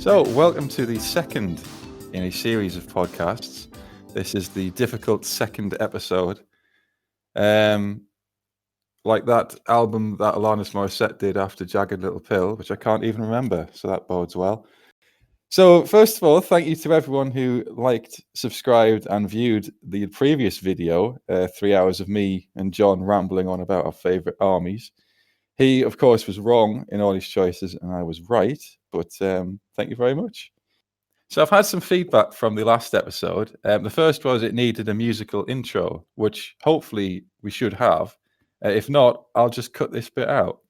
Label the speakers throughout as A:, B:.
A: So, welcome to the second in a series of podcasts. This is the difficult second episode. Like that album that Alanis Morissette did after Jagged Little Pill, which I can't even remember, so that bodes well. So, first of all, thank you to everyone who liked, subscribed, and viewed the previous video, 3 hours of me and John rambling on about our favourite armies. He, of course, was wrong in all his choices, and I was right, but thank you very much. So I've had some feedback from the last episode. The first was it needed a musical intro, which hopefully we should have. If not, I'll just cut this bit out.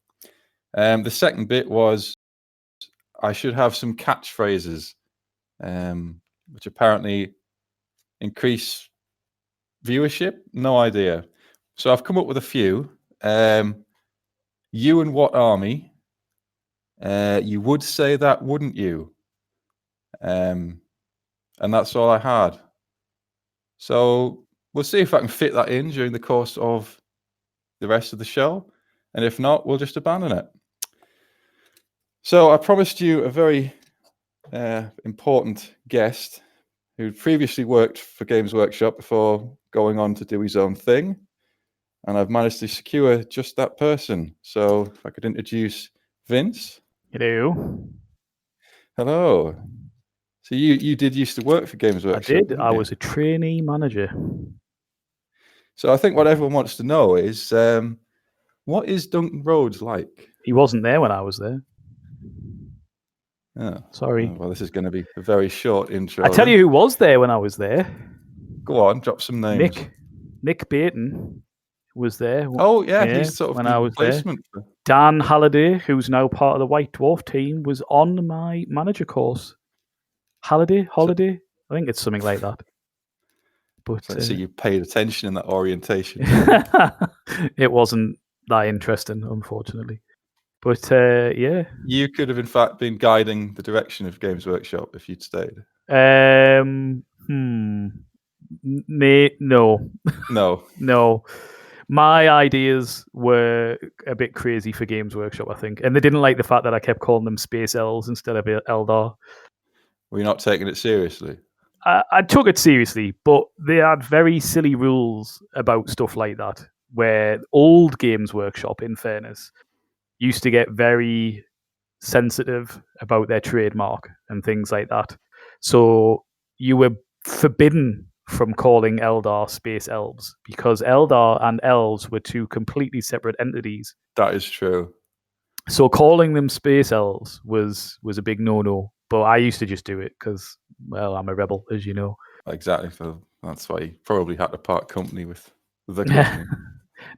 A: The second bit was I should have some catchphrases, which apparently increase viewership. No idea. So I've come up with a few. You and what army? You would say that, wouldn't you? And that's all I had. So we'll see if I can fit that in during the course of the rest of the show. And if not, we'll just abandon it. So I promised you a very important guest who previously worked for Games Workshop before going on to do his own thing. And I've managed to secure just that person. So if I could introduce Vince.
B: Hello.
A: Hello. So you did used to work for Games Workshop.
B: I did. I was a trainee manager.
A: So I think what everyone wants to know is, what is Duncan Rhodes like?
B: He wasn't there when I was there.
A: Oh,
B: sorry.
A: Well, this is going to be a very short intro.
B: I tell you who was there when I was there.
A: Go on, drop some names.
B: Nick Baton was there.
A: Oh yeah, he's sort of when I was replacement
B: there. Dan Halliday, who's now part of the White Dwarf team, was on my manager course. Holiday, I think it's something like that. But
A: so you paid attention in that orientation.
B: It wasn't that interesting, unfortunately. But yeah,
A: you could have in fact been guiding the direction of Games Workshop if you'd stayed.
B: No. My ideas were a bit crazy for Games Workshop, I think, and they didn't like the fact that I kept calling them Space Elves instead of Eldar.
A: Were you not taking it seriously?
B: I took it seriously, but they had very silly rules about stuff like that, where old Games Workshop, in fairness, used to get very sensitive about their trademark and things like that. So you were forbidden from calling Eldar Space Elves because Eldar and Elves were two completely separate entities.
A: That is true.
B: So calling them Space Elves was a big no-no. But I used to just do it because, well, I'm a rebel, as you know.
A: Exactly. So that's why you probably had to part company with the company.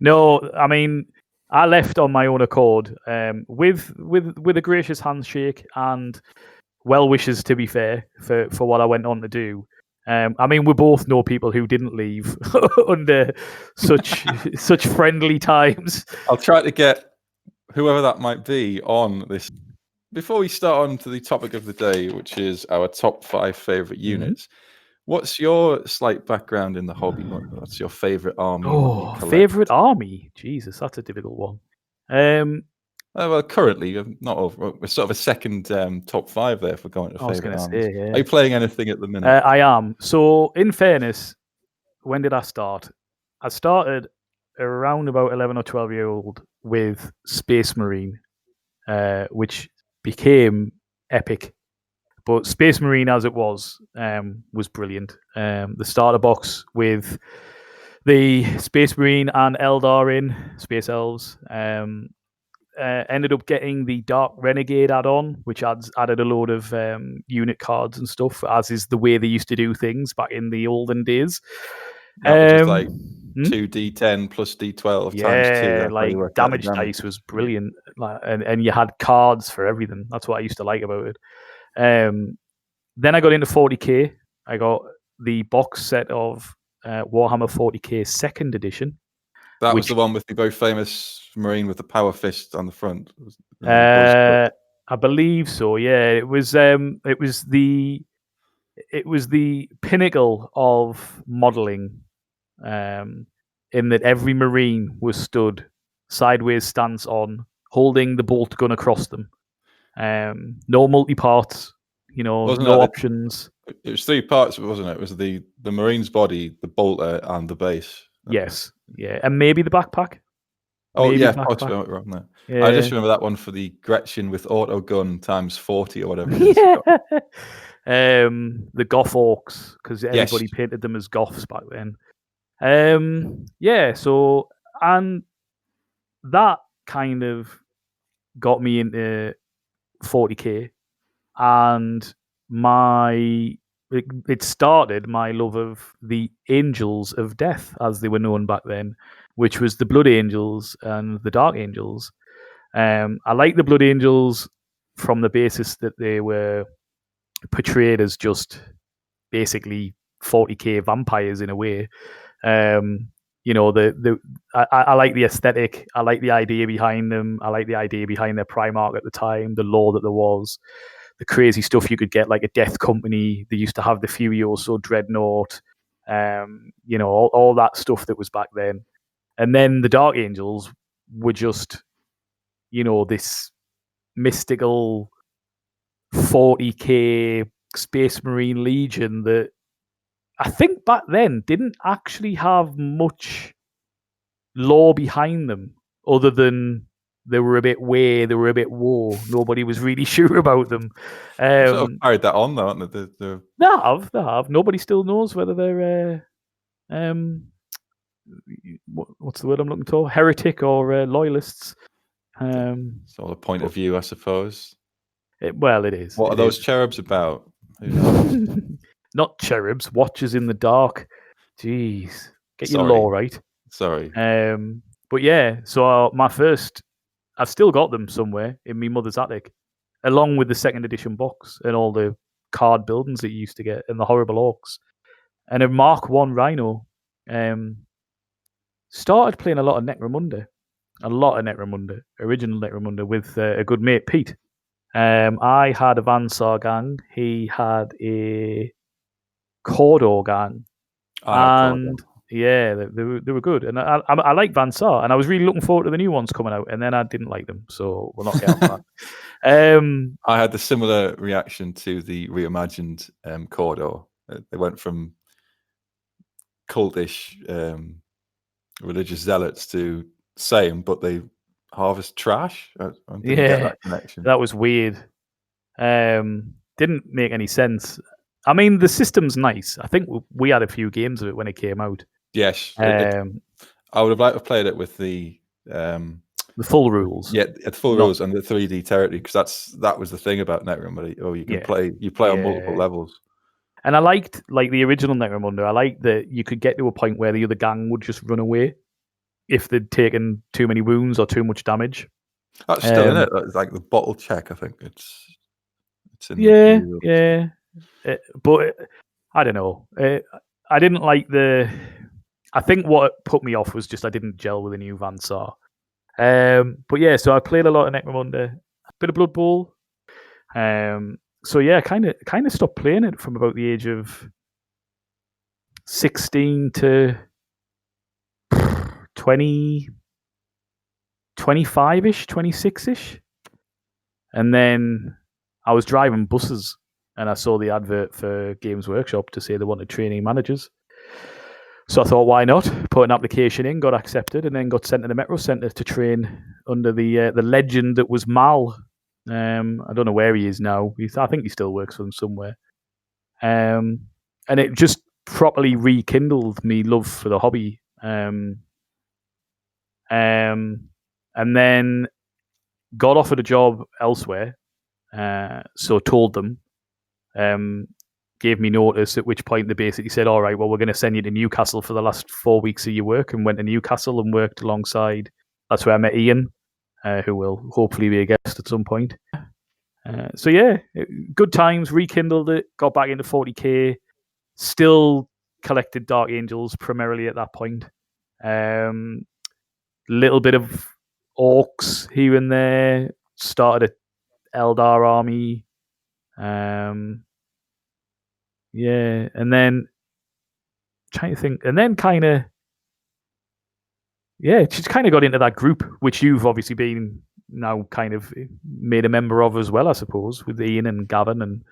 B: No, I mean, I left on my own accord with a gracious handshake and well wishes, to be fair, for what I went on to do. I mean, we both know people who didn't leave under such friendly times.
A: I'll try to get whoever that might be on this. Before we start on to the topic of the day, which is our top 5 favorite units, what's your slight background in the hobby? What's your favorite army?
B: Favorite army? Jesus, that's a difficult one.
A: Well, currently, not over. We're sort of a second top 5 there for going to favorite armies.
B: Say, yeah.
A: Are you playing anything at the minute?
B: I am. So, in fairness, when did I start? I started around about 11 or 12 year old with Space Marine, which became epic. But Space Marine as it was brilliant. The starter box with the Space Marine and Eldar in, Space Elves, ended up getting the Dark Renegade add-on, which added a load of unit cards and stuff, as is the way they used to do things back in the olden days.
A: That was just like 2d10 plus d12 times 2.
B: Like damage dice was brilliant, and you had cards for everything. That's what I used to like about it. Then I got into 40k. I got the box set of Warhammer 40k 2nd edition.
A: That was the one with the very famous Marine with the power fist on the front.
B: I believe so. Yeah, it was the pinnacle of modelling. In that every Marine was stood sideways stance on, holding the bolt gun across them. No multi-parts.
A: Wasn't
B: no
A: that
B: options.
A: It was 3 parts, wasn't it? It was the Marine's body, the bolter, and the base.
B: Yes, yeah, and maybe the backpack.
A: Oh
B: Maybe
A: yeah,
B: the
A: possibly I
B: backpack.
A: went wrong there. I just
B: Yeah,
A: remember that one for the Gretchen with auto gun times 40 or whatever it is.
B: yeah. The Goth Orcs, because
A: Yes.
B: everybody painted them as Goths back then. Yeah. So and that kind of got me into 40k, and it started my love of the Angels of Death, as they were known back then, which was the Blood Angels and the Dark Angels. I like the Blood Angels from the basis that they were portrayed as just basically 40k vampires in a way. I like the aesthetic. I like the idea behind them. I like the idea behind their Primarch at the time, the lore that there was, the crazy stuff you could get, like a Death Company. They used to have the Furioso Dreadnought, all that stuff that was back then. And then the Dark Angels were just, this mystical 40k Space Marine Legion that I think back then didn't actually have much lore behind them other than they were a bit they were a bit war. Nobody was really sure about them.
A: Sort of carried that on though, haven't they?
B: They have. Nobody still knows whether they're what's the word I'm looking for? Heretic or loyalists.
A: It's all a point of view, I suppose.
B: It is.
A: What are those cherubs about? Who knows?
B: Not cherubs, watchers in the dark. Jeez, get your lore right.
A: Sorry.
B: But yeah, so I've still got them somewhere in my mother's attic, along with the second edition box and all the card buildings that you used to get and the horrible orcs. And a Mark 1 Rhino. Started playing a lot of Necromunda. Original Necromunda with a good mate, Pete. I had a Vansar gang. He had a Cawdor gang. And yeah, they were good. And I like Vansar, and I was really looking forward to the new ones coming out, and then I didn't like them, so we'll not get on that.
A: I had the similar reaction to the reimagined Cawdor. They went from cultish religious zealots to same, but they harvest trash. I didn't get that connection.
B: That was weird. Didn't make any sense. I mean, the system's nice. I think we had a few games of it when it came out.
A: Yes, I would have liked to have played it with the
B: full rules.
A: Yeah, the full rules and the 3D territory, because that was the thing about Necromunda. You can play on multiple levels.
B: And I liked the original Necromunda. I liked that you could get to a point where the other gang would just run away if they'd taken too many wounds or too much damage.
A: That's still in it. It's like the bottle check. I think it's in.
B: Yeah. But I don't know. I didn't like I think what put me off was just I didn't gel with the new Vansar. But yeah, so I played a lot of Necromunda, a bit of Blood Bowl. So yeah, kind of stopped playing it from about the age of 16 to 20, 25-ish, 26-ish. And then I was driving buses and I saw the advert for Games Workshop to say they wanted training managers. So I thought, why not? Put an application in, got accepted, and then got sent to the Metro Centre to train under the legend that was Mal. I don't know where he is now. I think he still works for them somewhere. And it just properly rekindled me love for the hobby. And then got offered a job elsewhere. So told them. Gave me notice, at which point they basically said, all right, well, we're going to send you to Newcastle for the last 4 weeks of your work, and went to Newcastle and worked alongside. That's where I met Ian, who will hopefully be a guest at some point. So yeah, good times, rekindled it, got back into 40k, still collected Dark Angels primarily at that point. Little bit of Orcs here and there, started a Eldar army. Yeah, and then trying to think, and then just kind of got into that group, which you've obviously been now kind of made a member of as well, I suppose, with Ian and Gavin and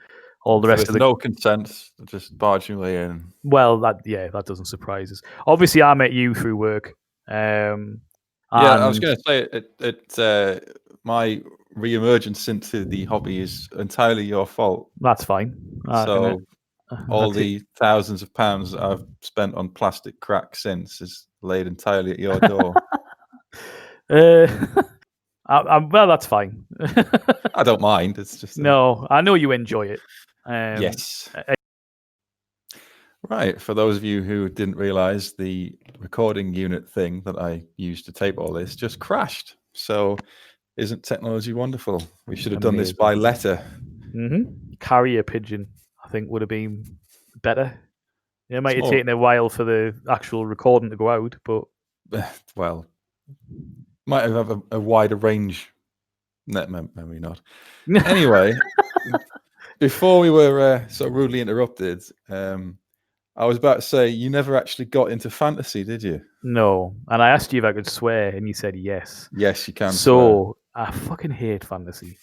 B: All the
A: So
B: rest
A: with
B: of the
A: no consent, just barge your way in.
B: well, that doesn't surprise us. Obviously, I met you through work.
A: Yeah, I was
B: And
A: going to say my re-emergence into the hobby is entirely your fault.
B: that's fine.
A: So all
B: That's it.
A: the thousands of pounds that I've spent on plastic crack since is laid entirely at your door.
B: Uh, well, that's fine.
A: I don't mind. It's just
B: No, I know you enjoy it.
A: yes. Right. For those of you who didn't realize, the recording unit thing that I used to tape all this just crashed. So isn't technology wonderful? We should have done this by letter.
B: Carrier pigeon, I think, would have been better. It might have
A: more-
B: taken a while for the actual recording to go out, but
A: Well, might have a wider range. No, maybe not. Anyway, before we were so rudely interrupted, I was about to say you never actually got into fantasy, did you?
B: no. And I asked you if I could swear, and you said yes.
A: Yes, you can swear.
B: So I fucking hate fantasy.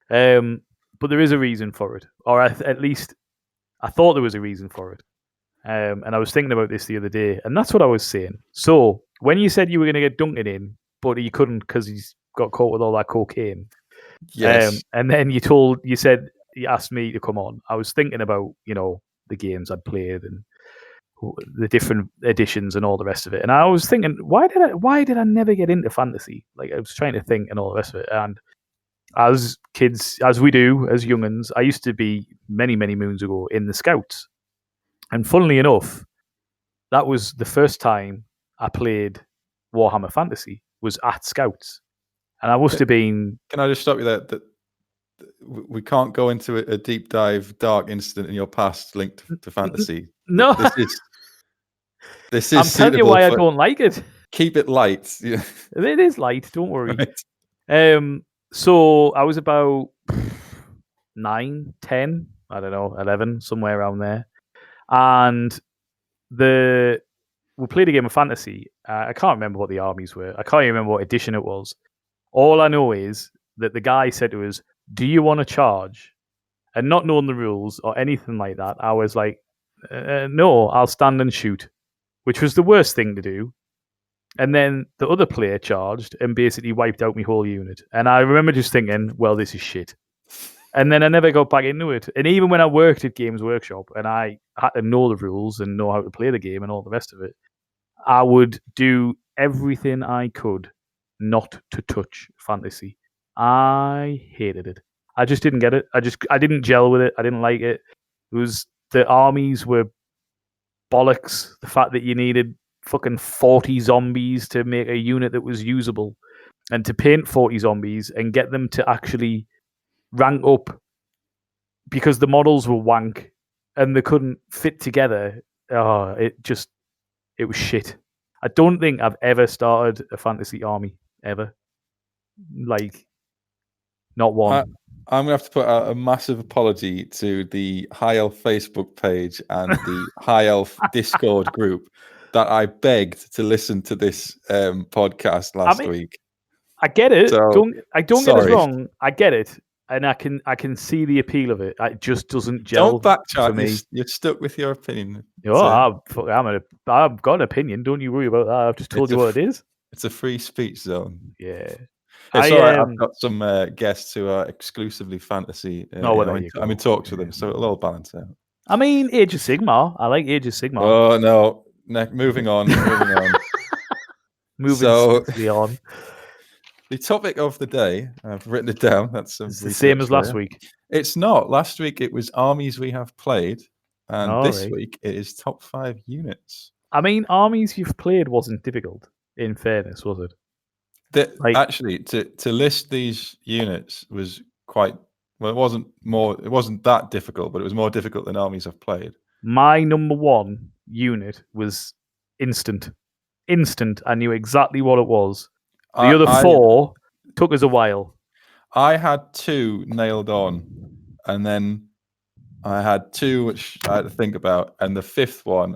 B: But there is a reason for it, or at least I thought there was a reason for it. And I was thinking about this the other day, and that's what I was saying. So when you said you were going to get Duncan in, but you couldn't because he's got caught with all that cocaine.
A: Yes.
B: And then you asked me to come on. I was thinking about the games I'd played and the different editions and all the rest of it. And I was thinking, why did I never get into fantasy? Like I was trying to think and all the rest of it. And as kids, as we do as younguns, I used to be many moons ago in the Scouts. And funnily enough, that was the first time I played Warhammer Fantasy was at Scouts, and I must have been.
A: Can I just stop you there? That we can't go into a deep dive, dark incident in your past linked to fantasy.
B: No,
A: this is.
B: I'm telling you why I don't like it.
A: Keep it light. Yeah.
B: It is light. Don't worry.
A: Right.
B: So I was about 9, 10, I don't know, 11, somewhere around there, and we played a game of fantasy. I can't remember what the armies were. I can't even remember what edition it was. All I know is that the guy said to us, "Do you want to charge?" And not knowing the rules or anything like that, I was like, "No, I'll stand and shoot," which was the worst thing to do. And then the other player charged and basically wiped out my whole unit. And I remember just thinking, "Well, this is shit." And then I never got back into it. And even when I worked at Games Workshop and I had to know the rules and know how to play the game and all the rest of it, I would do everything I could not to touch fantasy. I hated it. I just didn't get it. I didn't gel with it. I didn't like it. It was the armies were bollocks. The fact that you needed fucking 40 zombies to make a unit that was usable, and to paint 40 zombies and get them to actually rank up because the models were wank and they couldn't fit together. Oh, it was shit. I don't think I've ever started a fantasy army ever. Like, not one.
A: I'm gonna have to put out a massive apology to the High Elf Facebook page and the High Elf Discord group that I begged to listen to this podcast last week.
B: I get it.
A: So,
B: don't get us
A: sorry.
B: wrong. I get it, and I can see the appeal of it. It just doesn't gel.
A: Don't backtrack.
B: For me.
A: You're stuck with your opinion.
B: Oh, I've got an opinion. Don't you worry about that. I've just told you what it is.
A: It's a free speech zone.
B: Yeah.
A: It's all right. I've got some guests who are exclusively fantasy. I'm in talks with them, so it'll all balance out.
B: I mean, Age of Sigmar. I like Age of Sigmar.
A: Oh no! Moving on.
B: Moving on.
A: The topic of the day, I've written it down. It's the
B: same as last week.
A: It's not. Last week it was armies we have played, and this week it is top 5 units.
B: I mean, armies you've played wasn't difficult. In fairness, was it?
A: Actually, to list these units was quite well. It wasn't that difficult, but it was more difficult than armies I've played.
B: My number 1 unit was instant. I knew exactly what it was. The other 4 took us a while.
A: I had 2 nailed on, and then I had 2 which I had to think about, and the 5th one,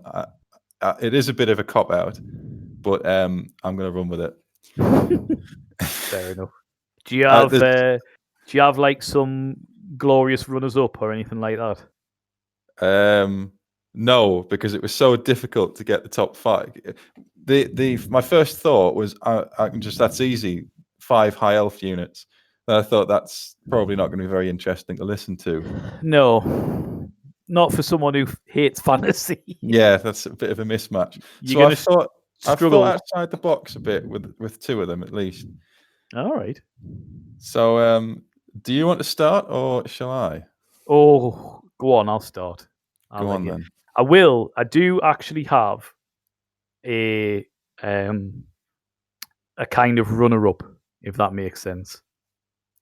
A: it is a bit of a cop out, but I'm going to run with it.
B: Fair enough. Do you have like some glorious runners-up or anything like that?
A: No, because it was so difficult to get the top 5. My first thought was that's easy, 5 high elf units. And I thought that's probably not going to be very interesting to listen to.
B: No, not for someone who hates fantasy.
A: Yeah, that's a bit of a mismatch.
B: You're
A: So
B: gonna
A: I've
B: struggle.
A: thought outside the box a bit with 2 of them at least.
B: All right.
A: So do you want to start or shall I?
B: Oh, go on. I'll start. I'll
A: Go
B: let
A: on
B: you.
A: then.
B: I will. I do actually have a kind of runner-up, if that makes sense.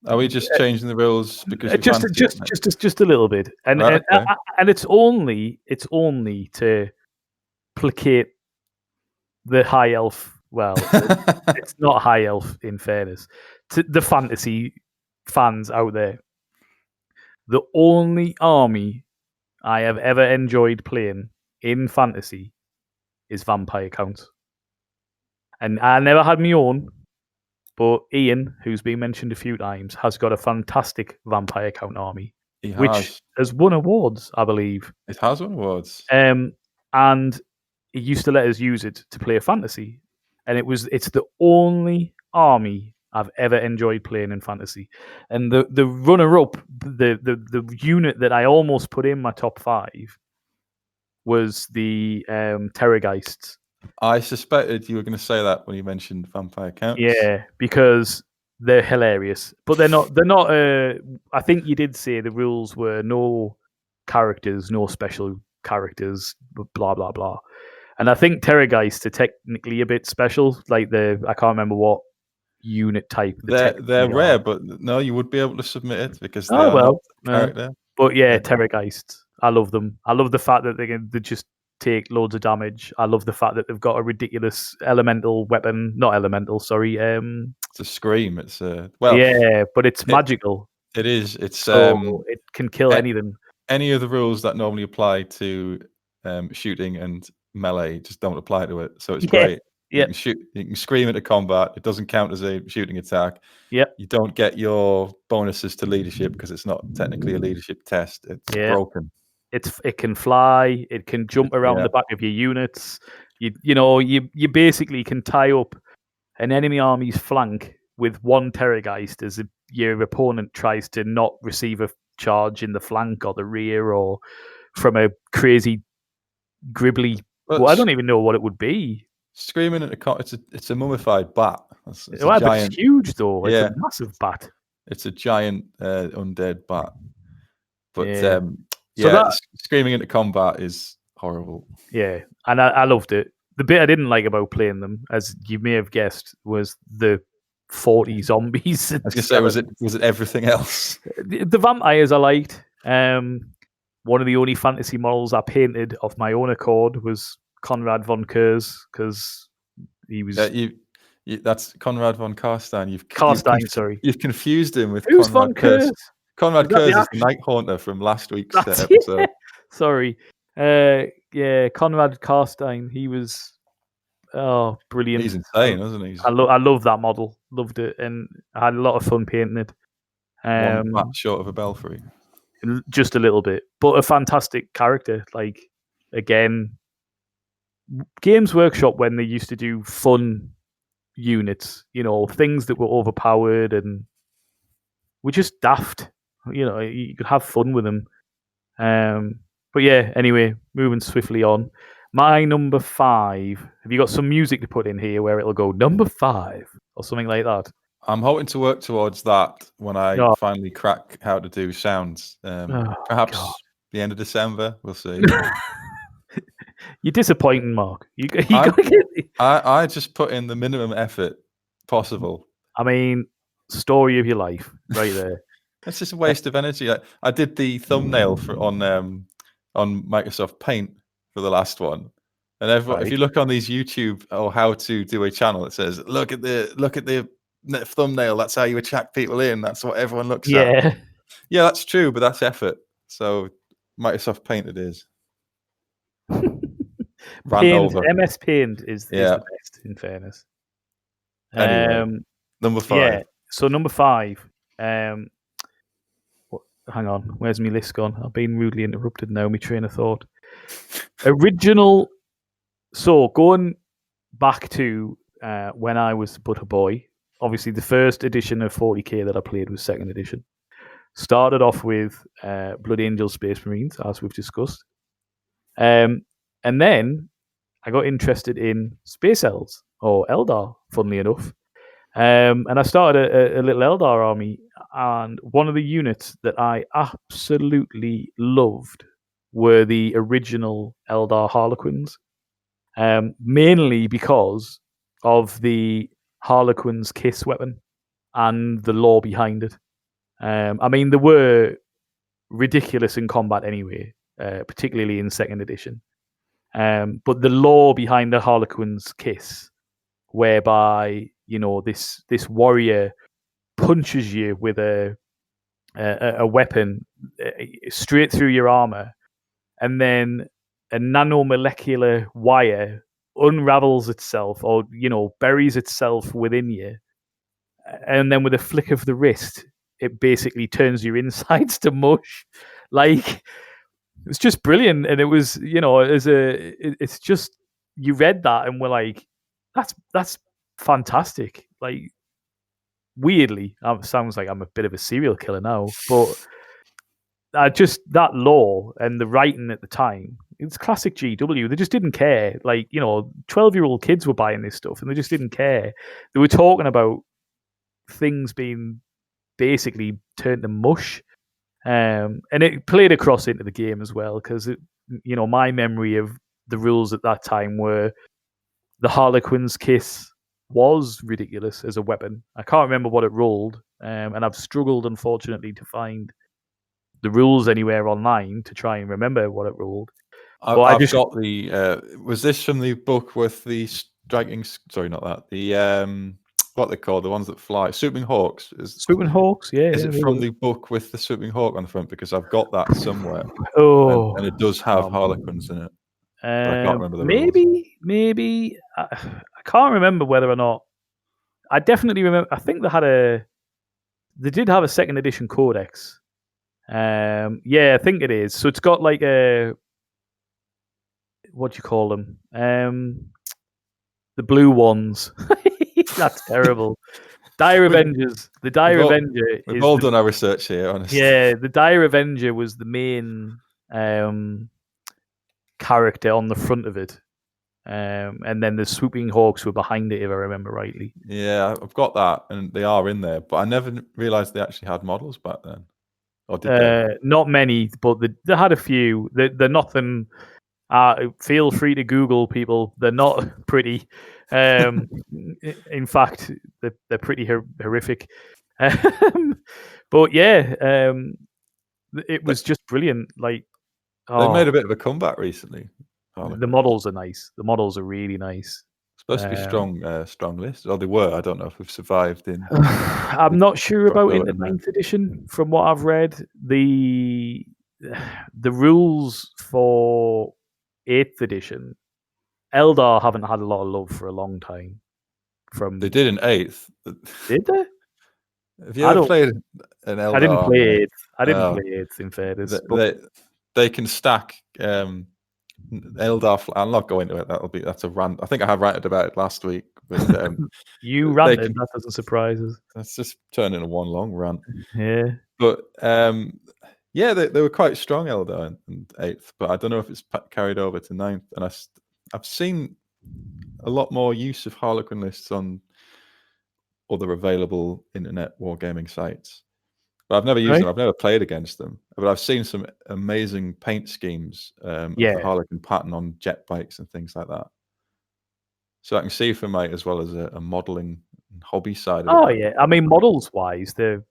A: Are we just changing the rules because we
B: Just,
A: fancy
B: just,
A: it?
B: just, just a little bit,
A: Right, okay.
B: and it's only to placate the high elf. Well, it's not high elf, in fairness to the fantasy fans out there. The only army I have ever enjoyed playing in fantasy is vampire counts, and I never had my own. But Ian, who's been mentioned a few times, has got a fantastic vampire count army,
A: He
B: which
A: has.
B: has won awards, I believe.
A: It has won awards.
B: And he used to let us use it to play fantasy, and it's the only army I've ever enjoyed playing in fantasy. And the runner up, the unit that I almost put in my top 5 was the Terrorgeists.
A: I suspected you were going to say that when you mentioned vampire counts.
B: Yeah, because they're hilarious, but they're not. They're not. I think you did say the rules were no characters, no special characters, blah blah blah. And I think Terrorgeist are technically a bit special. Like I can't remember what unit type
A: They're
B: technically
A: rare,
B: are.
A: but no, you would be able to submit it because they
B: Oh
A: are not
B: well,
A: a character.
B: but yeah,
A: Yeah.
B: Terrorgeist. I love them. I love the fact that they just take loads of damage. I love the fact that they've got a ridiculous elemental weapon. Not elemental, sorry.
A: It's a scream. It's
B: Yeah, but it's magical,
A: it is. It's
B: so it can kill anything.
A: any of the rules that normally apply to shooting and melee just don't apply to it. So it's great. You
B: Yeah.
A: can shoot. You can scream into combat. It doesn't count as a shooting attack.
B: Yep.
A: You don't get your bonuses to leadership because it's not technically a leadership test. It's broken.
B: It can fly. It can jump around the back of your units. You basically can tie up an enemy army's flank with one Terrorgeist as your opponent tries to not receive a charge in the flank or the rear or from a crazy gribbly. Well, I don't even know what it would be.
A: Screaming at it's a mummified bat. It's
B: a giant. It's huge though.
A: Yeah,
B: it's a massive bat.
A: It's a giant undead bat. But screaming into combat is horrible.
B: Yeah, and I loved it. The bit I didn't like about playing them, as you may have guessed, was the 40 zombies.
A: I was gonna say, was it everything else?
B: The vampires I liked. One of the only fantasy models I painted of my own accord was Conrad von Kurz, because he was.
A: That's Conrad von Karstein.
B: You've
A: confused him with
B: Who's
A: Conrad
B: von Kurz.
A: Conrad Kurz is the Night Haunter from last week's episode.
B: Yeah. Sorry. Conrad Karstein. He was brilliant.
A: He's insane, isn't he?
B: I love that model. Loved it, and I had a lot of fun painting it.
A: One bat short of a belfry.
B: Just a little bit, but a fantastic character. Like, again, Games Workshop, when they used to do fun units, things that were overpowered and were just daft. You could have fun with them. But yeah, anyway, moving swiftly on. My number 5. Have you got some music to put in here where it'll go number 5 or something like that?
A: I'm hoping to work towards that when I finally crack how to do sounds. Perhaps the end of December. We'll see.
B: You're disappointing, Mark.
A: I just put in the minimum effort possible.
B: I mean, story of your life, right there.
A: It's just a waste of energy. I did the thumbnail on Microsoft Paint for the last one, and everyone, if you look on these YouTube or how to do a channel, it says look at the thumbnail. That's how you attract people in. That's what everyone looks at. Yeah, that's true, but that's effort. So Microsoft Paint it is.
B: MS Paint is the best, in fairness.
A: Anyway, number 5.
B: Yeah, so number 5. hang on, where's my list gone? I've been rudely interrupted now. My train of thought. Original. So going back to when I was but a boy. Obviously, the first edition of 40k that I played was second edition. Started off with Blood Angel Space Marines, as we've discussed. And then I got interested in Space Elves, or Eldar, funnily enough. And I started a little Eldar army. And one of the units that I absolutely loved were the original Eldar Harlequins. Mainly because of the Harlequin's kiss weapon and the lore behind it. I mean, they were ridiculous in combat anyway, particularly in second edition. But the lore behind the Harlequin's kiss, whereby this warrior punches you with a weapon straight through your armor, and then a nanomolecular wire unravels itself, or buries itself within you, and then with a flick of the wrist, it basically turns your insides to mush. Like, it's just brilliant, and it was it's just, you read that and we're like, that's fantastic. Like, weirdly, it sounds like I'm a bit of a serial killer now, but just that lore and the writing at the time, it's classic GW. They just didn't care. Like, 12-year-old kids were buying this stuff and they just didn't care. They were talking about things being basically turned to mush. And it played across into the game as well, because my memory of the rules at that time were the Harlequin's kiss was ridiculous as a weapon. I can't remember what it rolled, and I've struggled, unfortunately, to find the rules anywhere online to try and remember what it rolled.
A: I've got the. Was this from the book with the striking? Sorry, not that. The what they call the ones that fly, swooping hawks.
B: Swooping hawks, yeah.
A: Is it from the book with the swooping hawk on the front? Because I've got that somewhere.
B: Oh,
A: and it does have Harlequins in it. But I can't remember the
B: rules. Maybe I can't remember whether or not. I definitely remember. I think they did have a second edition codex. Yeah, I think it is. So it's got like a, what do you call them? The blue ones. That's terrible. Dire Avengers. The Dire Avenger.
A: We've all done our research here, honestly.
B: Yeah, the Dire Avenger was the main character on the front of it. And then the Swooping Hawks were behind it, if I remember rightly.
A: Yeah, I've got that, and they are in there, but I never realised they actually had models back then. Or did they?
B: Not many, but they had a few. They're nothing. Feel free to Google, people. They're not pretty. In fact, they're pretty horrific. But yeah, it was just brilliant. Like,
A: they made a bit of a comeback recently.
B: The models are nice. The models are really nice.
A: Supposed to be strong list. Or they were. I don't know if we've survived in.
B: I'm not sure about in the 9th edition. From what I've read, the rules for 8th edition, Eldar haven't had a lot of love for a long time.
A: They did in 8th.
B: Did they?
A: Have you ever played an Eldar?
B: I didn't play 8th. I didn't play 8th, in fairness.
A: They can stack Eldar. I'll not go into it. That's a rant. I think I have ranted about it last week. But,
B: you ranted. That doesn't surprise us.
A: That's just turned into one long rant.
B: Yeah.
A: But yeah, they were quite strong Eldar in 8th, but I don't know if it's carried over to 9th. And I've seen a lot more use of Harlequin lists on other available internet wargaming sites. But I've never used them. I've never played against them. But I've seen some amazing paint schemes of the Harlequin pattern on jet bikes and things like that. So I can see from as well as a modelling hobby side of it.
B: Oh, yeah. I mean, models-wise, they're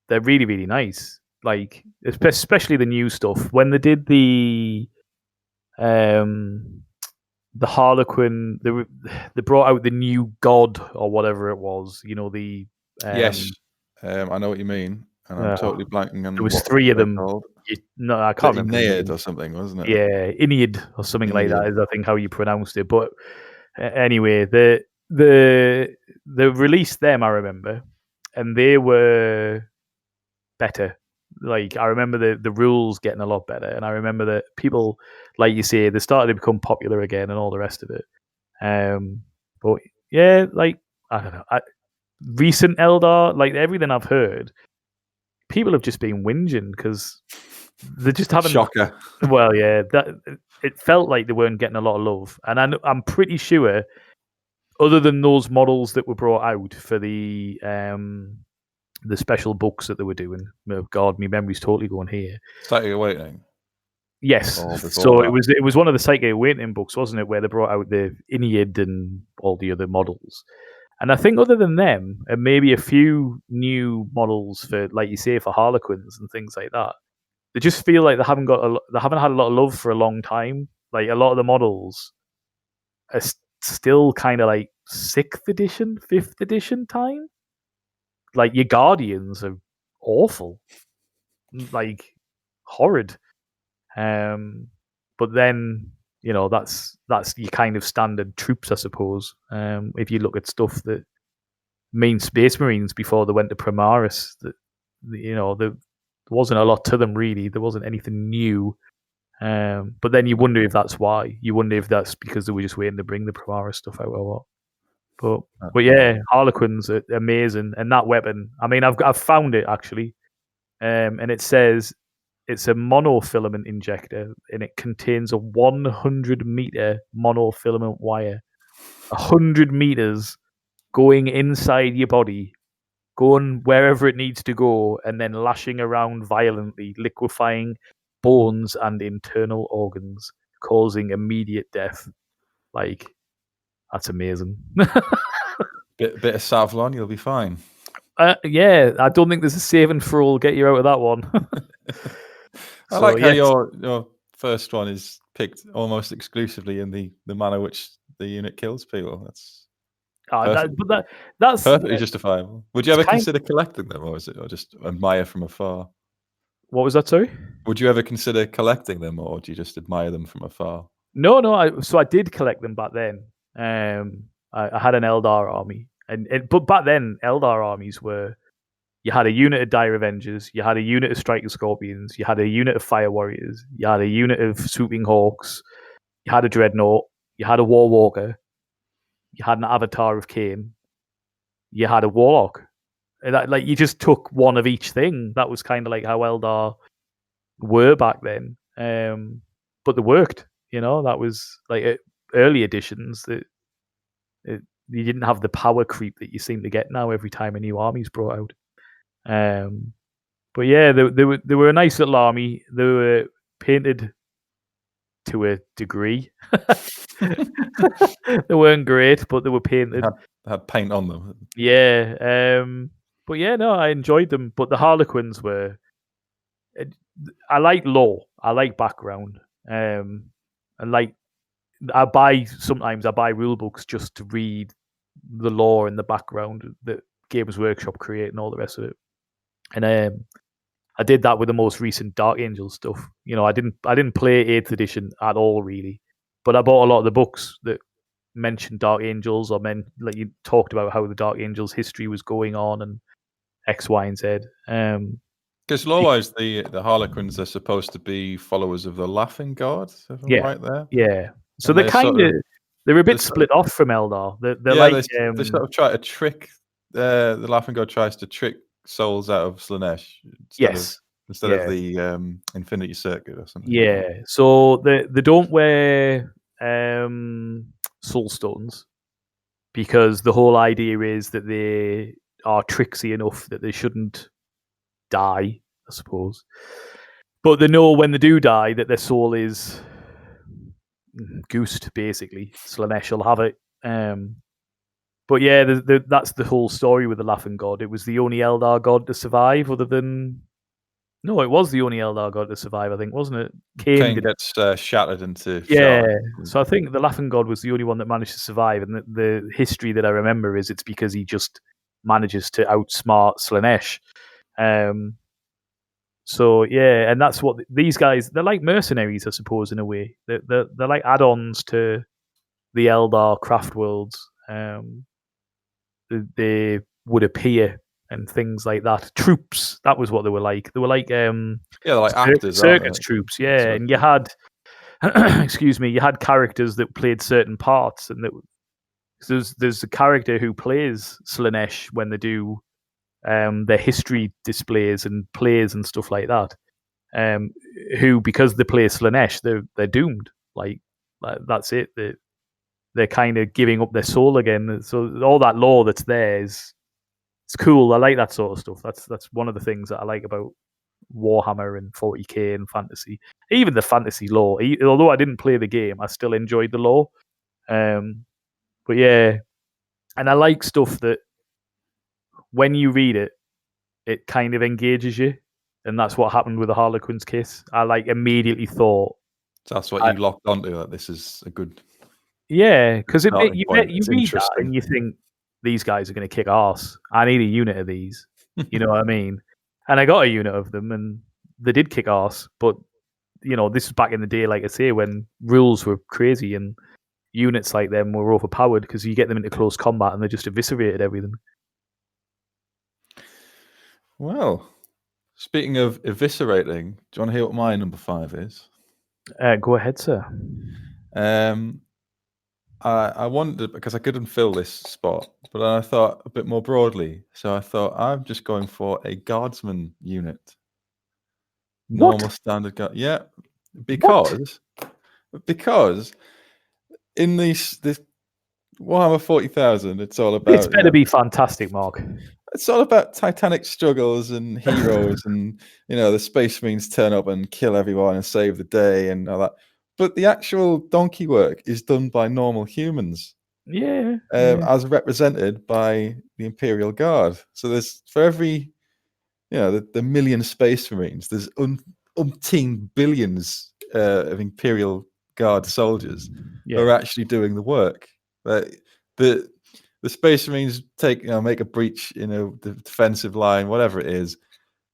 B: really, really nice. Like, especially the new stuff. When they did the Harlequin, they brought out the new god or whatever it was.
A: Yes, I know what you mean, and I'm totally blanking on.
B: There was 3 of them. No, I can't remember.
A: Aeneid or something, wasn't it?
B: Yeah, Aeneid or something like that is, I think, how you pronounced it. But anyway, they released them, I remember, and they were better Like I remember the rules getting a lot better, and I remember that people, like you say, they started to become popular again, and all the rest of it. But yeah, like I don't know, recent Eldar, like everything I've heard, people have just been whinging because they just haven't.
A: Shocker.
B: Well, yeah, that it felt like they weren't getting a lot of love, and I'm pretty sure, other than those models that were brought out for the special books that they were doing. Oh God, my memory's totally going here.
A: Static Awakening.
B: Yes,
A: Or before
B: so
A: that.
B: it was one of the Psychic Awakening books, wasn't it, where they brought out the Ineid and all the other models. And I think other than them, and maybe a few new models for, like you say, for Harlequins and things like that, they just feel like they haven't had a lot of love for a long time. Like a lot of the models are still kind of like 6th edition, 5th edition time. Like your Guardians are awful, like horrid. But then that's your kind of standard troops, I suppose. If you look at stuff that mean Space Marines before they went to Primaris, that there wasn't a lot to them really. There wasn't anything new. But then you wonder if that's why. You wonder if that's because they were just waiting to bring the Primaris stuff out or what. But yeah, Harlequins are amazing, and that weapon. I mean, I've found it actually, and it says it's a monofilament injector, and it contains a 100-meter monofilament wire, 100 meters going inside your body, going wherever it needs to go, and then lashing around violently, liquefying bones and internal organs, causing immediate death. Like, that's amazing.
A: Bit of Savlon, you'll be fine.
B: Yeah, I don't think there's a saving throw will get you out of that one.
A: I like how your first one is picked almost exclusively in the manner which the unit kills people. That's
B: that's
A: perfectly justifiable. Would you ever consider collecting them, or just admire from afar?
B: What was that, sorry?
A: Would you ever consider collecting them, or do you just admire them from afar?
B: No. So I did collect them back then. I had an Eldar army, but back then Eldar armies were, you had a unit of Dire Avengers, you had a unit of Striker Scorpions, you had a unit of Fire Warriors, you had a unit of Swooping Hawks, you had a Dreadnought, you had a War Walker, you had an Avatar of Cain, you had a Warlock. And that, like, you just took one of each thing. That was kind of like how Eldar were back then. But they worked. That was like early editions. That you didn't have the power creep that you seem to get now every time a new army's brought out. But yeah, they were a nice little army. They were painted to a degree. They weren't great, but they were painted.
A: They had paint on them.
B: Yeah. But yeah, no, I enjoyed them. But the Harlequins were. I like lore. I like background. And like sometimes I buy rule books just to read the lore and the background that Games Workshop create and all the rest of it. And I did that with the most recent Dark Angel stuff. I didn't play 8th edition at all really, but I bought a lot of the books that mentioned Dark Angels, or like you talked about how the Dark Angels history was going on and X, Y, and Z.
A: Because lore-wise, the Harlequins are supposed to be followers of the Laughing God. If I'm right there.
B: Yeah. So they're kind of they're a bit split off from Eldar. They're like
A: they sort of try to trick. The Laughing God tries to trick souls out of Slaanesh instead of the Infinity Circuit or something.
B: Yeah. So they don't wear soul stones, because the whole idea is that they are tricksy enough that they shouldn't die, I suppose. But they know when they do die that their soul is goosed, basically. Slaanesh will have it. But yeah, that's the whole story with the Laughing God. It was the only Eldar god to survive, other than... No, it was the only Eldar god to survive, I think, wasn't it?
A: Cain gets shattered into
B: shards. So I think the Laughing God was the only one that managed to survive, and the history that I remember is it's because he just manages to outsmart Slaanesh. So yeah, and that's what these guys, they're like mercenaries, I suppose, in a way. They're like add-ons to the Eldar craft worlds. They would appear and things like that. Troops, that was what they were like. They were like
A: Yeah, they're like actors, aren't they?
B: circus
A: Like,
B: troops,
A: that's
B: yeah.
A: what-
B: And you had, excuse me, you had characters that played certain parts, and that there's a character who plays Slanesh when they do their history displays and plays and stuff like that. Who, because they play Slanesh, they're doomed. Like that's it. They're kind of giving up their soul again. So all that lore that's there is it's cool. I like that sort of stuff. That's one of the things that I like about Warhammer and 40k and fantasy. Even the fantasy lore. Although I didn't play the game, I still enjoyed the lore. But yeah, and I like stuff that when you read it, it kind of engages you, and that's what happened with the Harlequin's Kiss. I like immediately thought,
A: that's what you locked onto. That this is a good
B: yeah, because
A: starting point.
B: you
A: It's
B: read that
A: interesting.
B: and you think these guys are going to kick ass. I need a unit of these. You know what I mean? And I got a unit of them, and they did kick ass. But this was back in the day, like I say, when rules were crazy and units like them were overpowered because you get them into close combat and they just eviscerated everything.
A: Well, speaking of eviscerating, do you want to hear what my number 5 is?
B: Go ahead, sir.
A: I wondered because I couldn't fill this spot, but then I thought a bit more broadly. So I thought I'm just going for a guardsman unit. Normal standard guard. Yeah, because in this Warhammer 40,000, it's all about.
B: It's better be fantastic, Mark.
A: It's all about titanic struggles and heroes, and the Space Marines turn up and kill everyone and save the day and all that. But the actual donkey work is done by normal humans.
B: Yeah.
A: As represented by the Imperial Guard. So there's for every, the million Space Marines, there's umpteen billions of Imperial Guard soldiers who are actually doing the work. The Space Marines make a breach in the defensive line, whatever it is,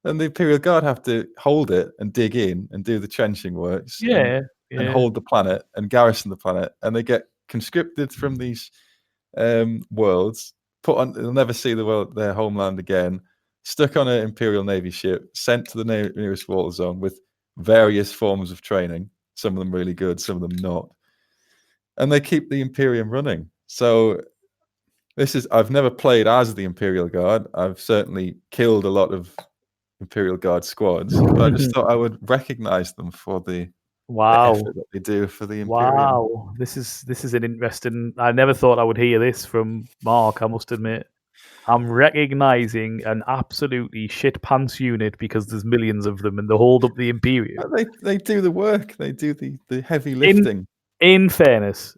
A: and the Imperial Guard have to hold it and dig in and do the trenching works, and hold the planet and garrison the planet, and they get conscripted from these worlds, put on. They'll never see their homeland again. Stuck on an Imperial Navy ship, sent to the nearest water zone with various forms of training. Some of them really good, some of them not, and they keep the Imperium running. So I've never played as the Imperial Guard. I've certainly killed a lot of Imperial Guard squads, but I just thought I would recognize them for the effort that they do for the Imperium.
B: Wow, this is an interesting. I never thought I would hear this from Mark. I must admit, I'm recognizing an absolutely shit pants unit because there's millions of them and they hold up the Imperium.
A: They do the work. They do the heavy lifting.
B: In fairness,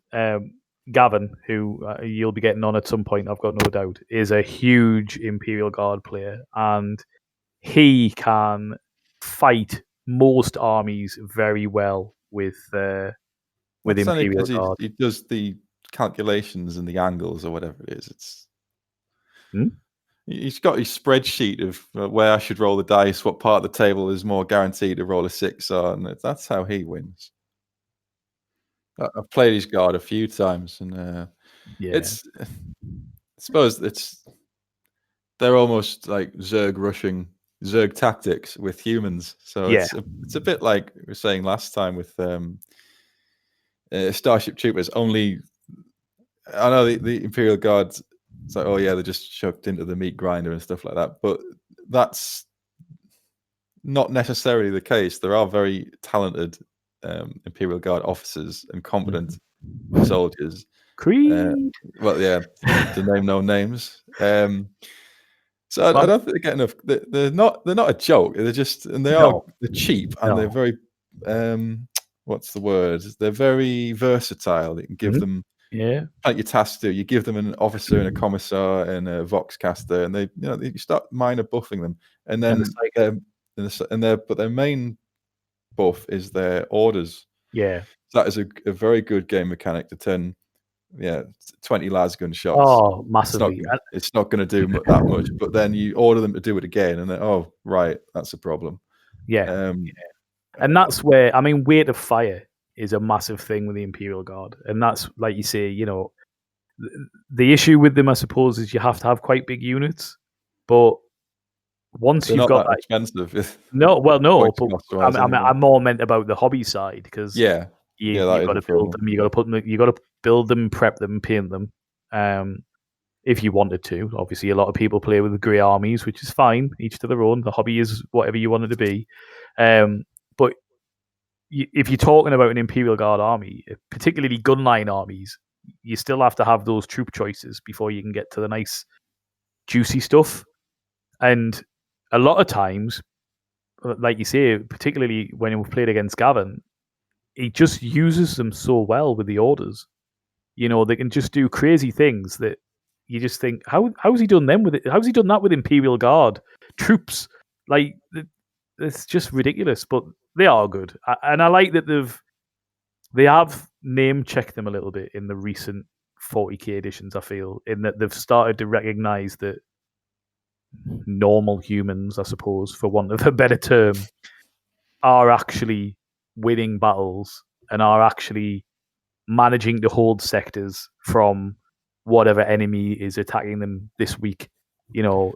B: Gavin, who you'll be getting on at some point, I've got no doubt, is a huge Imperial Guard player, and he can fight most armies very well with Imperial Guard.
A: He does the calculations and the angles or whatever it is. He's got his spreadsheet of where I should roll the dice, what part of the table is more guaranteed to roll a 6 on. That's how he wins. I've played his guard a few times, and it's. I suppose they're almost like Zerg tactics with humans. So it's a bit like we were saying last time with Starship Troopers. Only I know the Imperial Guards. It's like, oh yeah, they're just shoved into the meat grinder and stuff like that. But that's not necessarily the case. There are very talented Imperial Guard officers and competent soldiers.
B: Creed.
A: Well, yeah, to name no names. So I don't think they get enough. They're not a joke. They're just they're cheap and they're very what's the word? They're very versatile. You can give them like your task to. You give them an officer and a commissar and a voxcaster, and you start minor buffing them, and then but their main buff is their orders.
B: Yeah,
A: so that is a very good game mechanic to turn. 20 lasgun shots.
B: Oh, massively.
A: It's not going to do that much, but then you order them to do it again, and then right, that's a problem.
B: And that's where weight of fire is a massive thing with the Imperial Guard, and that's like you say, the issue with them, I suppose, is you have to have quite big units, but once
A: They're
B: you've
A: not
B: got
A: that
B: that,
A: expensive.
B: no,
A: Point
B: but
A: cost wise, anyway.
B: I'm more meant about the hobby side because
A: Yeah, that
B: you've
A: is
B: got
A: a
B: to build
A: problem.
B: them, you got to put them, you got to build them, prep them, paint them. If you wanted to, obviously, a lot of people play with grey armies, which is fine. Each to their own. The hobby is whatever you want it to be. But if you're talking about an Imperial Guard army, particularly gunline armies, you still have to have those troop choices before you can get to the nice, juicy stuff. And a lot of times, like you say, particularly when we've played against Gavin, he just uses them so well with the orders. You know, they can just do crazy things that you just think, how's he done them with it? How's he done that with Imperial Guard troops? Like, it's just ridiculous. But they are good, and I like that they have name checked them a little bit in the recent 40k editions. I feel in that they've started to recognize that normal humans, I suppose, for want of a better term, are actually winning battles and are actually managing to hold sectors from whatever enemy is attacking them this week. You know,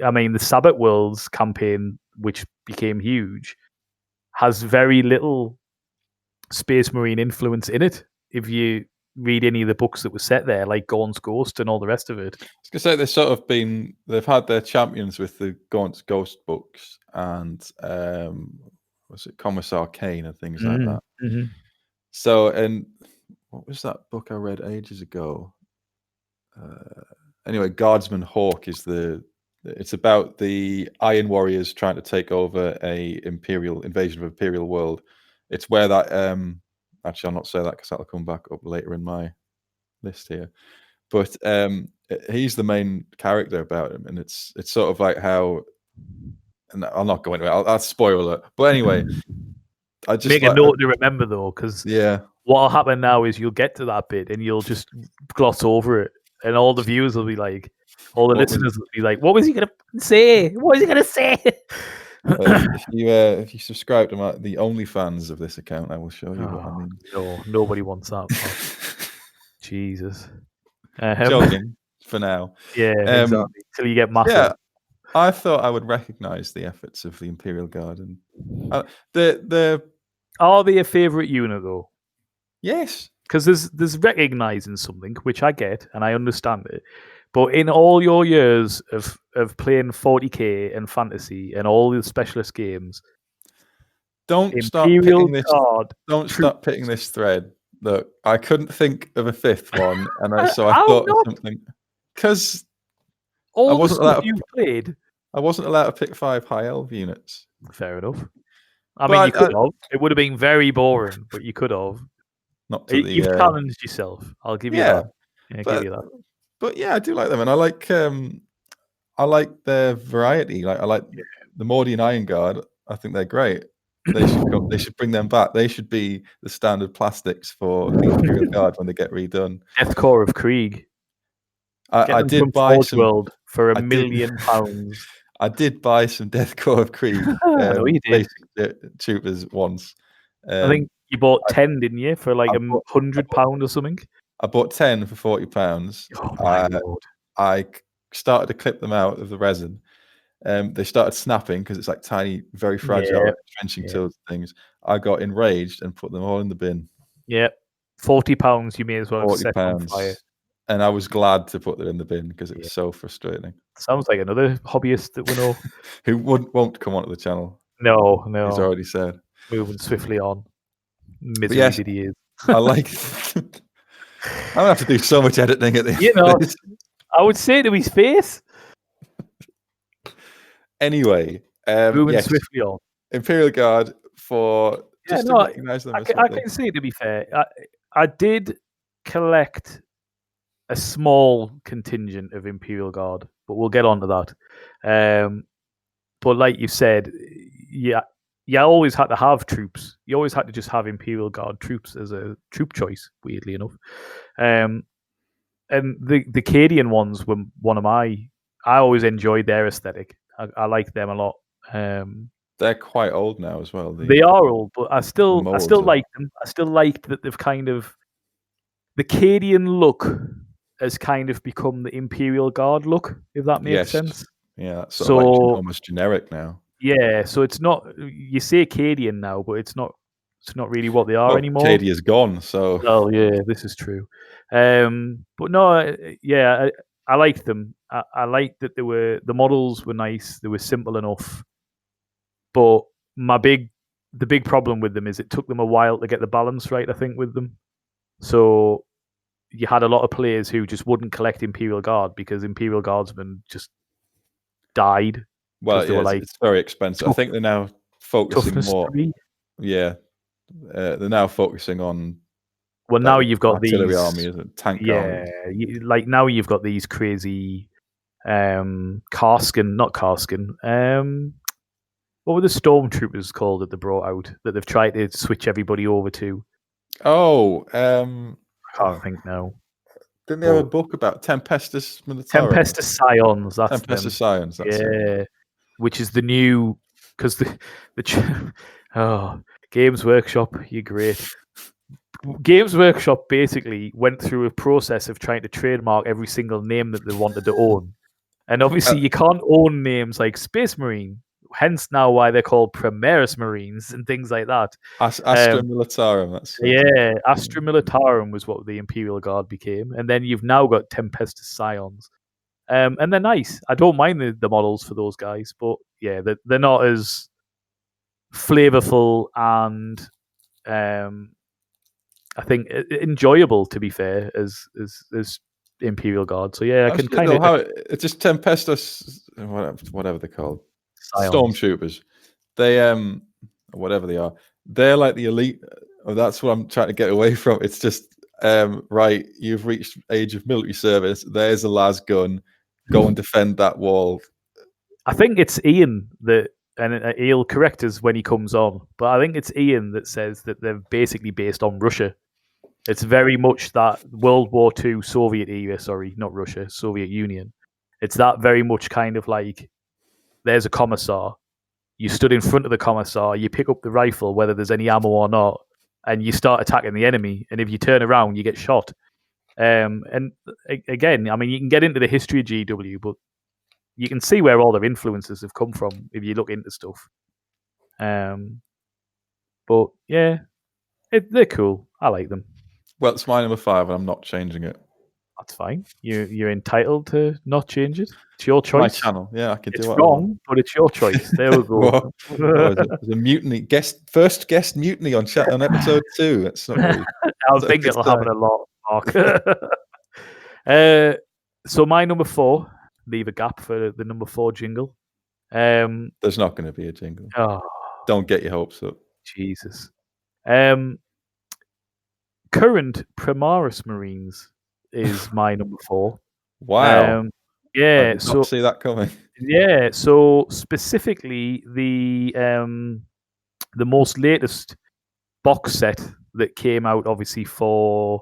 B: I mean, the Sabbath Worlds campaign, which became huge, has very little Space Marine influence in it. If you read any of the books that were set there, like Gorn's Ghost and all the rest of it.
A: I was gonna say they've had their champions with the Gaunt's Ghost books and was it Commissar Kane and things like that.
B: Mm-hmm.
A: So, and what was that book I read ages ago? Anyway, Guardsman Hawk is it's about the Iron Warriors trying to take over a Imperial invasion of Imperial world. It's where that actually I'll not say that because that'll come back up later in my list here. But he's the main character about him, and it's sort of like how, and I'll not go into it. I'll spoil it. But anyway, I just
B: make a note to remember though, because what'll happen now is you'll get to that bit and you'll just gloss over it, and all the viewers will be like, all the listeners will be like, "What was he gonna say? What was he gonna say?"
A: if you subscribe to the OnlyFans of this account, I will show you what I mean.
B: No, nobody wants that. Jesus.
A: Joking for now.
B: Yeah, exactly. Till you get massive.
A: Yeah, I thought I would recognise the efforts of the Imperial Guard, and
B: are they a favourite unit though?
A: Yes,
B: because there's recognising something, which I get and I understand it. But in all your years of playing 40k and fantasy and all the specialist games,
A: don't stop pitting this thread. Look, I couldn't think of a fifth one, and I thought of something because
B: all the stuff you've played.
A: I wasn't allowed to pick 5 high elf units.
B: Fair enough. I mean, you could have. It would have been very boring, but you could have.
A: Not to
B: You've challenged yourself. I'll give you that. Yeah, give you that.
A: But yeah, I do like them, and I like their variety. Like I like the Mordian Iron Guard. I think they're great. They should bring them back. They should be the standard plastics for the Imperial Guard when they get redone.
B: Death Corps of Krieg.
A: I did buy some
B: World for £1 million.
A: I did buy some Death Corps of Krieg basic troopers once.
B: I think you bought 10, didn't you, for like £100 or something?
A: I bought 10 for £40.
B: Oh my lord!
A: I started to clip them out of the resin. They started snapping because it's like tiny, very fragile trenching tools things. I got enraged and put them all in the bin.
B: Yeah, £40. You may as well have set on fire.
A: And I was glad to put them in the bin because it was so frustrating.
B: Sounds like another hobbyist that we know
A: who won't come onto the channel.
B: No,
A: he's already said.
B: Moving swiftly on. Misery that he is.
A: I like. I'm gonna have to do so much editing at this.
B: You know, I would say to his face.
A: Anyway,
B: moving swiftly on.
A: Imperial Guard for just to recognize them.
B: I can say, to be fair, I did collect a small contingent of Imperial Guard, but we'll get on to that. But like you said, you always had to have troops. You always had to just have Imperial Guard troops as a troop choice, weirdly enough. And the Cadian ones were one of my... I always enjoyed their aesthetic. I like them a lot.
A: They're quite old now as well.
B: They are old, but I still like them. I still liked that they've kind of... The Cadian look has kind of become the Imperial Guard look, if that makes sense.
A: Yeah, that's sort of like
B: So
A: almost generic now.
B: yeah, so it's not, you say Cadian now, but it's not really what they are
A: Well,
B: anymore.
A: Katie is gone, so
B: Well, yeah, this is true. But no, yeah, I liked them. I liked that the models were nice. They were simple enough. But the big problem with them is it took them a while to get the balance right. I think with them, so you had a lot of players who just wouldn't collect Imperial Guard because Imperial Guardsmen just died
A: well,
B: because they
A: yeah,
B: were like
A: it's very expensive. I think they're now focusing
B: toughness
A: more.
B: 3.
A: Yeah, they're now focusing on
B: Well,
A: that
B: now you've got
A: artillery
B: these,
A: army, isn't it? Tank
B: yeah,
A: army.
B: like now you've got these crazy Karskin, not Karskin. What were the stormtroopers called that they brought out that they've tried to switch everybody over to?
A: Oh,
B: I can't think now.
A: didn't they have a
B: But
A: book about Tempestus Militarum?
B: Tempestus Scions, that's
A: Tempestus
B: them.
A: Scions, that's it.
B: Yeah, which is the new, because oh, Games Workshop, you're great. Games Workshop basically went through a process of trying to trademark every single name that they wanted to own. And obviously,
A: Uh,
B: you can't own names like Space Marine. Hence, now why they're called Primaris Marines and things like that.
A: Astra Militarum, that's
B: Yeah, Astra Militarum was what the Imperial Guard became, and then you've now got Tempestus Scions, and they're nice. I don't mind the models for those guys, but yeah, they're not as flavorful and I think enjoyable, to be fair, as Imperial Guard. So yeah, I can kind
A: they'll
B: of
A: have it's just Tempestus, whatever they're called,
B: Scions.
A: stormtroopers. They whatever they are, they're like the elite. That's what I'm trying to get away from. It's just right. You've reached age of military service. There's a las gun. Go and defend that wall.
B: I think it's Ian that, and he'll correct us when he comes on, but I think it's Ian that says that they're basically based on Russia. It's very much that World War II Soviet era, sorry, not Russia, Soviet Union. It's that very much kind of like, there's a commissar. You stood in front of the commissar, you pick up the rifle, whether there's any ammo or not, and you start attacking the enemy. And if you turn around, you get shot. And again, I mean, you can get into the history of GW, but you can see where all their influences have come from if you look into stuff. But yeah, they're cool. I like them.
A: Well, it's my number 5, and I'm not changing it.
B: That's fine. You're entitled to not change it. It's your
A: My
B: choice.
A: channel, yeah, I can do
B: It's
A: what I want.
B: wrong, but it's your choice. There we go.
A: There's a mutiny first guest mutiny on episode 2. That's not really.
B: I think it'll happen a lot, Mark. So my number 4, leave a gap for the number 4 jingle.
A: There's not going to be a jingle.
B: Oh,
A: Don't get your hopes up.
B: Jesus. Current Primaris Marines is my number 4.
A: Wow. I
B: Yeah,
A: did
B: so
A: not see that coming.
B: yeah, so specifically the most latest box set that came out, obviously for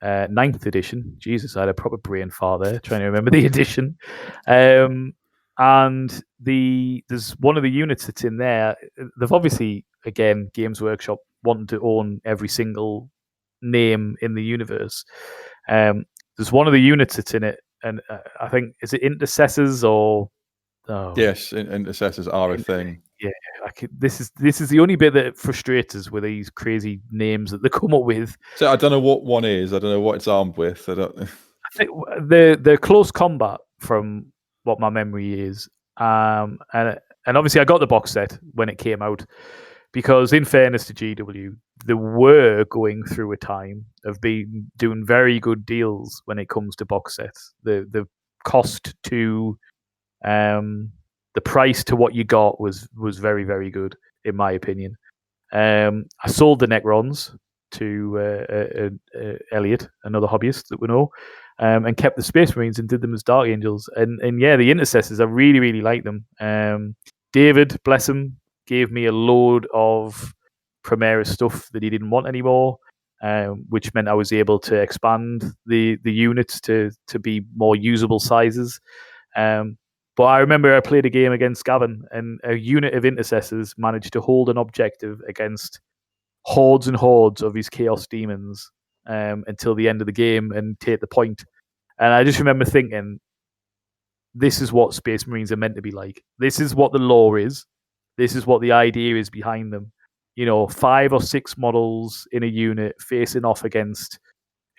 B: 9th edition. Jesus, I had a proper brain fart there trying to remember the edition. And there's one of the units that's in there. They've obviously, again, Games Workshop wanting to own every single name in the universe. There's one of the units that's in it, and I think, is it Intercessors or? Oh,
A: Yes, intercessors are a thing.
B: Yeah, this is the only bit that frustrates us with these crazy names that they come up with.
A: So I don't know what one is. I don't know what it's armed with. I don't.
B: I think they're close combat from what my memory is, and obviously I got the box set when it came out because, in fairness to GW, they were going through a time of being doing very good deals when it comes to box sets. The cost to the price to what you got was very, very good, in my opinion. I sold the Necrons to Elliot, another hobbyist that we know, and kept the Space Marines and did them as Dark Angels. And yeah, the Intercessors, I really, really like them. David, bless him, gave me a load of Primaris stuff that he didn't want anymore, which meant I was able to expand the units to be more usable sizes. But I remember I played a game against Gavin, and a unit of Intercessors managed to hold an objective against hordes and hordes of his Chaos Demons until the end of the game and take the point. And I just remember thinking, this is what Space Marines are meant to be like. This is what the lore is. This is what the idea is behind them. 5 or 6 models in a unit facing off against.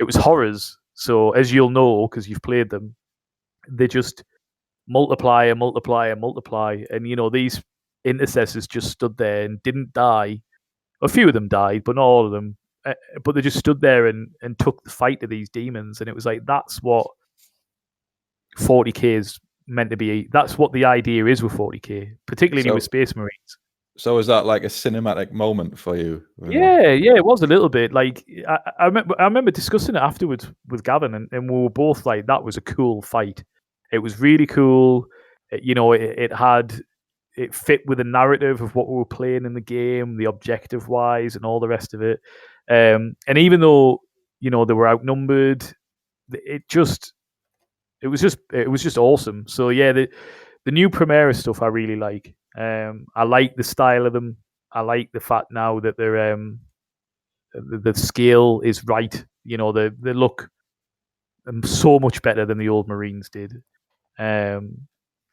B: It was horrors. So as you'll know, because you've played them, they just multiply and multiply and multiply. And these intercessors just stood there and didn't die. A few of them died, but not all of them. But they just stood there and took the fight to these demons. And it was like, that's what 40k is meant to be. That's what the idea is with 40k, particularly with Space Marines.
A: So is that like a cinematic moment for you?
B: Yeah, it was a little bit. Like I remember discussing it afterwards with Gavin, and we were both like, that was a cool fight. It was really cool. It fit with the narrative of what we were playing in the game, the objective wise, and all the rest of it. And even though they were outnumbered, it was just awesome. So yeah, the new Primaris stuff I really like. I like the style of them. I like the fact now that they're the scale is right. They look so much better than the old Marines did. And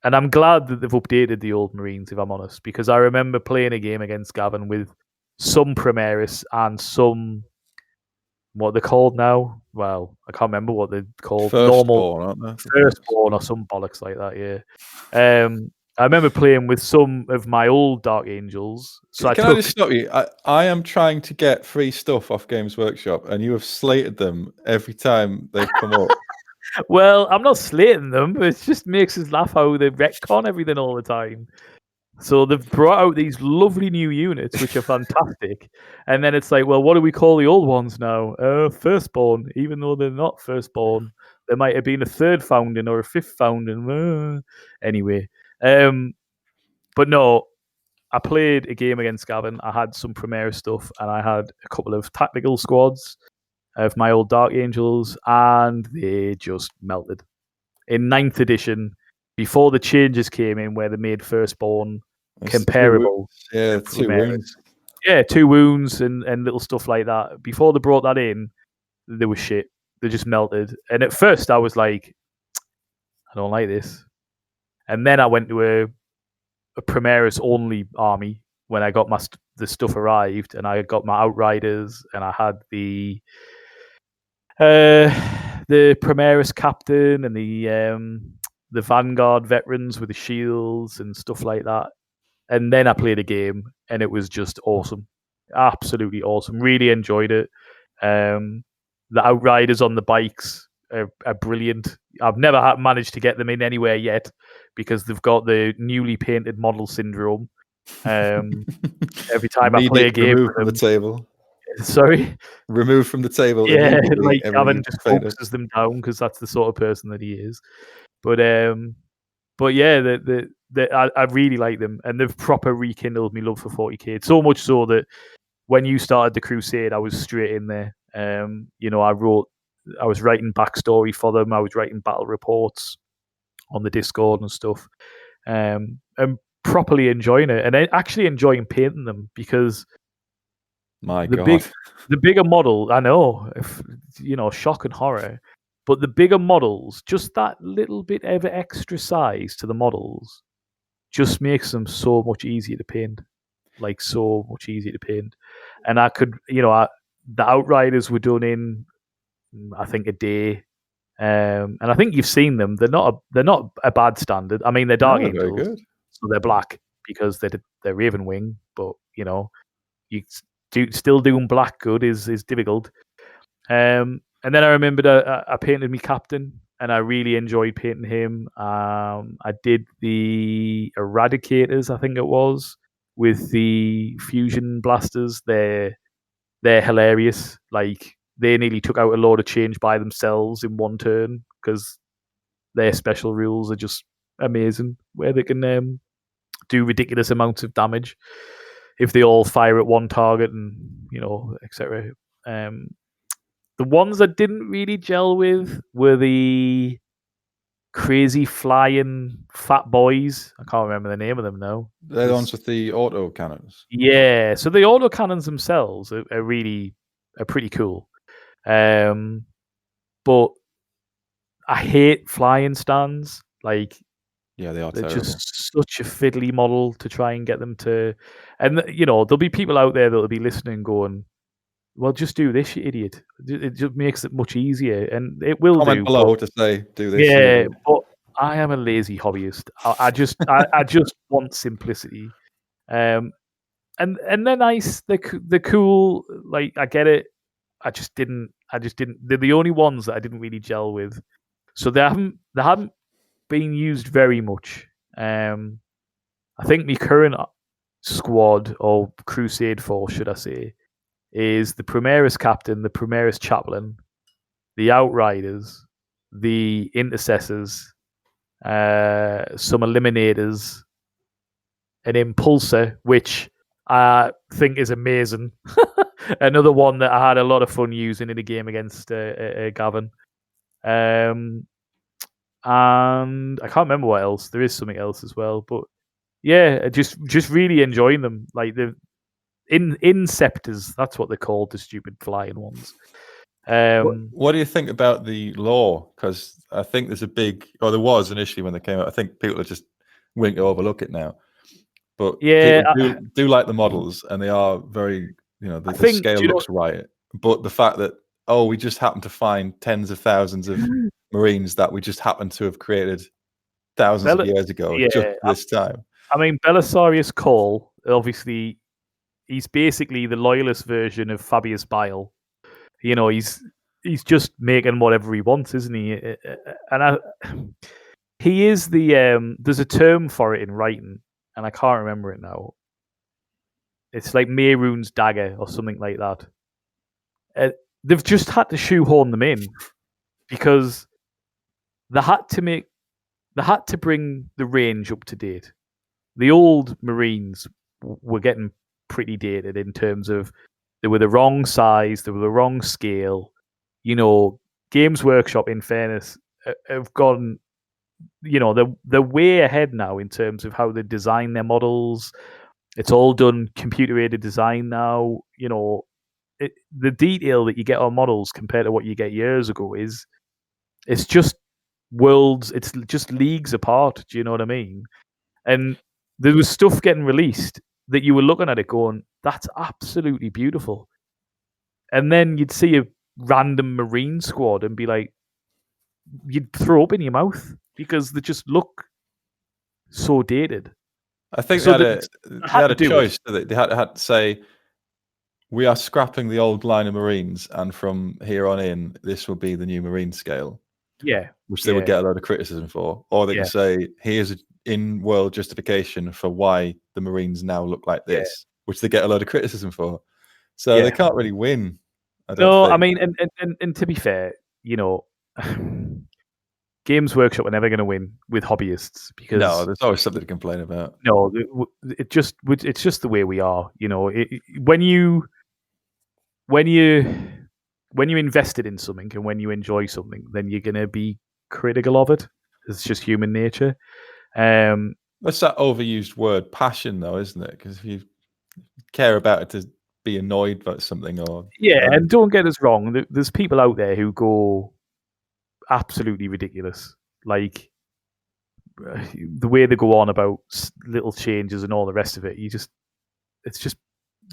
B: I'm glad that they've updated the old Marines, if I'm honest, because I remember playing a game against Gavin with some Primaris and some, what they're called now. Well, I can't remember what they're called.
A: Firstborn, aren't they?
B: Firstborn or some bollocks like that. Yeah. I remember playing with some of my old Dark Angels. So
A: I just stop you? I am trying to get free stuff off Games Workshop, and you have slated them every time they've come up.
B: Well, I'm not slating them. It just makes us laugh how they retcon everything all the time. So they've brought out these lovely new units, which are fantastic. And then it's like, well, what do we call the old ones now? Firstborn, even though they're not firstborn. There might have been a third founding or a fifth founding. Anyway. But no, I played a game against Gavin. I had some Primaris stuff, and I had a couple of tactical squads of my old Dark Angels, and they just melted. In 9th edition, before the changes came in where they made Firstborn comparable.
A: 2 wounds.
B: Yeah, 2 wounds and little stuff like that. Before they brought that in, they were shit. They just melted. And at first I was like, I don't like this. And then I went to a Primaris only army when I got the stuff arrived, and I got my Outriders, and I had the Primaris captain and the Vanguard veterans with the shields and stuff like that. And then I played a game, and it was just awesome, absolutely awesome. Really enjoyed it. The Outriders on the bikes are brilliant. I've never managed to get them in anywhere yet because they've got the newly painted model syndrome. Every time I play a game,
A: removed from the table.
B: Sorry,
A: removed from the table.
B: Yeah, like Gavin just focuses them down because that's the sort of person that he is. But yeah, I really like them, and they've proper rekindled me love for 40k. So much so that when you started the Crusade, I was straight in there. I was writing backstory for them. I was writing battle reports on the Discord and stuff, and properly enjoying it, and actually enjoying painting them because the bigger model, I know, shock and horror, but the bigger models, just that little bit of extra size to the models, just makes them so much easier to paint. Like so much easier to paint. And I could, the Outriders were done in, I think, a day. And I think you've seen them. They're not a bad standard. I mean, they're Dark Angels, so they're black because they're Raven Wing. But you still doing black good is difficult. And then I remembered I painted me captain, and I really enjoyed painting him. I did the Eradicators, I think it was, with the fusion blasters. They're hilarious. Like, they nearly took out a load of change by themselves in one turn because their special rules are just amazing, where they can do ridiculous amounts of damage if they all fire at one target, and etc. The ones I didn't really gel with were the crazy flying fat boys. I can't remember the name of them now.
A: They're the ones with the auto cannons.
B: Yeah, so the auto cannons themselves are pretty cool. But I hate flying stands. Like,
A: Yeah, they are
B: They're
A: terrible.
B: just such a fiddly model to try and get them to, and there'll be people out there that'll be listening, going, "Well, just do this, you idiot." It just makes it much easier, and it will
A: Comment
B: do. But
A: below to say, do this, you
B: yeah,
A: idiot.
B: but I am a lazy hobbyist. I just want simplicity. Um, and they're nice. They're cool. Like, I get it. I just didn't. They're the only ones that I didn't really gel with. So they haven't been used very much. I think my current squad, or crusade force, should I say, is the Primaris captain, the Primaris chaplain, the outriders, the intercessors, some eliminators, an impulsor, which I think is amazing. Another one that I had a lot of fun using in a game against Gavin. And I can't remember what else. There is something else as well, but yeah, just really enjoying them. Like the inceptors, that's what they're called, the stupid flying ones.
A: What do you think about the lore? Because I think there's a big, or there was initially when they came out. I think people are just willing to overlook it now. But
B: Yeah,
A: people do like the models, and they are very,
B: I
A: the
B: think.
A: scale looks right. But the fact that we just happen to find tens of thousands of Marines that we just happen to have created thousands of years ago, just
B: Yeah,
A: this time.
B: I mean, Belisarius Cole, obviously, he's basically the loyalist version of Fabius Bile. He's just making whatever he wants, isn't he? And he is the there's a term for it in writing, and I can't remember it now. It's like Mehrunes dagger or something like that. They've just had to shoehorn them in because they had to bring the range up to date. The old Marines were getting pretty dated in terms of they were the wrong size, they were the wrong scale. Games Workshop, in fairness, have gone. They're way ahead now in terms of how they design their models. It's all done computer aided design now. The detail that you get on models compared to what you get years ago it's just worlds. It's just leagues apart. Do you know what I mean? And there was stuff getting released that you were looking at it going, "That's absolutely beautiful." And then you'd see a random Marine squad and be like, you'd throw up in your mouth because they just look so dated.
A: I think
B: So
A: they had a choice. They had to say, we are scrapping the old line of Marines, and from here on in, this will be the new Marine scale.
B: Yeah.
A: Which they would get a load of criticism for. Or they can say, here's an in-world justification for why the Marines now look like this, which they get a load of criticism for. So they can't really win.
B: I mean, and to be fair, Games Workshop are never going to win with hobbyists because
A: there's always something to complain about.
B: No, it's just the way we are. When you invested in something and when you enjoy something, then you're going to be critical of it. It's just human nature.
A: That's that overused word, passion, though, isn't it? Because if you care about it to be annoyed about something, or
B: and don't get us wrong, there's people out there who go absolutely ridiculous, like the way they go on about little changes and all the rest of it. It's just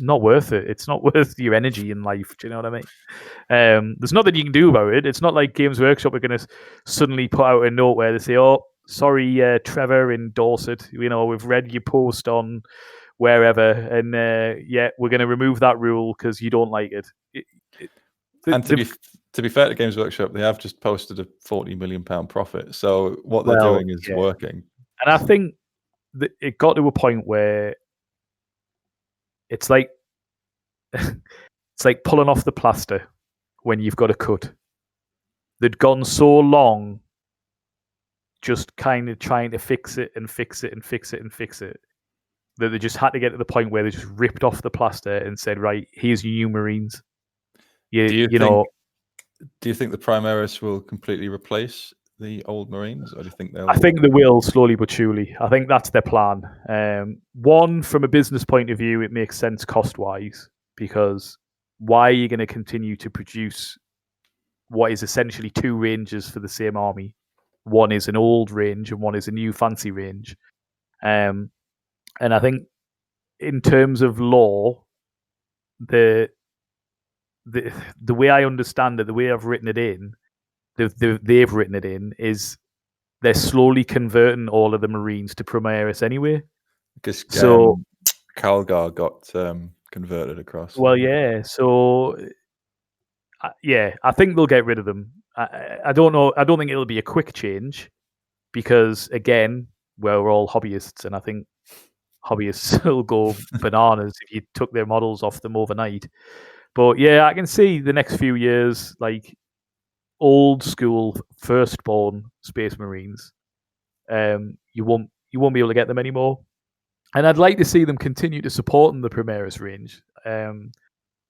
B: not worth it. It's not worth your energy in life. Do you know what I mean? There's nothing you can do about it. It's not like Games Workshop are going to suddenly put out a note where they say, "Oh, sorry, Trevor in Dorset. We've read your post on wherever, and we're going to remove that rule because you don't like it."
A: And to be fair to Games Workshop, they have just posted a £40 million profit. So what they're doing is working.
B: And I think that it got to a point where it's like pulling off the plaster when you've got a cut. They'd gone so long just kind of trying to fix it and fix it and fix it and fix it that they just had to get to the point where they just ripped off the plaster and said, "Right, here's your new Marines." Do
A: you think the Primaris will completely replace the old Marines, or do you think they'll?
B: I think they will, slowly but surely. I think that's their plan. One, from a business point of view, it makes sense cost-wise, because why are you going to continue to produce what is essentially two Rangers for the same army one is an old range and one is a new fancy range. And I think in terms of lore, the way I understand it, the way I've written it in, they've written it in, is they're slowly converting all of the Marines to Primaris anyway.
A: Because
B: So
A: Calgar got converted across.
B: well, yeah. So yeah, I think they'll get rid of them. I don't know. I don't think it'll be a quick change because again, we're all hobbyists, and I think hobbyists will go bananas if you took their models off them overnight. But yeah, I can see the next few years like old school firstborn Space Marines. You won't be able to get them anymore. And I'd like to see them continue to support in the Primaris range.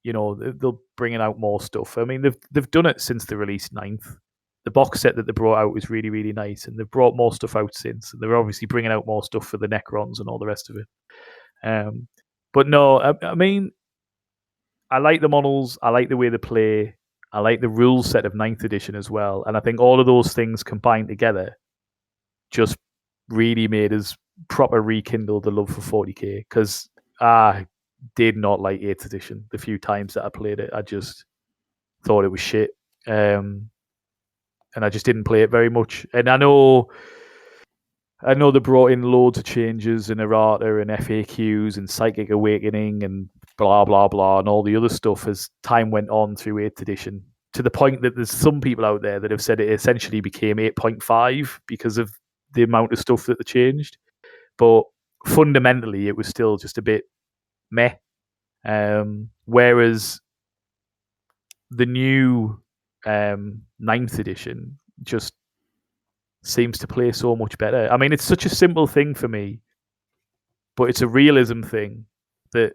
B: They'll bringing out more stuff. I mean, they've done it since they released 9th. The box set that they brought out was really, really nice, and they've brought more stuff out since. And they're obviously bringing out more stuff for the Necrons and all the rest of it. But no, I mean, I like the models. I like the way they play. I like the rules set of 9th edition as well. And I think all of those things combined together just really made us proper rekindle the love for 40k, because I did not like 8th edition. The few times that I played it, I just thought it was shit. And I just didn't play it very much. And I know they brought in loads of changes in errata and FAQs and Psychic Awakening and blah, blah, blah, and all the other stuff as time went on through 8th edition, to the point that there's some people out there that have said it essentially became 8.5 because of the amount of stuff that they changed. But fundamentally, it was still just a bit meh. Whereas the new 9th edition just seems to play so much better. I mean, it's such a simple thing for me, but it's a realism thing, that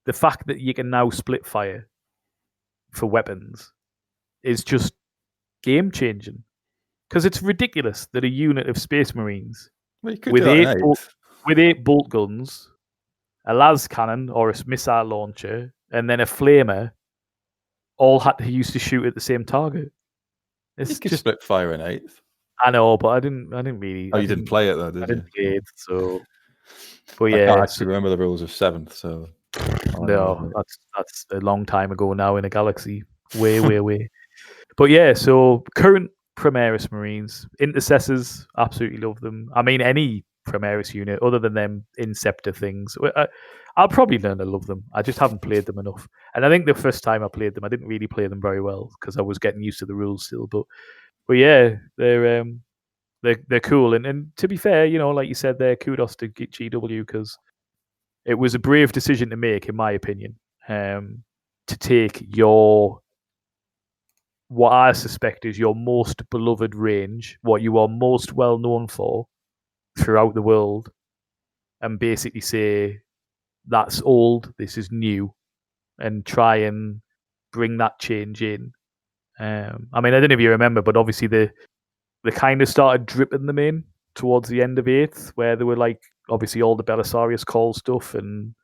B: the fact that you can now split fire for weapons is just game changing. Because it's ridiculous that a unit of Space Marines with eight bolt guns, a las cannon or a missile launcher, and then a flamer all had to use to shoot at the same target.
A: It's you could just split fire in 8th.
B: I know, but I didn't really.
A: Oh, you didn't play it though, did you?
B: I didn't play it, so. But yeah,
A: I can't actually remember the rules of 7th, so.
B: No, that's a long time ago now in a galaxy, way. But yeah, so current Primaris Marines, Intercessors, absolutely love them. I mean, any Primaris unit other than them Inceptor things, I'll probably learn to love them. I just haven't played them enough. And I think the first time I played them, I didn't really play them very well because I was getting used to the rules still. But yeah, they're cool. And to be fair, like you said there, kudos to GW, because it was a brave decision to make, in my opinion, to take what I suspect is your most beloved range, what you are most well known for throughout the world, and basically say, that's old, this is new, and try and bring that change in. I mean, I don't know if you remember, but obviously they kind of started dripping them in towards the end of 8th, where they were like, obviously all the Belisarius Call stuff and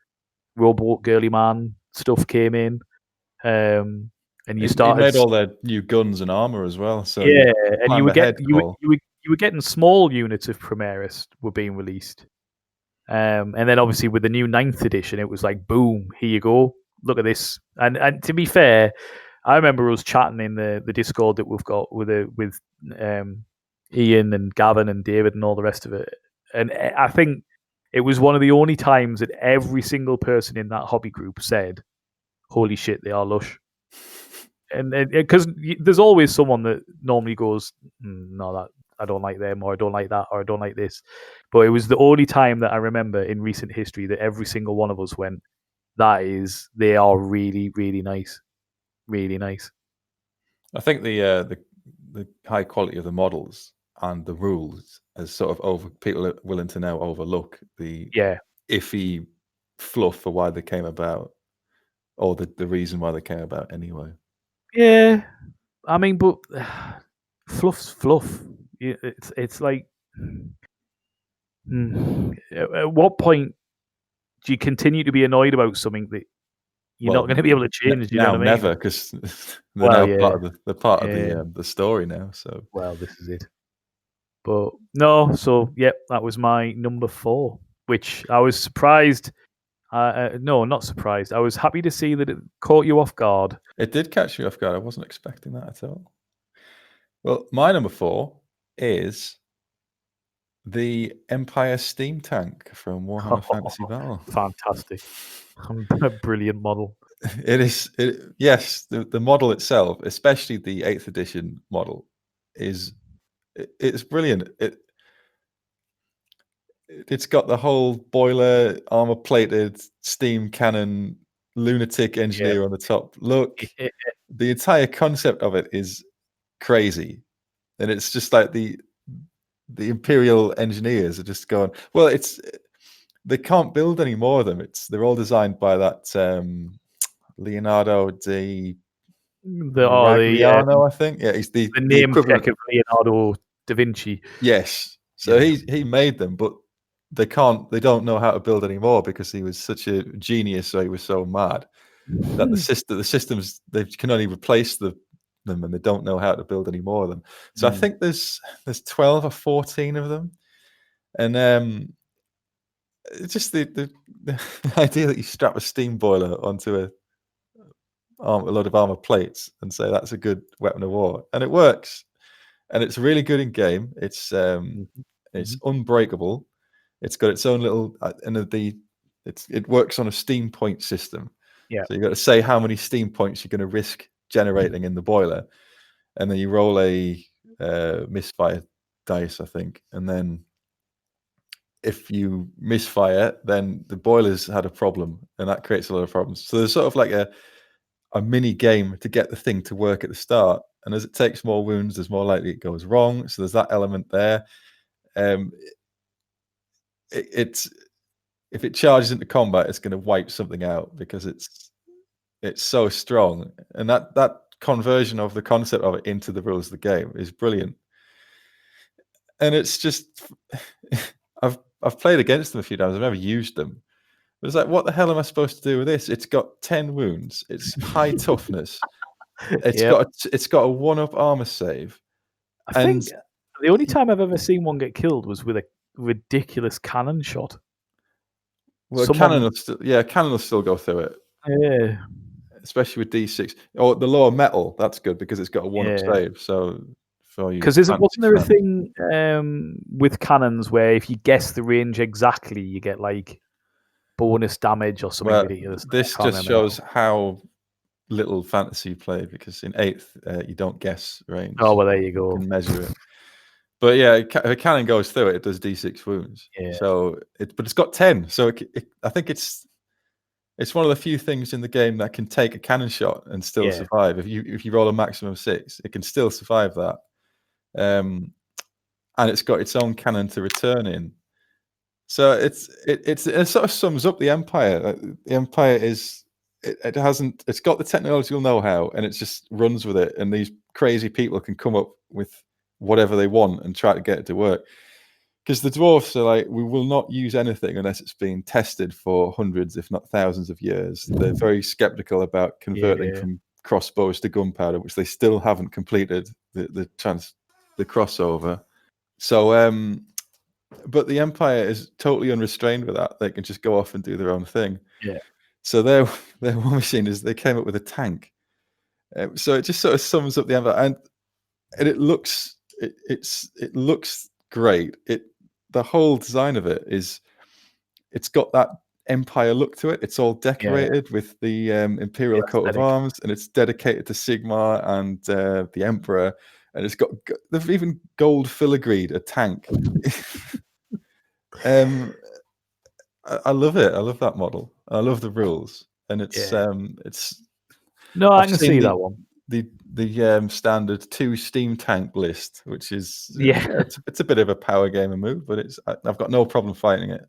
B: Rowboat Girly Man stuff came in. And you started.
A: He made all their new guns and armor as well. So
B: yeah, and you were getting small units of Primaris were being released. And then obviously with the new 9th edition, it was like, boom, here you go. Look at this. And to be fair, I remember us chatting in the Discord that we've got with Ian and Gavin and David and all the rest of it. And I think it was one of the only times that every single person in that hobby group said, holy shit, they are lush. And because there's always someone that normally goes, no, that I don't like them, or I don't like that, or I don't like this. But it was the only time that I remember in recent history that every single one of us went, they are really, really nice. Really nice.
A: I think the high quality of the models and the rules is sort of people are willing to now overlook the iffy fluff for why they came about, or the reason why they came about anyway.
B: Yeah, I mean, but fluff's fluff. It's like, at what point do you continue to be annoyed about something that you're not going to be able to change. You know
A: now
B: what I mean?
A: never, because they're
B: Well,
A: now
B: yeah,
A: part of
B: yeah.
A: the story now. So
B: Well, this is it. But no, so yep, that was my number 4, which I was surprised. No, not surprised. I was happy to see that it caught you off guard.
A: it did catch me off guard. I wasn't expecting that at all. Well, my number 4 is the Empire steam tank from Warhammer Fantasy Battle.
B: Fantastic. A brilliant model.
A: It is. Yes, the model itself, especially the 8th edition model, it's brilliant. It's got the whole boiler, armor plated, steam cannon, lunatic engineer on the top. Look, the entire concept of it is crazy, and it's just like the Imperial engineers are just going. Well, they can't build any more of them. They're all designed by that Leonardo di Maragliano, I think. Yeah, he's the
B: name
A: equivalent
B: check of Leonardo da Vinci.
A: Yes. So
B: Yeah.
A: he made them, but they don't know how to build anymore because he was such a genius, so he was so mad that the systems, they can only replace them, and they don't know how to build any more of them. So I think there's 12 or 14 of them. And it's just the idea that you strap a steam boiler onto a lot of armor plates and say that's a good weapon of war, and it works, and it's really good in game. It's unbreakable. It's got its own little it works on a steam point system.
B: Yeah.
A: So you've got to say how many steam points you're going to risk generating in the boiler, and then you roll a misfire dice, I think, and then if you misfire, then the boiler's had a problem, and that creates a lot of problems. So there's sort of like a mini game to get the thing to work at the start, and as it takes more wounds, there's more likely it goes wrong. So there's that element there. It's if it charges into combat, it's going to wipe something out because it's so strong, and that conversion of the concept of it into the rules of the game is brilliant. And it's just I've played against them a few times. I've never used them. But it's like, what the hell am I supposed to do with this? It's got 10 wounds. It's high toughness. It's got a 1-up armor save.
B: I think the only time I've ever seen one get killed was with a ridiculous cannon shot.
A: Well, cannon will still go through it.
B: Yeah.
A: Especially with D6 or the lower metal. That's good because it's got a 1-up save. So
B: because wasn't there a thing with cannons where if you guess the range exactly, you get like bonus damage or something ridiculous?
A: This just shows how little fantasy you play, because in 8th you don't guess range.
B: Oh well, there you go.
A: You can measure it. But yeah, if a cannon goes through it, it does D6 wounds.
B: Yeah.
A: So but it's got 10. So I think it's one of the few things in the game that can take a cannon shot and still survive. If you roll a maximum 6, it can still survive that. And it's got its own cannon to return in. So it sort of sums up the Empire. The Empire is it's got the technological know-how, and it just runs with it. And these crazy people can come up with whatever they want and try to get it to work. Because the dwarfs are like, we will not use anything unless it's been tested for hundreds, if not thousands of years. They're very skeptical about converting from crossbows to gunpowder, which they still haven't completed the crossover. So, but the Empire is totally unrestrained with that. They can just go off and do their own thing.
B: Yeah.
A: So their war machine is they came up with a tank. So it just sort of sums up the Empire, and it looks great. The whole design of it it's got that Empire look to it. It's all decorated with the Imperial coat of arms, and it's dedicated to Sigmar and the Emperor. And it's they've even gold filigreed a tank. I love it. I love that model. I love the rules, and it's
B: no, I can see that one.
A: The standard 2 steam tank list, which is it's a bit of a power gamer move, but I've got no problem fighting it.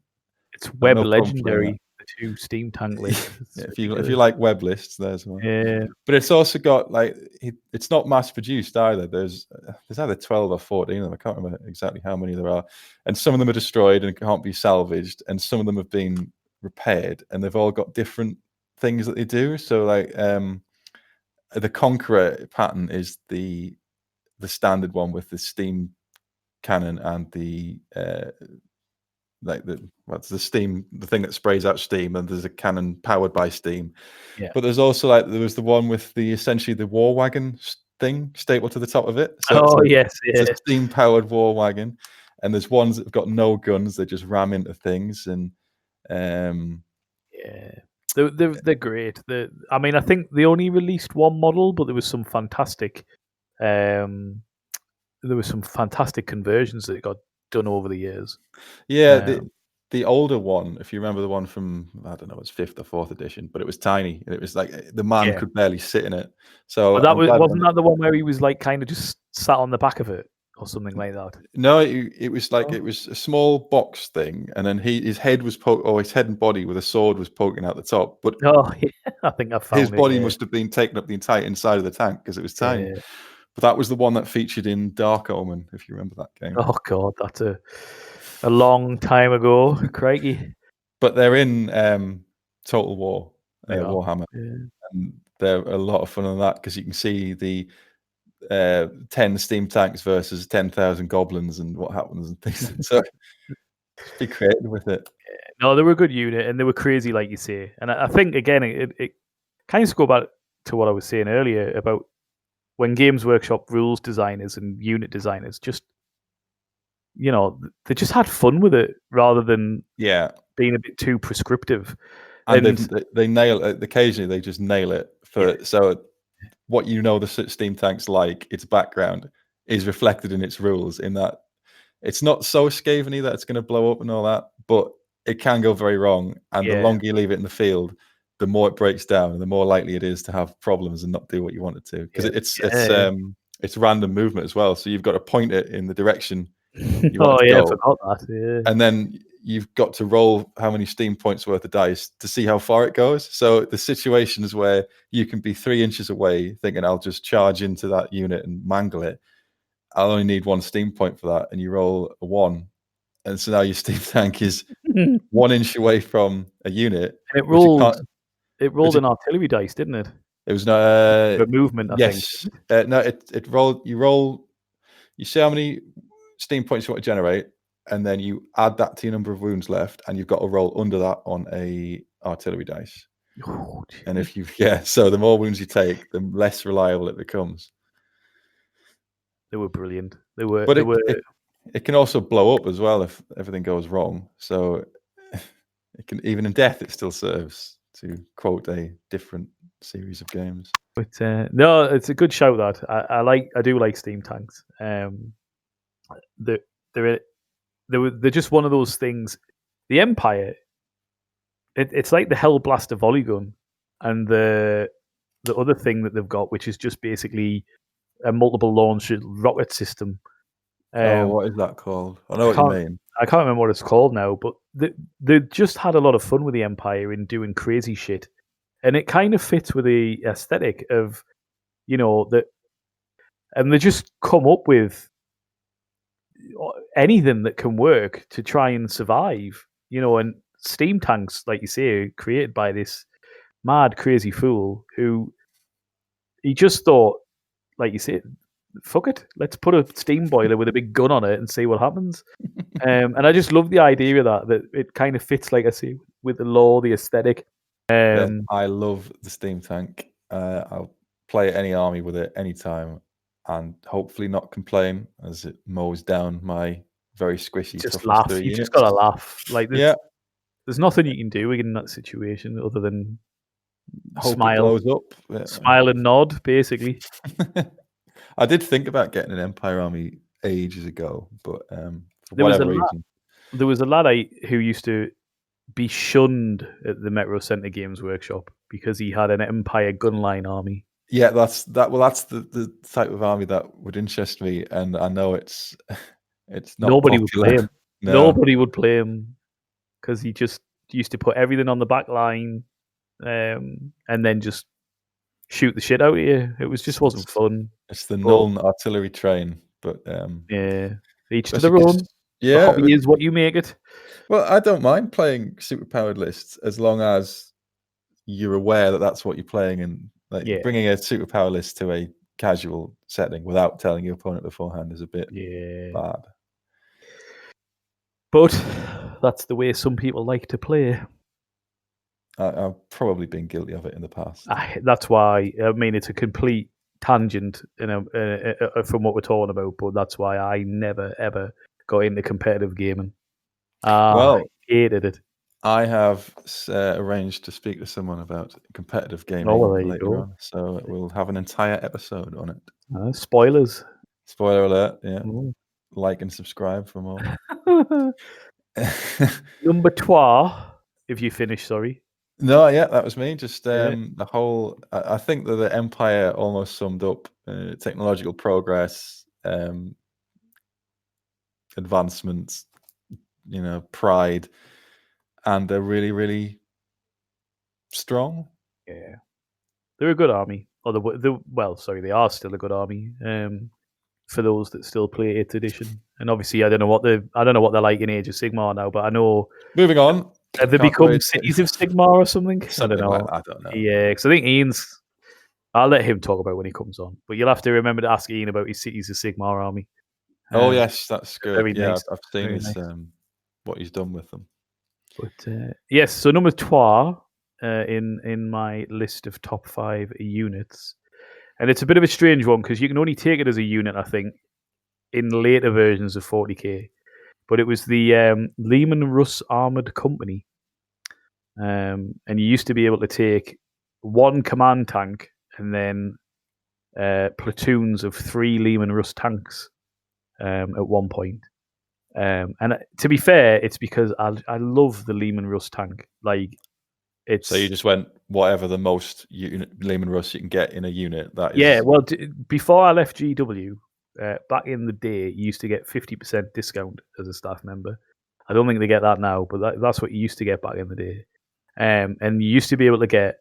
B: It's web legendary, the 2 steam tank list.
A: If you like web lists, there's one.
B: Yeah,
A: but it's also got it's not mass produced either. There's either 12 or 14 of them. I can't remember exactly how many there are, and some of them are destroyed and can't be salvaged, and some of them have been repaired, and they've all got different things that they do. So like the Conqueror pattern is the standard one with the steam cannon and the what's the steam, the thing that sprays out steam, and there's a cannon powered by steam.
B: Yeah.
A: But there's also like there was the one with the essentially the war wagon thing stapled to the top of it. So
B: yes,
A: it's a steam powered war wagon, and there's ones that have got no guns; they just ram into things. And
B: yeah, they're great. I mean, I think they only released one model, but there was some fantastic, conversions that got done over the years.
A: yeah, the older one, if you remember the one from, I don't know, it's 5th or 4th edition, but it was tiny and it was like the man could barely sit in it. So
B: But wasn't that the one where he was like kind of just sat on the back of it or something like that?
A: No, it was like it was a small box thing, and then his head was his head and body with a sword was poking out the top. But
B: I think I found
A: his body must have been taking up the entire inside of the tank because it was tiny.
B: Yeah.
A: But that was the one that featured in Dark Omen, if you remember that game.
B: Oh god, that's a long time ago, crikey.
A: But they're in Total War, Warhammer,
B: Yeah.
A: and they're a lot of fun on that because you can see the 10 steam tanks versus 10,000 goblins and what happens and things. So just be creative with it.
B: No, they were a good unit and they were crazy, like you say. And I think again, it kind of go back to what I was saying earlier about when Games Workshop rules designers and unit designers just, they just had fun with it rather than being a bit too prescriptive.
A: And they nail it. Occasionally, they just nail it. So what the steam tank's like, its background is reflected in its rules. In that, it's not so scaveney that it's going to blow up and all that, but it can go very wrong. And the longer you leave it in the field, the more it breaks down, and the more likely it is to have problems and not do what you want it to. Because it's random movement as well. So you've got to point it in the direction you want it to go.
B: I forgot that. Yeah.
A: And then you've got to roll how many steam points worth of dice to see how far it goes. So the situations where you can be 3 inches away thinking I'll just charge into that unit and mangle it. I'll only need 1 steam point for that. And you roll a 1. And so now your steam tank is 1 inch away from a unit.
B: And it rolled an artillery dice, didn't it?
A: It was no
B: for movement, I think.
A: No, it rolled. You see how many steam points you want to generate, and then you add that to your number of wounds left, and you've got to roll under that on a artillery dice.
B: Oh,
A: and if so the more wounds you take, the less reliable it becomes.
B: They were brilliant.
A: But it can also blow up as well if everything goes wrong. So it can, even in death, it still serves, to quote a different series of games.
B: But no, it's a good shout. That I do like steam tanks. They're just one of those things. The Empire, it's like the Hellblaster volley gun, and the other thing that they've got, which is just basically a multiple launch rocket system.
A: What is that called? I know what you mean.
B: I can't remember what it's called now, but they just had a lot of fun with the Empire in doing crazy shit, and it kind of fits with the aesthetic of, that, and they just come up with anything that can work to try and survive, and steam tanks, like you say, are created by this mad, crazy fool who he just thought, like you say, fuck it, let's put a steam boiler with a big gun on it and see what happens. And I just love the idea of that it kind of fits, like I say, with the lore, the aesthetic.
A: I love the steam tank. I'll play any army with it anytime, and hopefully not complain as it mows down my very squishy.
B: Just laugh. You just gotta laugh. Like there's nothing you can do in that situation other than smile,
A: it blows up,
B: smile and nod, basically.
A: I did think about getting an Empire army ages ago, but for whatever reason,
B: there was a lad who used to be shunned at the Metro Centre Games Workshop because he had an Empire gunline army.
A: Yeah, that's the type of army that would interest me, and I know it's not.
B: Nobody
A: popular.
B: Would play him.
A: No.
B: Nobody would play him because he just used to put everything on the back line, and then just shoot the shit out of you. It wasn't fun.
A: It's the Nuln artillery train, but
B: each to their own. Yeah, the hobby is what you make it.
A: Well, I don't mind playing superpowered lists as long as you're aware that that's what you're playing, and like
B: Yeah.
A: bringing a superpower list to a casual setting without telling your opponent beforehand is a bit bad.
B: But that's the way some people like to play.
A: I've probably been guilty of it in the past.
B: That's why, I mean, it's a complete tangent from what we're talking about, but that's why I never, ever got into competitive gaming.
A: Well,
B: I hated it.
A: I have arranged to speak to someone about competitive gaming
B: well, there you
A: later
B: go.
A: on, so we'll have an entire episode on it.
B: Spoilers.
A: Spoiler alert, yeah.
B: Mm.
A: Like and subscribe for more.
B: Number 12, if you finish, sorry.
A: No, yeah, that was me. Just
B: Yeah.
A: the whole. I think that the Empire almost summed up technological progress, advancements, pride, and they're really, really strong.
B: Yeah. They're a good army. Or they are still a good army. For those that still play 8th edition, and obviously I don't know what they're like in Age of Sigmar now, but I know.
A: Moving on.
B: Have they become Cities of Sigmar or something? I don't know.
A: Like that, I don't know.
B: Yeah, because I think Ian's. I'll let him talk about when he comes on, but you'll have to remember to ask Ian about his Cities of Sigmar army.
A: Oh yes, that's good.
B: Very
A: Yeah,
B: nice.
A: I've seen
B: Very
A: his
B: nice.
A: what he's done with them.
B: But yes, so number 12 in my list of top 5 units, and it's a bit of a strange one because you can only take it as a unit, I think, in later versions of 40k. But it was the Lehman Russ Armored Company, and you used to be able to take one command tank and then platoons of 3 Lehman Russ tanks at one point. And to be fair, it's because I love the Lehman Russ tank. Like, it's
A: so you just went whatever the most Lehman Russ you can get in a unit. That is
B: yeah. Well, before I left GW, back in the day, you used to get 50% discount as a staff member. I don't think they get that now, but that's what you used to get back in the day. And you used to be able to get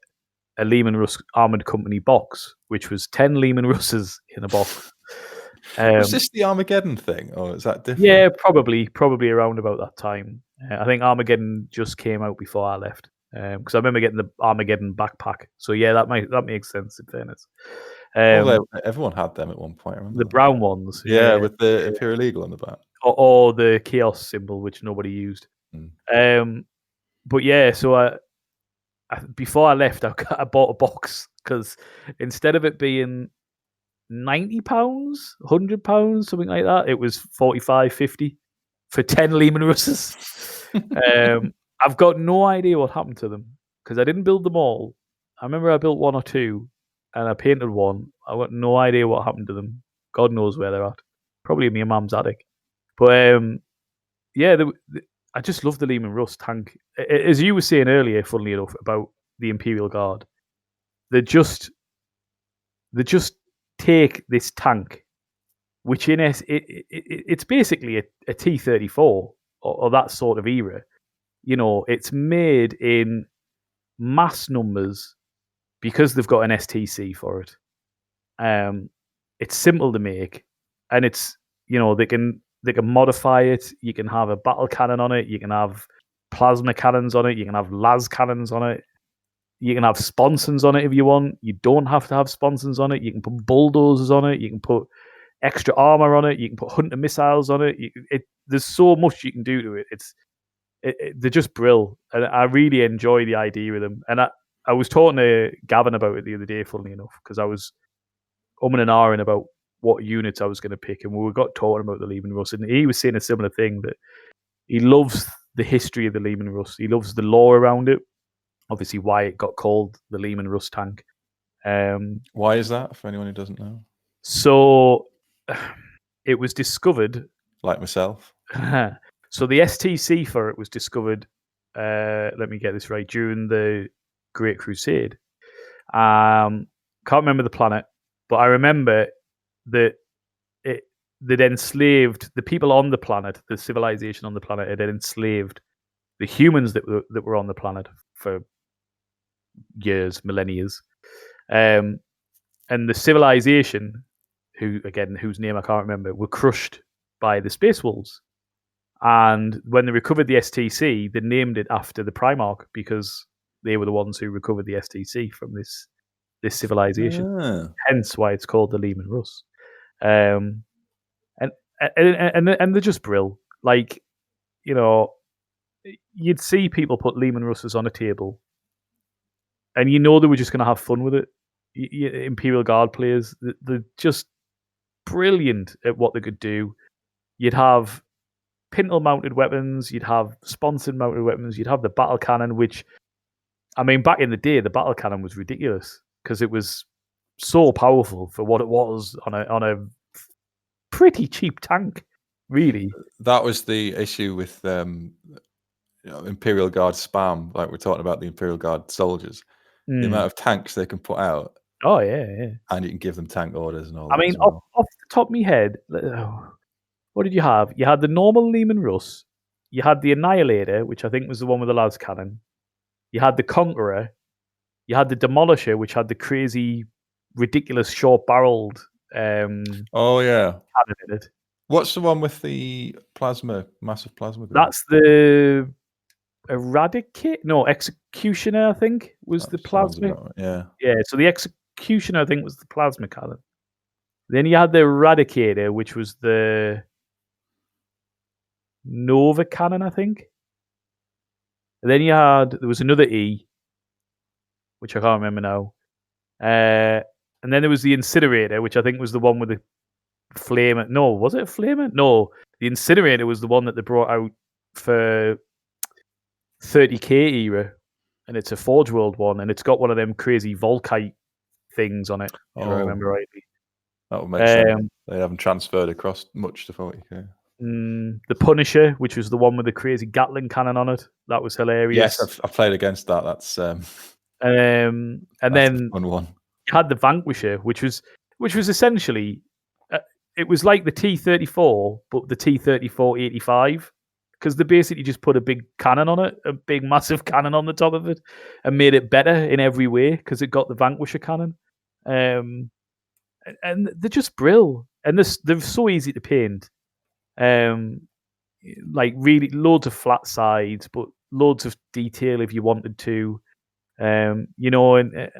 B: a Lehman Russ Armored Company box, which was 10 Lehman Russes in a box.
A: Was this the Armageddon thing, or is that different?
B: Yeah, probably around about that time. I think Armageddon just came out before I left, because I remember getting the Armageddon backpack. So yeah, that makes sense in fairness.
A: Everyone had them at one point. I remember
B: The
A: that.
B: brown ones,
A: yeah, with the Imperial Eagle on the back,
B: or the Chaos symbol, which nobody used. But yeah, so before I left, I bought a box because instead of it being £90, £100, something like that, it was 45, 50 for 10 Lehman Russes. I've got no idea what happened to them because I didn't build them all. I remember I built one or two and I painted one. I've got no idea what happened to them. God knows where they're at. Probably in my mum's attic. But yeah, I just love the Lehman Russ tank. As you were saying earlier, funnily enough, about the Imperial Guard, they just take this tank, which it's basically a T-34 or that sort of era. It's made in mass numbers because they've got an STC for it. It's simple to make, and it's they can modify it. You can have a battle cannon on it. You can have plasma cannons on it. You can have las cannons on it. You can have sponsons on it if you want. You don't have to have sponsons on it. You can put bulldozers on it. You can put extra armor on it. You can put hunter missiles on it. There's so much you can do to it. They're just brill, and I really enjoy the idea of them. And I was talking to Gavin about it the other day, funnily enough, because I was and ahhing about what units I was going to pick, and we got talking about the Lehman Russ, and he was saying a similar thing, that he loves the history of the Lehman Russ. He loves the lore around it. Obviously, why it got called the Lehman Russ tank.
A: Why is that, for anyone who doesn't know?
B: So it was discovered,
A: like myself.
B: So the STC for it was discovered, let me get this right, during the Great Crusade. Can't remember the planet, but I remember that they'd enslaved the people on the planet. The civilization on the planet had enslaved the humans that were on the planet for years, millennia. And the civilization, whose name I can't remember, were crushed by the Space Wolves. And when they recovered the STC, they named it after the Primarch because they were the ones who recovered the STC from this civilization.
A: Ah.
B: Hence why it's called the Lehman Russ. Um, and they're just brill. Like, you know, you'd see people put Lehman Russes on a table, and you know they were just going to have fun with it. Imperial Guard players, they're just brilliant at what they could do. You'd have pintle mounted weapons, you'd have sponson mounted weapons, you'd have the battle cannon, which, I mean, back in the day, the battle cannon was ridiculous because it was so powerful for what it was on a pretty cheap tank, really.
A: That was the issue with Imperial Guard spam. Like we're talking about the Imperial Guard soldiers, the amount of tanks they can put out.
B: Oh yeah.
A: And you can give them tank orders and all
B: I
A: that
B: mean,
A: as well.
B: off the top of my head, what did you have? You had the normal Lehman Russ. You had the Annihilator, which I think was the one with the las cannon. You had the Conqueror. You had the Demolisher, which had the crazy, ridiculous short-barreled
A: oh yeah,
B: cannon in it.
A: What's the one with the massive plasma gun?
B: That's the Eradicate? No, Executioner, I think, was the plasma.
A: Right. Yeah.
B: Yeah, so the Executioner, I think, was the plasma cannon. Then you had the Eradicator, which was the Nova cannon, I think. And then there was another E, which I can't remember now. And then there was the Incinerator, which I think was the one with the flamer. No, was it a flamer? No, the Incinerator was the one that they brought out for 30k era, and it's a Forge World one, and it's got one of them crazy Volkite things on it, if I remember rightly.
A: That would make sense. They haven't transferred across much to 40k.
B: The Punisher, which was the one with the crazy Gatling cannon on it, that was hilarious.
A: Yes, I've played against that. That's
B: and
A: that's
B: then
A: a fun one.
B: You had the Vanquisher, which was essentially it was like the T-34, but the T-34-85, because they basically just put a big cannon on it, a big massive cannon on the top of it, and made it better in every way because it got the Vanquisher cannon. And they're just brill, and they're so easy to paint. Like really loads of flat sides, but loads of detail if you wanted to. You know, and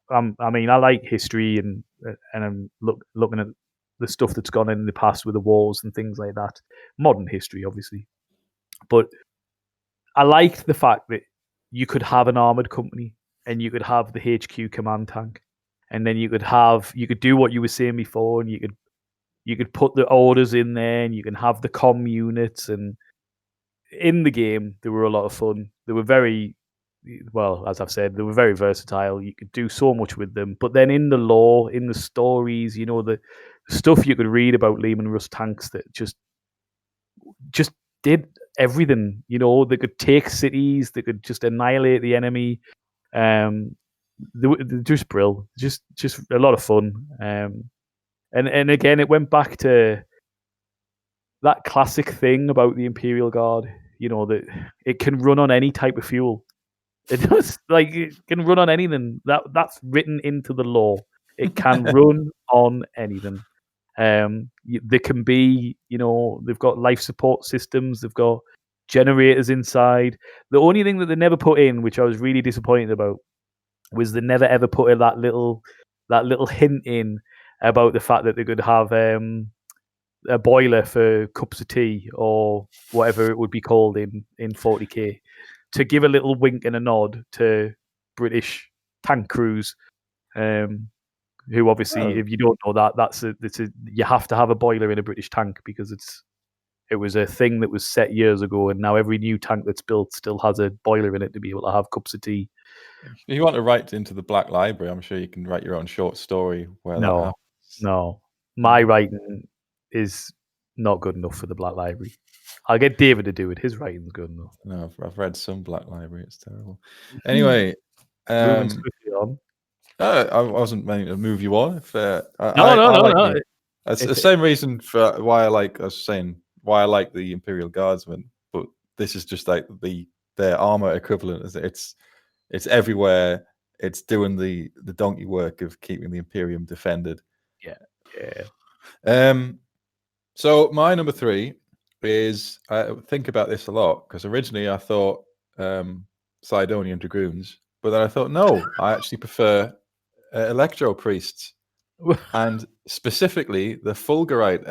B: I mean, I like history, and I'm looking at the stuff that's gone in the past with the wars and things like that. Modern history, obviously, but I liked the fact that you could have an armored company and you could have the HQ command tank, and then you could do what you were saying before, and you could put the orders in there, and you can have the comm units, and in the game they were a lot of fun. They were very well, as I've said, they were very versatile. You could do so much with them. But then in the lore, in the stories, you know, the stuff you could read about Lehman Russ tanks that just did everything. You know, they could take cities, they could just annihilate the enemy. They're just brill, just a lot of fun. And again, it went back to that classic thing about the Imperial Guard. You know, that it can run on any type of fuel. It does, like, it can run on anything. That's written into the law. It can run on anything. There can be, you know, they've got life support systems. They've got generators inside. The only thing that they never put in, which I was really disappointed about, was they never ever put in that little hint in about the fact that they could have a boiler for cups of tea or whatever it would be called in 40k. To give a little wink and a nod to British tank crews, who obviously, if you don't know that, you have to have a boiler in a British tank because it was a thing that was set years ago, and now every new tank that's built still has a boiler in it to be able to have cups of tea.
A: If you want to write into the Black Library, I'm sure you can write your own short story where that happens.
B: No, my writing is not good enough for the Black Library. I'll get David to do it. His writing's good enough.
A: No, I've read some Black Library. It's terrible. Anyway,
B: moving swiftly on.
A: I wasn't meaning to move you on.
B: No.
A: It's the same reason for why I like. I was saying why I like the Imperial Guardsmen, but this is just like their armor equivalent. It's everywhere. It's doing the donkey work of keeping the Imperium defended.
B: Yeah.
A: So my number 3 is, I think about this a lot because originally I thought Sidonian dragoons. But then I thought, no, I actually prefer electro priests, and specifically the Fulgurite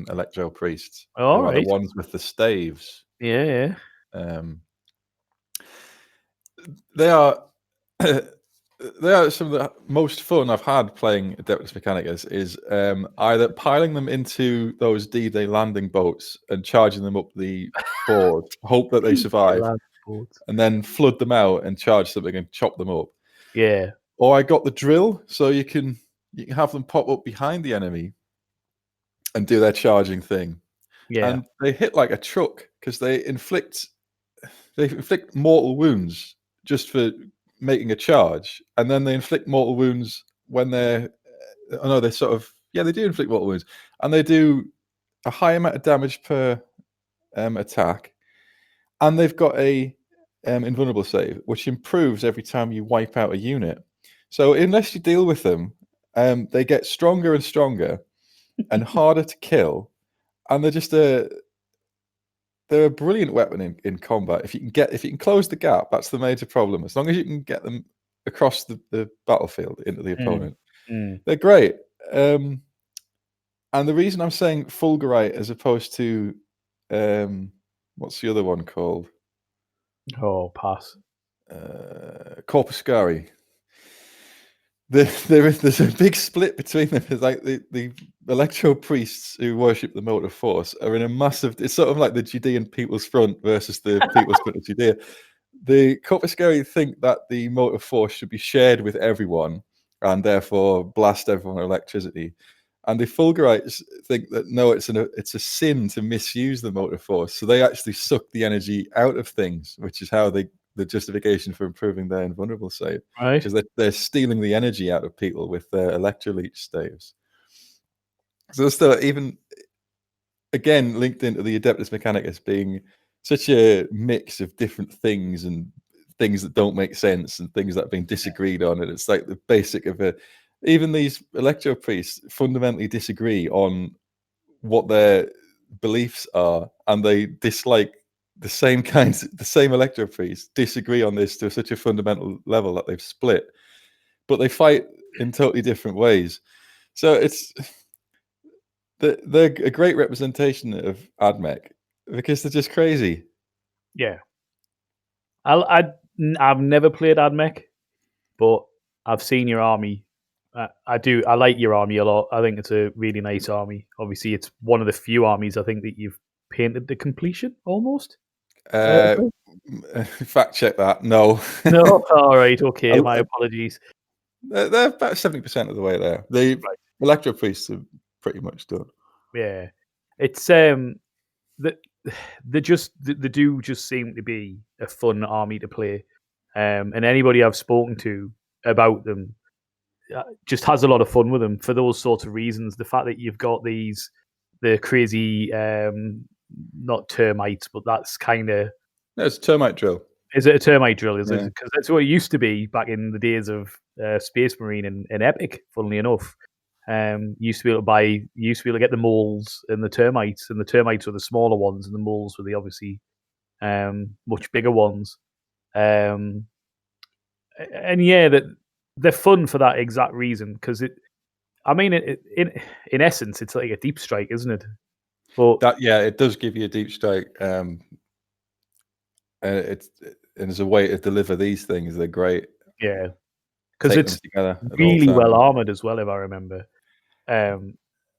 A: electro priests,
B: All
A: who are the
B: right.
A: ones with the staves.
B: Yeah.
A: They are they are some of the most fun I've had playing Adeptus Mechanicus. Is either piling them into those D-Day landing boats and charging them up the board, hope that they survive,
B: Land sports.
A: and then flood them out and charge something and chop them up.
B: Yeah.
A: Or I got the drill, so you can have them pop up behind the enemy and do their charging thing.
B: Yeah.
A: And they hit like a truck because they inflict mortal wounds just for making a charge, and then they inflict mortal wounds when they're they sort of they do inflict mortal wounds, and they do a high amount of damage per attack, and they've got a invulnerable save which improves every time you wipe out a unit. So unless you deal with them, they get stronger and stronger and harder to kill, and they're a brilliant weapon in combat. If you can close the gap, that's the major problem. As long as you can get them across the battlefield into the opponent, they're great. And the reason I'm saying Fulgurite as opposed to what's the other one called?
B: Oh, pass.
A: Corpuscari. There's a big split between them. It's like the electro priests who worship the motor force are in a massive. It's sort of like the Judean People's Front versus the People's Front of Judea. The Corpuscari think that the motor force should be shared with everyone and therefore blast everyone with electricity. And the Fulgurites think that no, it's a sin to misuse the motor force. So they actually suck the energy out of things, which is how the justification for improving their invulnerable save.
B: Right.
A: Because they're stealing the energy out of people with their electroleech staves. So still, even again, linked into the Adeptus Mechanicus being such a mix of different things and things that don't make sense and things that have been disagreed on. And it's like the basic of it. Even these electro priests fundamentally disagree on what their beliefs are, and they dislike the same electro priests disagree on this to such a fundamental level that they've split, but they fight in totally different ways. So they're a great representation of AdMech because they're just crazy.
B: Yeah. I've never played AdMech, but I've seen your army. I like your army a lot. I think it's a really nice army. Obviously, it's one of the few armies I think that you've painted to completion almost.
A: Fact check that. No.
B: No. All right. Okay. My apologies.
A: They're about 70% of the way there. The electro priests are pretty much done.
B: Yeah. It's they do just seem to be a fun army to play, and anybody I've spoken to about them just has a lot of fun with them for those sorts of reasons. The fact that you've got the crazy not termites, but that's kind of
A: no, it's a termite drill.
B: Is it a termite drill? Is it? Because that's what it used to be back in the days of Space Marine and Epic. Funnily enough, you used to be able to get the moles and the termites were the smaller ones, and the moles were the obviously much bigger ones. And yeah, that they're fun for that exact reason because in essence, it's like a deep strike, isn't it? But
A: it does give you a deep strike. And as a way to deliver these things, they're great.
B: Yeah, because it's really well armored as well, if I remember.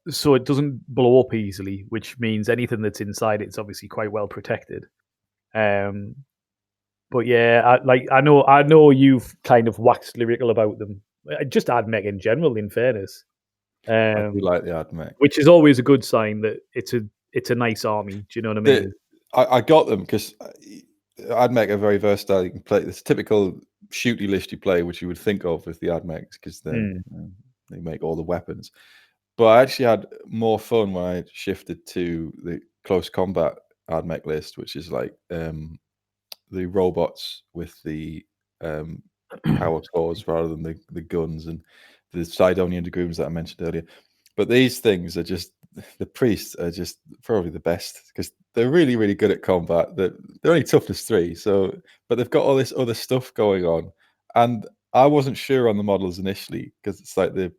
B: So it doesn't blow up easily, which means anything that's inside it's obviously quite well protected. But yeah, I know you've kind of waxed lyrical about them. Just AdMech in general, in fairness.
A: I do like the AdMech,
B: which is always a good sign that it's a nice army. Do you know what I mean?
A: I got them because AdMech are very versatile. You can play this typical shooty list you play, which you would think of with the AdMechs because they make all the weapons. But I actually had more fun when I shifted to the close combat AdMech list, which is like the robots with the power cores rather than the guns, and the Sidonian dragoons that I mentioned earlier. But these things are just, the priests are just probably the best because they're really, really good at combat. They're only toughness 3, so but they've got all this other stuff going on. And I wasn't sure on the models initially because it's like the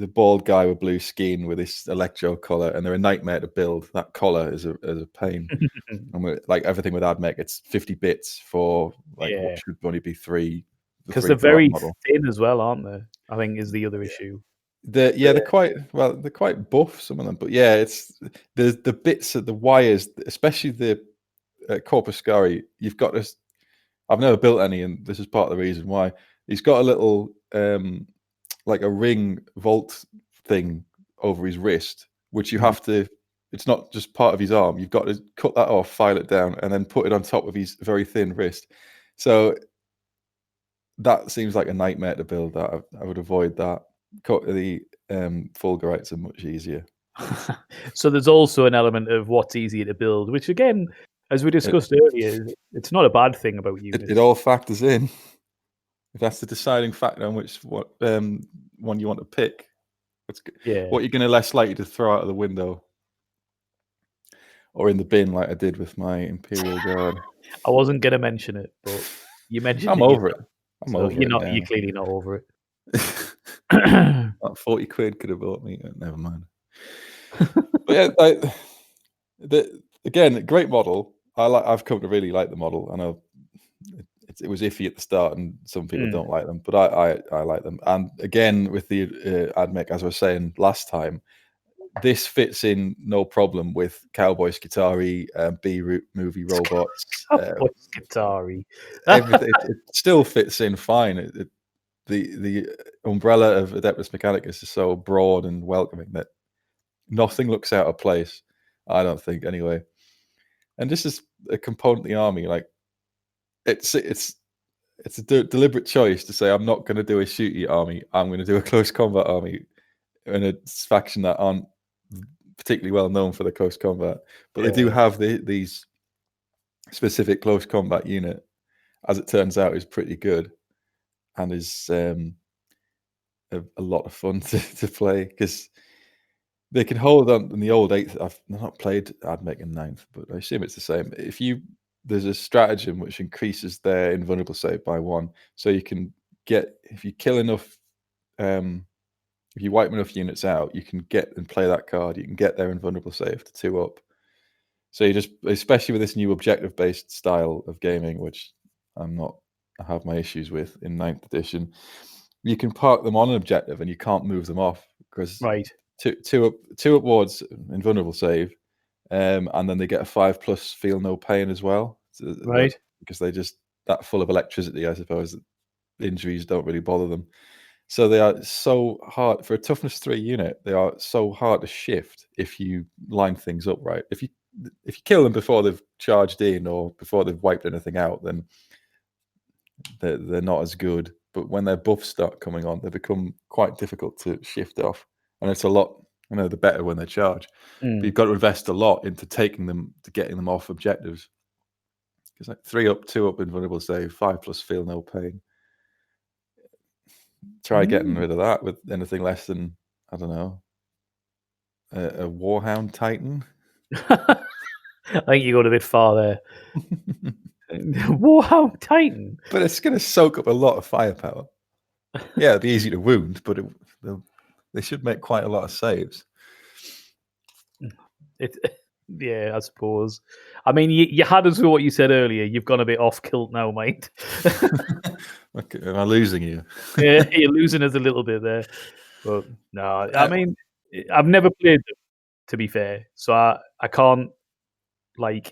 A: bald guy with blue skin with this electro collar, and they're a nightmare to build. That collar is a pain. And like everything with AdMech, it's 50 bits for like what should only be 3.
B: Because they're very thin as well, aren't they? I think is the other issue.
A: They're quite they're quite buff, some of them, but yeah, it's the bits of the wires, especially the Corpuscari. You've got this. I've never built any, and this is part of the reason why. He's got a little like a ring vault thing over his wrist, which you have to. It's not just part of his arm. You've got to cut that off, file it down, and then put it on top of his very thin wrist. So that seems like a nightmare to build. That I would avoid that. The Fulgurites are much easier.
B: So there's also an element of what's easier to build, which again, as we discussed earlier, it's not a bad thing about units.
A: It all factors in. If that's the deciding factor on which one you want to pick, what you're going to less likely to throw out of the window or in the bin, like I did with my Imperial Guard.
B: I wasn't going to mention it, but you mentioned
A: I'm
B: it.
A: Over it. I'm over
B: you're
A: it.
B: Not, you're clearly not over it.
A: That 40 quid could have bought me. Never mind. But yeah, again, great model. I've come to really like the model. I know it was iffy at the start, and some people don't like them, but I like them. And again, with the AdMech, as I was saying last time, this fits in no problem with Cowboy Skitari, B-Root movie robots.
B: Cowboy Skitari.
A: Everything it still fits in fine. The umbrella of Adeptus Mechanicus is so broad and welcoming that nothing looks out of place. I don't think, anyway. And this is a component of the army. Like it's a deliberate choice to say I'm not going to do a shooty army. I'm going to do a close combat army in a faction that aren't particularly well known for the close combat, but they do have these specific close combat unit. As it turns out, is pretty good and is a lot of fun to play because they can hold on in the old 8th. I've not played AdMech in 9th, but I assume it's the same. There's a stratagem which increases their invulnerable save by 1, so you can get, if you kill enough, if you wipe enough units out, you can get and play that card. You can get their invulnerable save to 2 up. So you just, especially with this new objective-based style of gaming, which I have my issues with in 9th edition, you can park them on an objective and you can't move them off because two up wards invulnerable save, and then they get a 5+ feel no pain as well.
B: Right.
A: Because they just that full of electricity, I suppose. Injuries don't really bother them. So they are so hard for a toughness 3 unit. They are so hard to shift if you line things up right. If you kill them before they've charged in or before they've wiped anything out, then they're not as good. But when their buffs start coming on, they become quite difficult to shift off. And it's a lot, they're better when they charge. But you've got to invest a lot into getting them off objectives. Because like 3 up, 2 up invulnerable save, 5+ feel no pain. Try getting rid of that with anything less than, I don't know, a Warhound Titan.
B: I think you got a bit far there. Warhound Titan.
A: But it's going to soak up a lot of firepower. Yeah, it'll be easy to wound, but they should make quite a lot of saves.
B: Yeah, I suppose. I mean, you had us with what you said earlier. You've gone a bit off kilt now, mate.
A: Okay, am I losing you?
B: Yeah, you're losing us a little bit there. But no, I mean, I've never played them, to be fair. So I can't I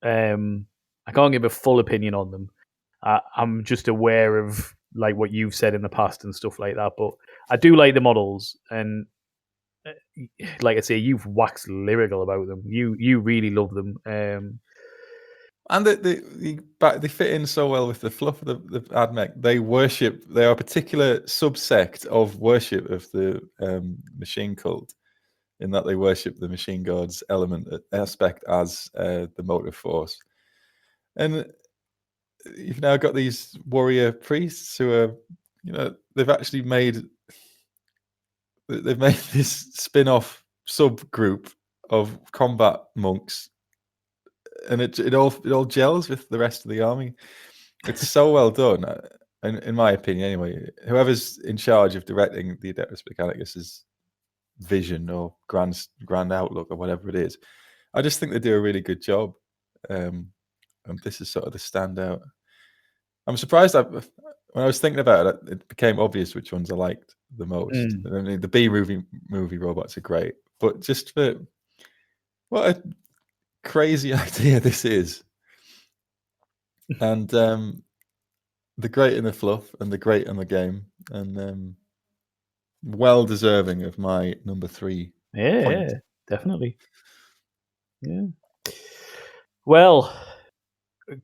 B: can't give a full opinion on them. I'm just aware of like what you've said in the past and stuff like that. But I do like the models, and like I say, you've waxed lyrical about them. You really love them.
A: And they fit in so well with the fluff of the AdMech. They are a particular subsect of worship of the machine cult, in that they worship the machine god's aspect as the motive force. And you've now got these warrior priests who are, they've actually made this spin-off subgroup of combat monks, and it all gels with the rest of the army. It's so well done, in my opinion. Anyway, whoever's in charge of directing the Adeptus Mechanicus's vision or grand outlook or whatever it is, I just think they do a really good job. And this is sort of the standout. I'm surprised when I was thinking about it, it became obvious which ones I liked the most. I mean, the B movie robots are great, but just for what a crazy idea this is, and the great in the fluff and the great in the game, and well deserving of my number 3 point.
B: Yeah, definitely. Yeah. Well,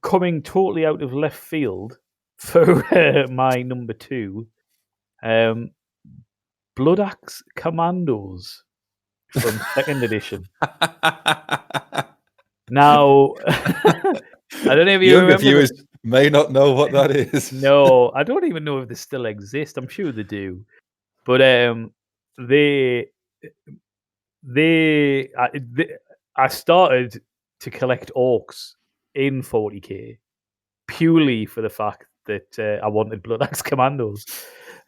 B: coming totally out of left field for my number 2, Blood Axe Commandos from 2nd edition. Now, I don't know if you
A: Younger
B: remember
A: viewers may not know what that is.
B: No, I don't even know if they still exist. I'm sure they do. But they I started to collect orcs in 40k purely for the fact that I wanted Blood Axe Commandos.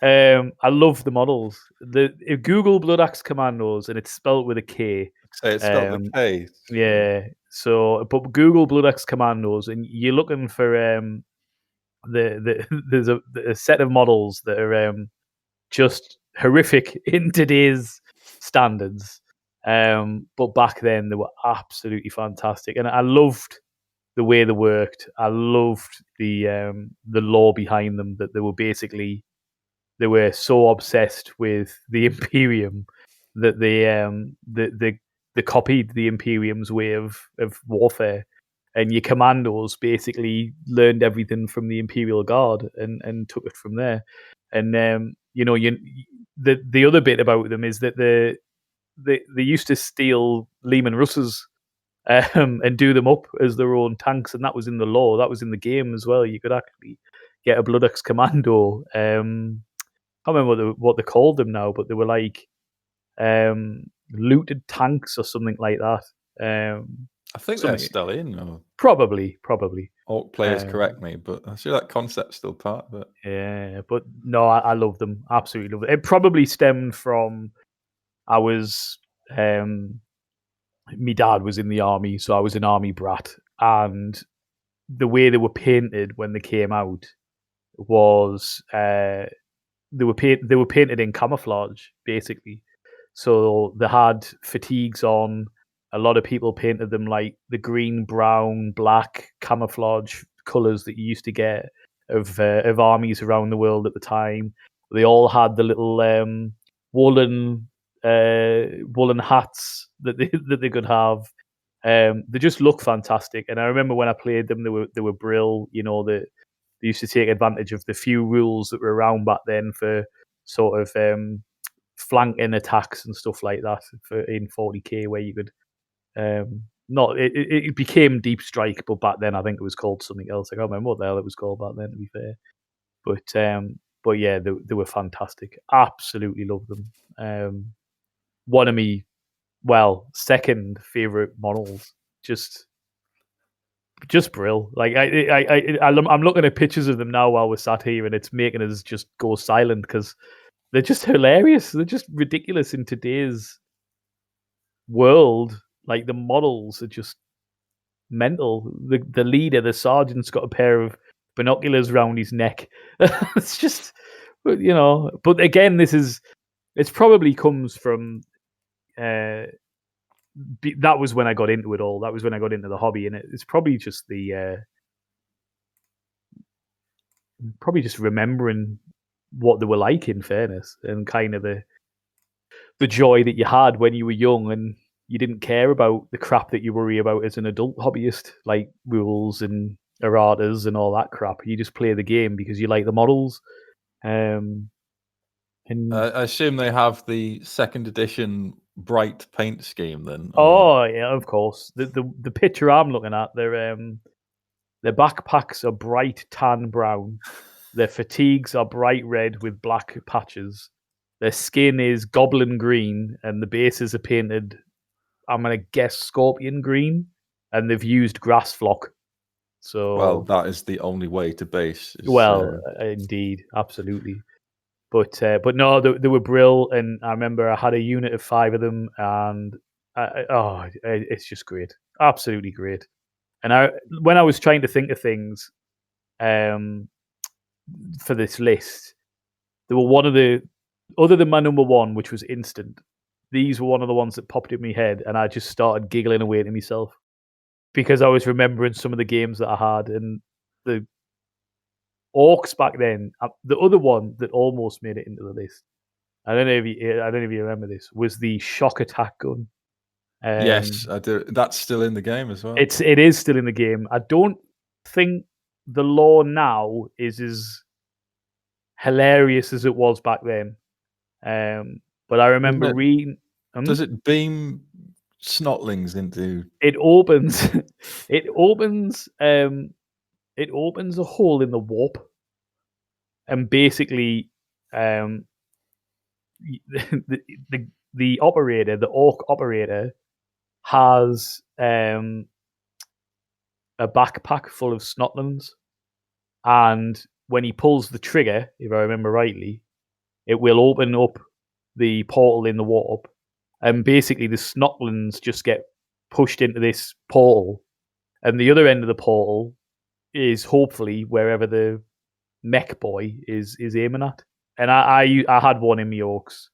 B: I love the models. If Google Blood Axe Commandos and it's spelled with a K.
A: Say it's spelled with a K.
B: Yeah. So, but Google Blood Axe Commandos, and you're looking for there's a set of models that are just horrific in today's standards. But back then they were absolutely fantastic, and I loved the way they worked. I loved the lore behind them. That they were so obsessed with the Imperium that they copied the Imperium's way of warfare. And your commandos basically learned everything from the Imperial Guard and took it from there. And the other bit about them is that they used to steal Lehman Russes and do them up as their own tanks, and that was in the lore. That was in the game as well. You could actually get a Blood Axe Commando. I can't remember what they called them now, but they were like looted tanks or something like that.
A: I think they're still in. Or
B: probably.
A: Orc players correct me, but I'm sure that concept's still part of it.
B: Yeah, but no, I love them. Absolutely love it. It probably stemmed from I was my dad was in the army, so I was an army brat, and the way they were painted when they came out was they were painted in camouflage, basically. So they had fatigues on. A lot of people painted them like the green, brown, black camouflage colors that you used to get of armies around the world at the time. They all had the little woolen hats that they could have. They just look fantastic, and I remember when I played them, they were brill. You know, they used to take advantage of the few rules that were around back then for sort of flanking attacks and stuff like that for in 40k, where you could not it became deep strike, but back then I think it was called something else. I can't remember what the hell it was called back then, to be fair. But yeah, they were fantastic. Absolutely love them. One of me, second favorite models. Just brill. Like I'm looking at pictures of them now while we're sat here, and it's making us just go silent because they're just hilarious. They're just ridiculous in today's world. Like the models are just mental. The leader, the sergeant's got a pair of binoculars around his neck. It's just, But again, it's probably comes from. That was when I got into it all. That was when I got into the hobby, and it's probably just probably just remembering what they were like, in fairness, and kind of the joy that you had when you were young and you didn't care about the crap that you worry about as an adult hobbyist, like rules and erratas and all that crap. You just play the game because you like the models. And
A: I assume they have the 2nd edition bright paint scheme then.
B: Oh yeah, of course. The picture I'm looking at, their backpacks are bright tan brown. Their fatigues are bright red with black patches. Their skin is goblin green, and the bases are painted I'm gonna guess scorpion green, and they've used grass flock. So
A: Well, that is the only way to base.
B: indeed, absolutely. But no, they were brill, and I remember I had a unit of 5 of them, and it's just great, absolutely great. And when I was trying to think of things for this list, they were one of the other than my number one, which was instant. These were one of the ones that popped in my head, and I just started giggling away to myself because I was remembering some of the games that I had and the orcs back then. The other one that almost made it into the list, I don't know if you remember this, was the shock attack gun.
A: Yes, I do. That's still in the game as well.
B: It is still in the game. I don't think the lore now is as hilarious as it was back then. But I remember reading.
A: Does it beam snotlings into?
B: It opens. It opens. It opens a hole in the warp, and basically, the the operator, the orc operator, has a backpack full of snotlings, and when he pulls the trigger, if I remember rightly, it will open up the portal in the warp, and basically the snotlings just get pushed into this portal, and the other end of the portal is hopefully wherever the mech boy is aiming at. And I had one in my orcs.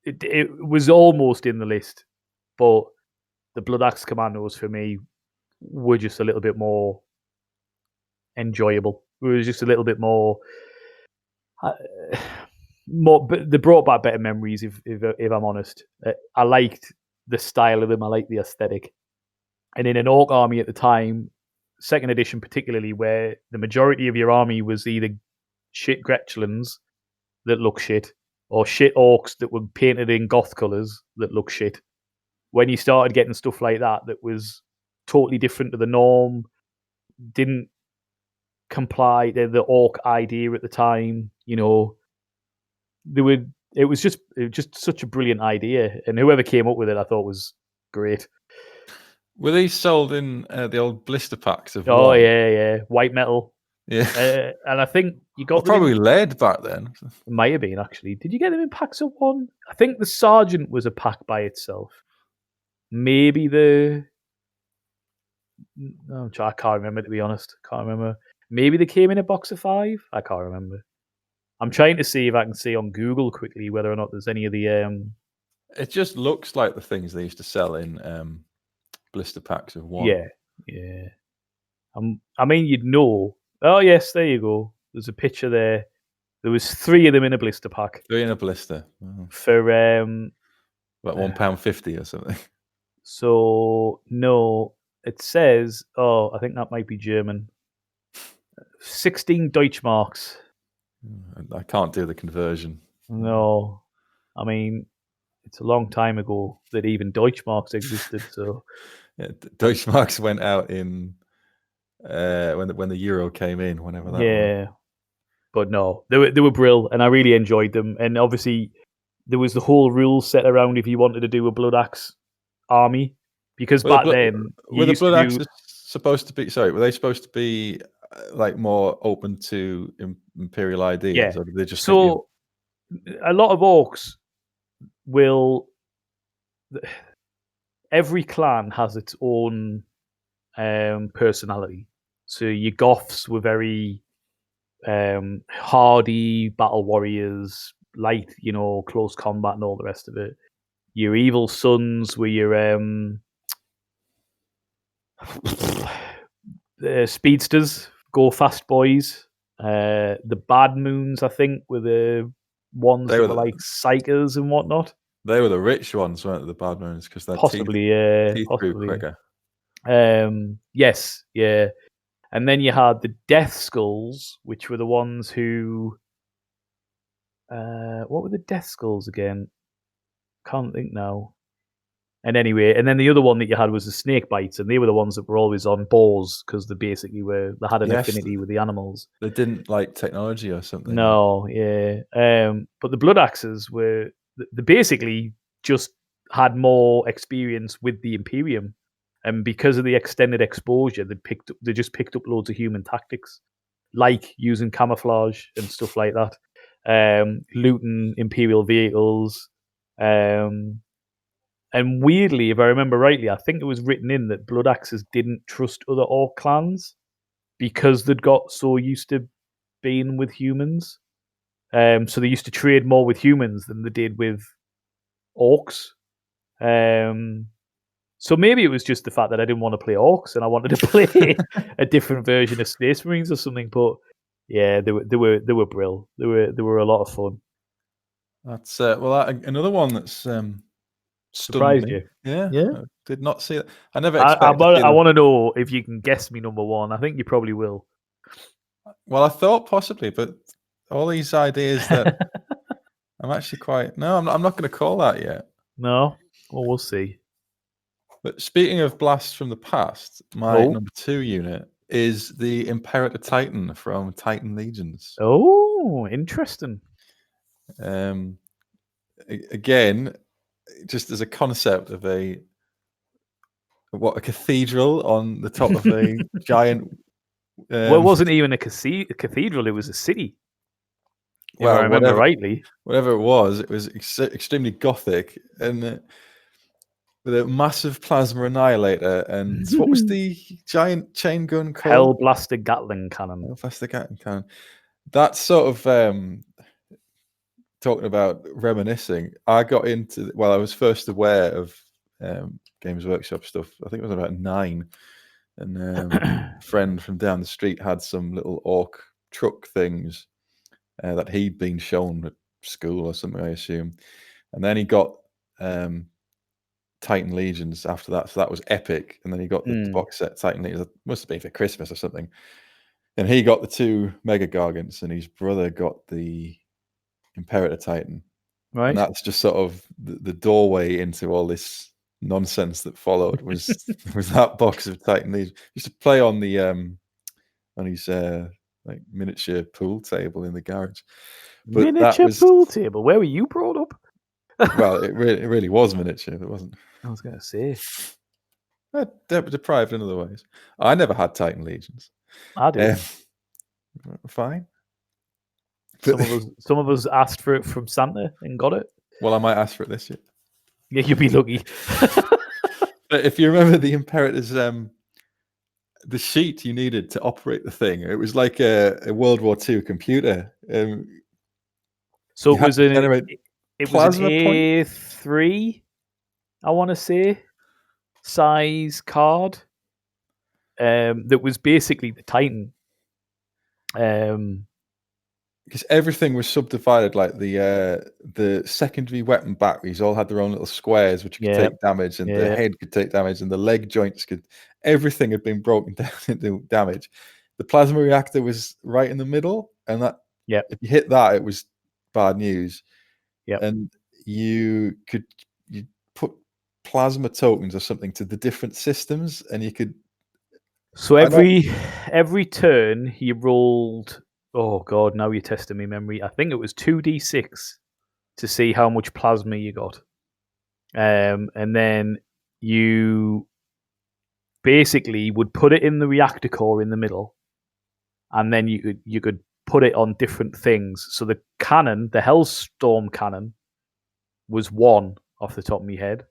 B: It was almost in the list, but the Blood Axe Commandos for me were just a little bit more enjoyable. It was just a little bit more. But they brought back better memories. If I'm honest, I liked the style of them. I liked the aesthetic. And in an orc army at the time, second edition particularly, where the majority of your army was either shit Gretchlins that look shit or shit orcs that were painted in goth colours that look shit. When you started getting stuff like that was totally different to the norm, didn't comply to the orc idea at the time, it was just such a brilliant idea, and whoever came up with it I thought was great.
A: Were these sold in the old blister packs of
B: Oh
A: one?
B: yeah, white metal.
A: Yeah,
B: and I think you got them
A: probably lead back then.
B: It might have been actually. Did you get them in packs of one? I think the Sergeant was a pack by itself. Maybe I can't remember, to be honest. Can't remember. Maybe they came in a box of 5. I can't remember. I'm trying to see if I can see on Google quickly whether or not there's any of the.
A: It just looks like the things they used to sell in blister packs of one.
B: Yeah. I mean, you'd know. Oh yes, there you go. There's a picture there. There was 3 of them in a blister pack.
A: 3 in a blister.
B: For
A: about £1.50 or something.
B: So no, it says. Oh, I think that might be German. 16 Deutschmarks.
A: I can't do the conversion.
B: No, I mean it's a long time ago that even Deutschmarks existed. So
A: yeah, Deutschmarks went out in when the euro came in, whenever that was.
B: But no, they were brill, and I really enjoyed them. And obviously, there was the whole rule set around if you wanted to do a Blood Axe army, because back then
A: were the Blood Axes supposed to be? Sorry, were they supposed to be like more open to imperial ideas?
B: Yeah.
A: Or did they just
B: so a lot of orcs will. Every clan has its own personality. So your Goths were very hardy battle warriors, light, close combat and all the rest of it. Your Evil Sons were your speedsters, go fast boys. The Bad Moons, I think, were the ones that were like psychers and whatnot.
A: They were the rich ones, weren't they, the Bad Moons? Because their teeth grew quicker.
B: Yes, yeah. And then you had the Death Skulls, which were the ones who. What were the Death Skulls again? Can't think now. And anyway, and then the other one that you had was the Snake Bites, and they were the ones that were always on boars because they basically they had an affinity with the animals.
A: They didn't like technology or something.
B: No, yeah. But the Blood Axes were they basically just had more experience with the Imperium, and because of the extended exposure, they just picked up loads of human tactics, like using camouflage and stuff like that, looting Imperial vehicles, and weirdly, if I remember rightly, I think it was written in that Blood Axes didn't trust other Orc clans because they'd got so used to being with humans. So they used to trade more with humans than they did with Orcs. So maybe it was just the fact that I didn't want to play Orcs and I wanted to play a different version of Space Marines or something. But yeah, they were brill. They were a lot of fun.
A: That's another one that's stunned
B: Surprised
A: me.
B: you?
A: Yeah,
B: Yeah.
A: I did not see it. I never
B: I
A: expected to see them.
B: want to know if you can guess me number one. I think you probably will.
A: Well, I thought possibly, but all these ideas that I'm actually quite no, I'm not going to call that yet.
B: No, well, we'll see.
A: But speaking of blasts from the past, my
B: Oh.
A: number 2 unit is the Imperator Titan from Titan Legions.
B: Oh, interesting.
A: Again, just as a concept of a cathedral on the top of a giant.
B: Well, it wasn't even a cathedral; it was a city. If I remember rightly.
A: Whatever it was extremely gothic and with a massive plasma annihilator. And what was the giant chain gun called?
B: Hellblaster Gatling cannon.
A: Hellblaster Gatling cannon. That's sort of talking about reminiscing. I got into I was first aware of Games Workshop stuff. I think it was about 9, and a friend from down the street had some little orc truck things that he'd been shown at school or something, I assume. And then he got Titan Legions after that, so that was epic. And then he got the box set Titan Legions. It must have been for Christmas or something. And he got the 2 Mega Gargants, and his brother got the Imperator Titan.
B: Right.
A: And that's just sort of the doorway into all this nonsense that followed was that box of Titan Legions. Used to play on the on his like miniature pool table in the garage. But
B: miniature pool table? Where were you brought up?
A: Well, it really was miniature. It wasn't.
B: I was going to say.
A: Deprived in other ways. I never had Titan Legions.
B: I did.
A: Fine.
B: Some of us asked for it from Santa and got it.
A: Well, I might ask for it this year.
B: Yeah, you'll be lucky.
A: But if you remember the Imperator's the sheet you needed to operate the thing, it was like a World War II computer.
B: So it was an A3, I want to say, size card that was basically the Titan.
A: Because everything was subdivided, like the secondary weapon batteries all had their own little squares which could take damage, and the head could take damage, and the leg joints could. Everything had been broken down into damage. The plasma reactor was right in the middle, and that if you hit that, it was bad news. And you put plasma tokens or something to the different systems, and you could.
B: So every turn he rolled. Oh God! Now you're testing me memory. I think it was 2d6 to see how much plasma you got, and then you basically would put it in the reactor core in the middle, and then you could put it on different things. So the cannon, the Hellstorm cannon, was 1 off the top of my head.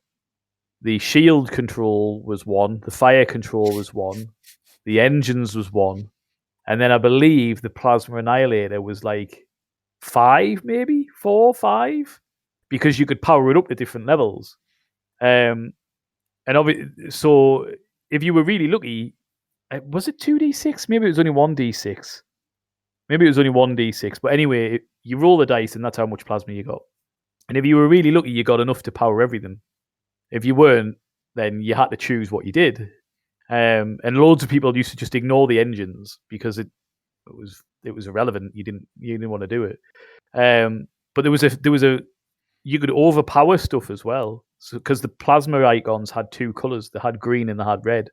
B: The shield control was 1. The fire control was 1. The engines was 1. And then I believe the plasma annihilator was like 5, maybe 4, 5, because you could power it up to different levels. And so if you were really lucky, was it 2d6? Maybe it was only 1d6. Maybe it was only 1d6. But anyway, you roll the dice, and that's how much plasma you got. And if you were really lucky, you got enough to power everything. If you weren't, then you had to choose what you did. And loads of people used to just ignore the engines because it was irrelevant. You didn't want to do it. But there was a you could overpower stuff as well. So because the plasma icons had 2 colors, they had green and they had red,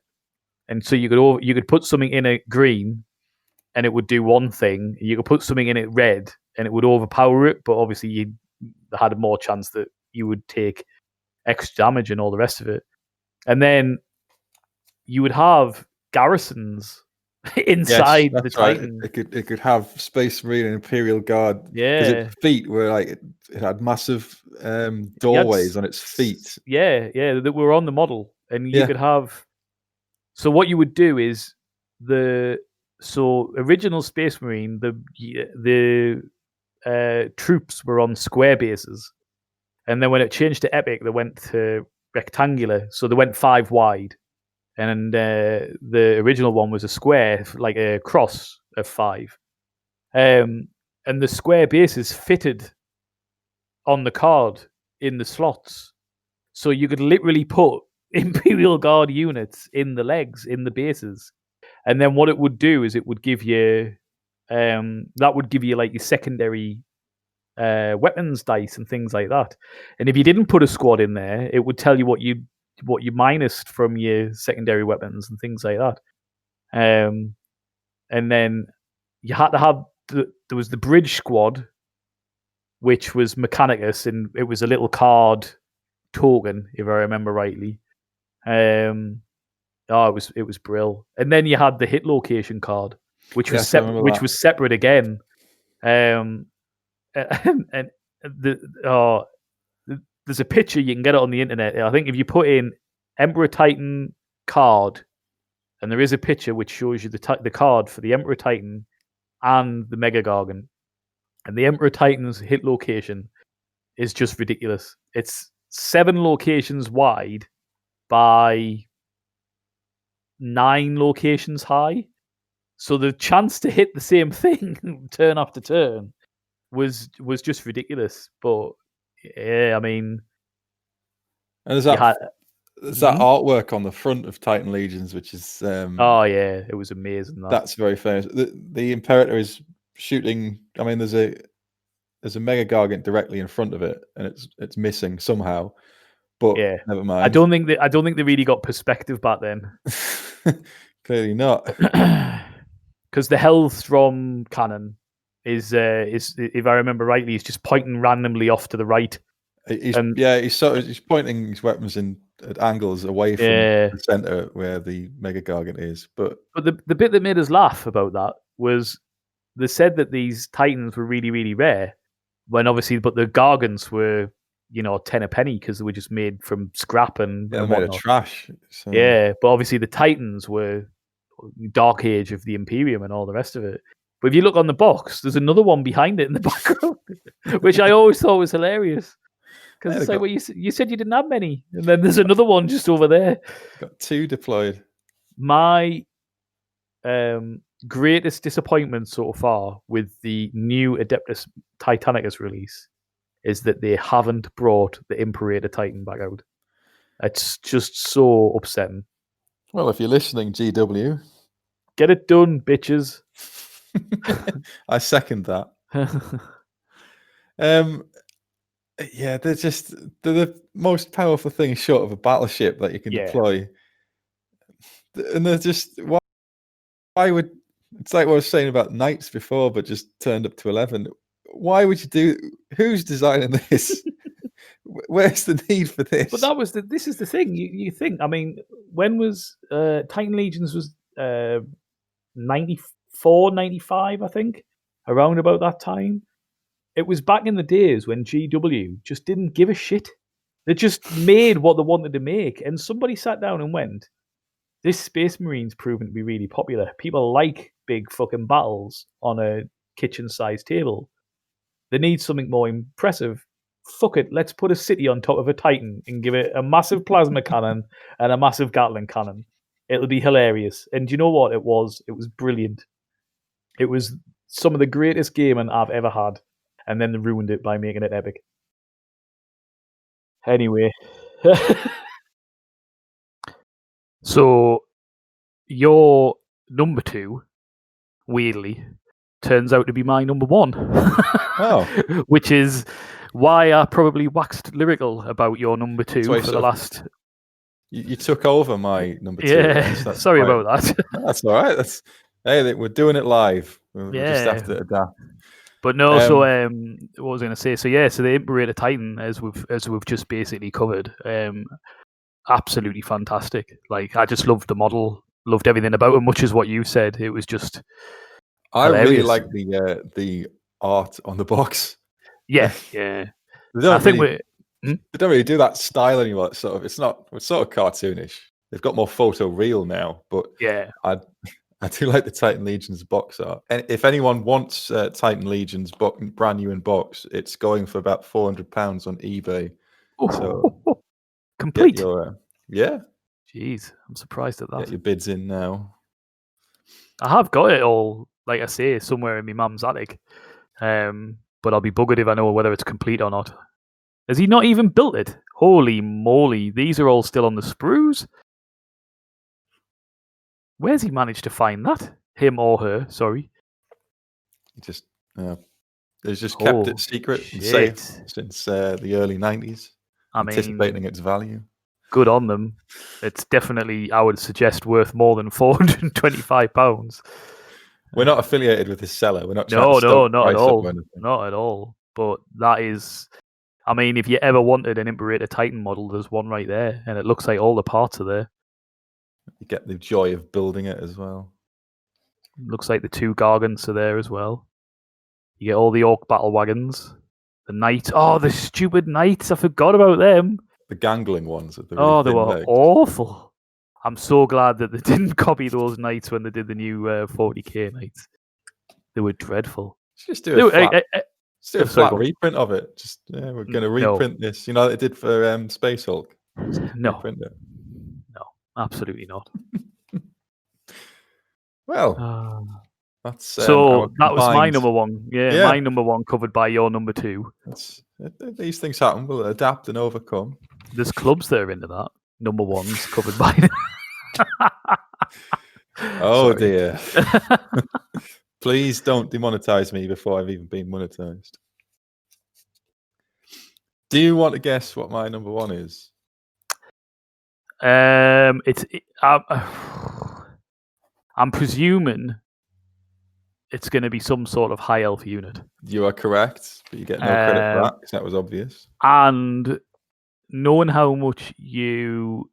B: and so you could put something in it green, and it would do one thing. You could put something in it red, and it would overpower it. But obviously, you had more chance that you would take extra damage and all the rest of it. And then you would have garrisons inside the Titan.
A: Right. It could have Space Marine and Imperial Guard. Because its feet were like it had massive doorways on its feet.
B: Yeah, that were on the model, and you could have. So what you would do is original Space Marine, the troops were on square bases, and then when it changed to Epic, they went to rectangular. So they went 5 wide, and the original one was a square, like a cross of 5. And the square bases fitted on the card in the slots, so you could literally put Imperial Guard units in the legs, in the bases, and then what it would do is it would give you that would give you like your secondary weapons dice and things like that. And if you didn't put a squad in there, it would tell you what you minused from your secondary weapons and things like that. And then you had to have there was the bridge squad, which was Mechanicus, and it was a little card token, if I remember rightly. It was Brill. And then you had the hit location card, which was separate again. And there's a picture, you can get it on the internet. I think if you put in Emperor Titan card, and there is a picture which shows you the card for the Emperor Titan and the Mega Gargant, and the Emperor Titan's hit location is just ridiculous. It's 7 locations wide by 9 locations high. So the chance to hit the same thing turn after turn was just ridiculous. But yeah, I mean,
A: and there's that artwork on the front of Titan Legions, which is
B: it was amazing.
A: That's very famous. The Imperator is shooting. I mean, there's a Mega Gargant directly in front of it, and it's missing somehow. But never mind.
B: I don't think they really got perspective back then.
A: Clearly not.
B: Because the Hellstrom cannon is if I remember rightly, he's just pointing randomly off to the right.
A: He's pointing his weapons at angles away from the center where the Mega Gargant is. But
B: the bit that made us laugh about that was they said that these Titans were really, really rare, when obviously, but the Gargants were 10 a penny because they were just made from scrap and
A: made of trash. So.
B: Yeah, but obviously the Titans were Dark Age of the Imperium and all the rest of it. But if you look on the box, there's another one behind it in the background, which I always thought was hilarious. Because it's like, well, you said you didn't have many, and then there's another one just over there.
A: Got 2 deployed.
B: My greatest disappointment so far with the new Adeptus Titanicus release is that they haven't brought the Imperator Titan back out. It's just so upsetting.
A: Well, if you're listening, GW,
B: get it done, bitches.
A: I second that. Yeah, they're the most powerful thing short of a battleship that you can deploy. And they're just why would it's like what I was saying about knights before, but just turned up to 11. Why would you do? Who's designing this? Where's the need for this?
B: But this is the thing. You think? I mean, when was Titan Legions was 94, 95, I think, around about that time. It was back in the days when GW just didn't give a shit. They just made what they wanted to make, and somebody sat down and went, "This Space Marine's proven to be really popular. People like big fucking battles on a kitchen-sized table. They need something more impressive. Fuck it, let's put a city on top of a Titan and give it a massive plasma cannon and a massive Gatling cannon. It'll be hilarious." And do you know what it was? It was brilliant. It was some of the greatest gaming I've ever had. And then they ruined it by making it epic. Anyway. So, your number 2, weirdly, turns out to be my number 1.
A: Oh.
B: Which is why I probably waxed lyrical about your number 2 for the last...
A: You took over my number 2.
B: Yeah, sorry about that.
A: That's all right. We're doing it live. We'll just have to adapt.
B: But no, so what was I going to say? So yeah, so the Imperator Titan, as we've just basically covered, absolutely fantastic. Like I just loved the model, loved everything about it. Much as what you said, it was just
A: I
B: hilarious.
A: really like the art on the box.
B: Yeah.
A: They don't
B: I think
A: really they don't really do that style anymore. It's sort of cartoonish. They've got more photo real now, but
B: yeah,
A: I do like the Titan Legions box art. And if anyone wants Titan Legions brand new in box, it's going for about £400 on eBay. So
B: complete.
A: Get your yeah.
B: Jeez, I'm surprised at that.
A: Get your bids in now.
B: I have got it all, like I say, somewhere in my mum's attic. But I'll be buggered if I know whether it's complete or not. Has he not even built it? Holy moly, these are all still on the sprues? Where's he managed to find that? Him or her, sorry.
A: He just he's just kept it secret and safe since the early 90s, anticipating its value.
B: Good on them. It's definitely, I would suggest, worth more than £425.
A: We're not affiliated with this seller. We're not trying to
B: No,
A: stoke
B: not at
A: price up
B: all.
A: or anything.
B: Not at all. But that is, I mean, if you ever wanted an Imperator Titan model, there's one right there, and it looks like all the parts are there.
A: You get the joy of building it as well.
B: Looks like the 2 Gargants are there as well. You get all the Orc battle wagons. The Knights. Oh, the stupid Knights. I forgot about them.
A: The gangling ones with the really
B: they
A: thin
B: were
A: legs.
B: awful. I'm so glad that they didn't copy those Knights when they did the new 40k Knights. They were dreadful.
A: Just do a flat reprint of it. Just we're going to reprint this. You know, they did for Space Hulk. Reprint it.
B: No, absolutely not.
A: Well, that's
B: so that was my number one. Yeah, my number one covered by your number 2.
A: These things happen. We'll adapt and overcome.
B: There's clubs that are into that. Number one's covered by.
A: Oh dear! Please don't demonetize me before I've even been monetized. Do you want to guess what my number 1 is?
B: I'm presuming it's going to be some sort of high elf unit.
A: You are correct, but you get no credit for that because that was obvious.
B: And knowing how much you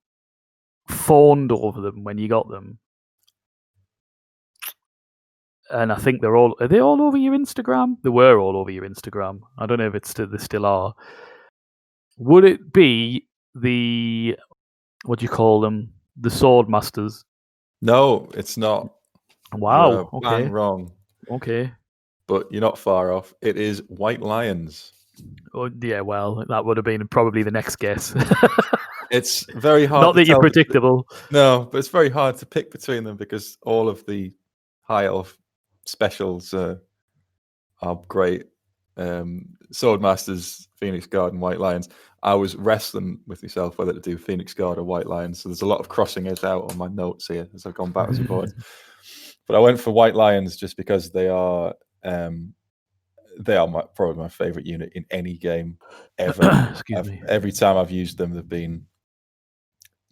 B: fawned over them when you got them, and I think are they all over your Instagram? They were all over your Instagram. I don't know if they still are. Would it be the, what do you call them? The Sword Masters?
A: No, it's not.
B: Wow.
A: You're bang wrong.
B: Okay.
A: But you're not far off. It is White Lions.
B: Oh, yeah, well, that would have been probably the next guess.
A: It's very hard.
B: Not that you're predictable.
A: No, but it's very hard to pick between them because all of the high elf specials are great. Swordmasters, Phoenix Guard, and White Lions. I was wrestling with myself whether to do Phoenix Guard or White Lions, so there's a lot of crossing it out on my notes here as I've gone backwards and forwards. But I went for White Lions just because they are probably my favorite unit in any game ever.
B: Excuse me.
A: Every time I've used them, they've been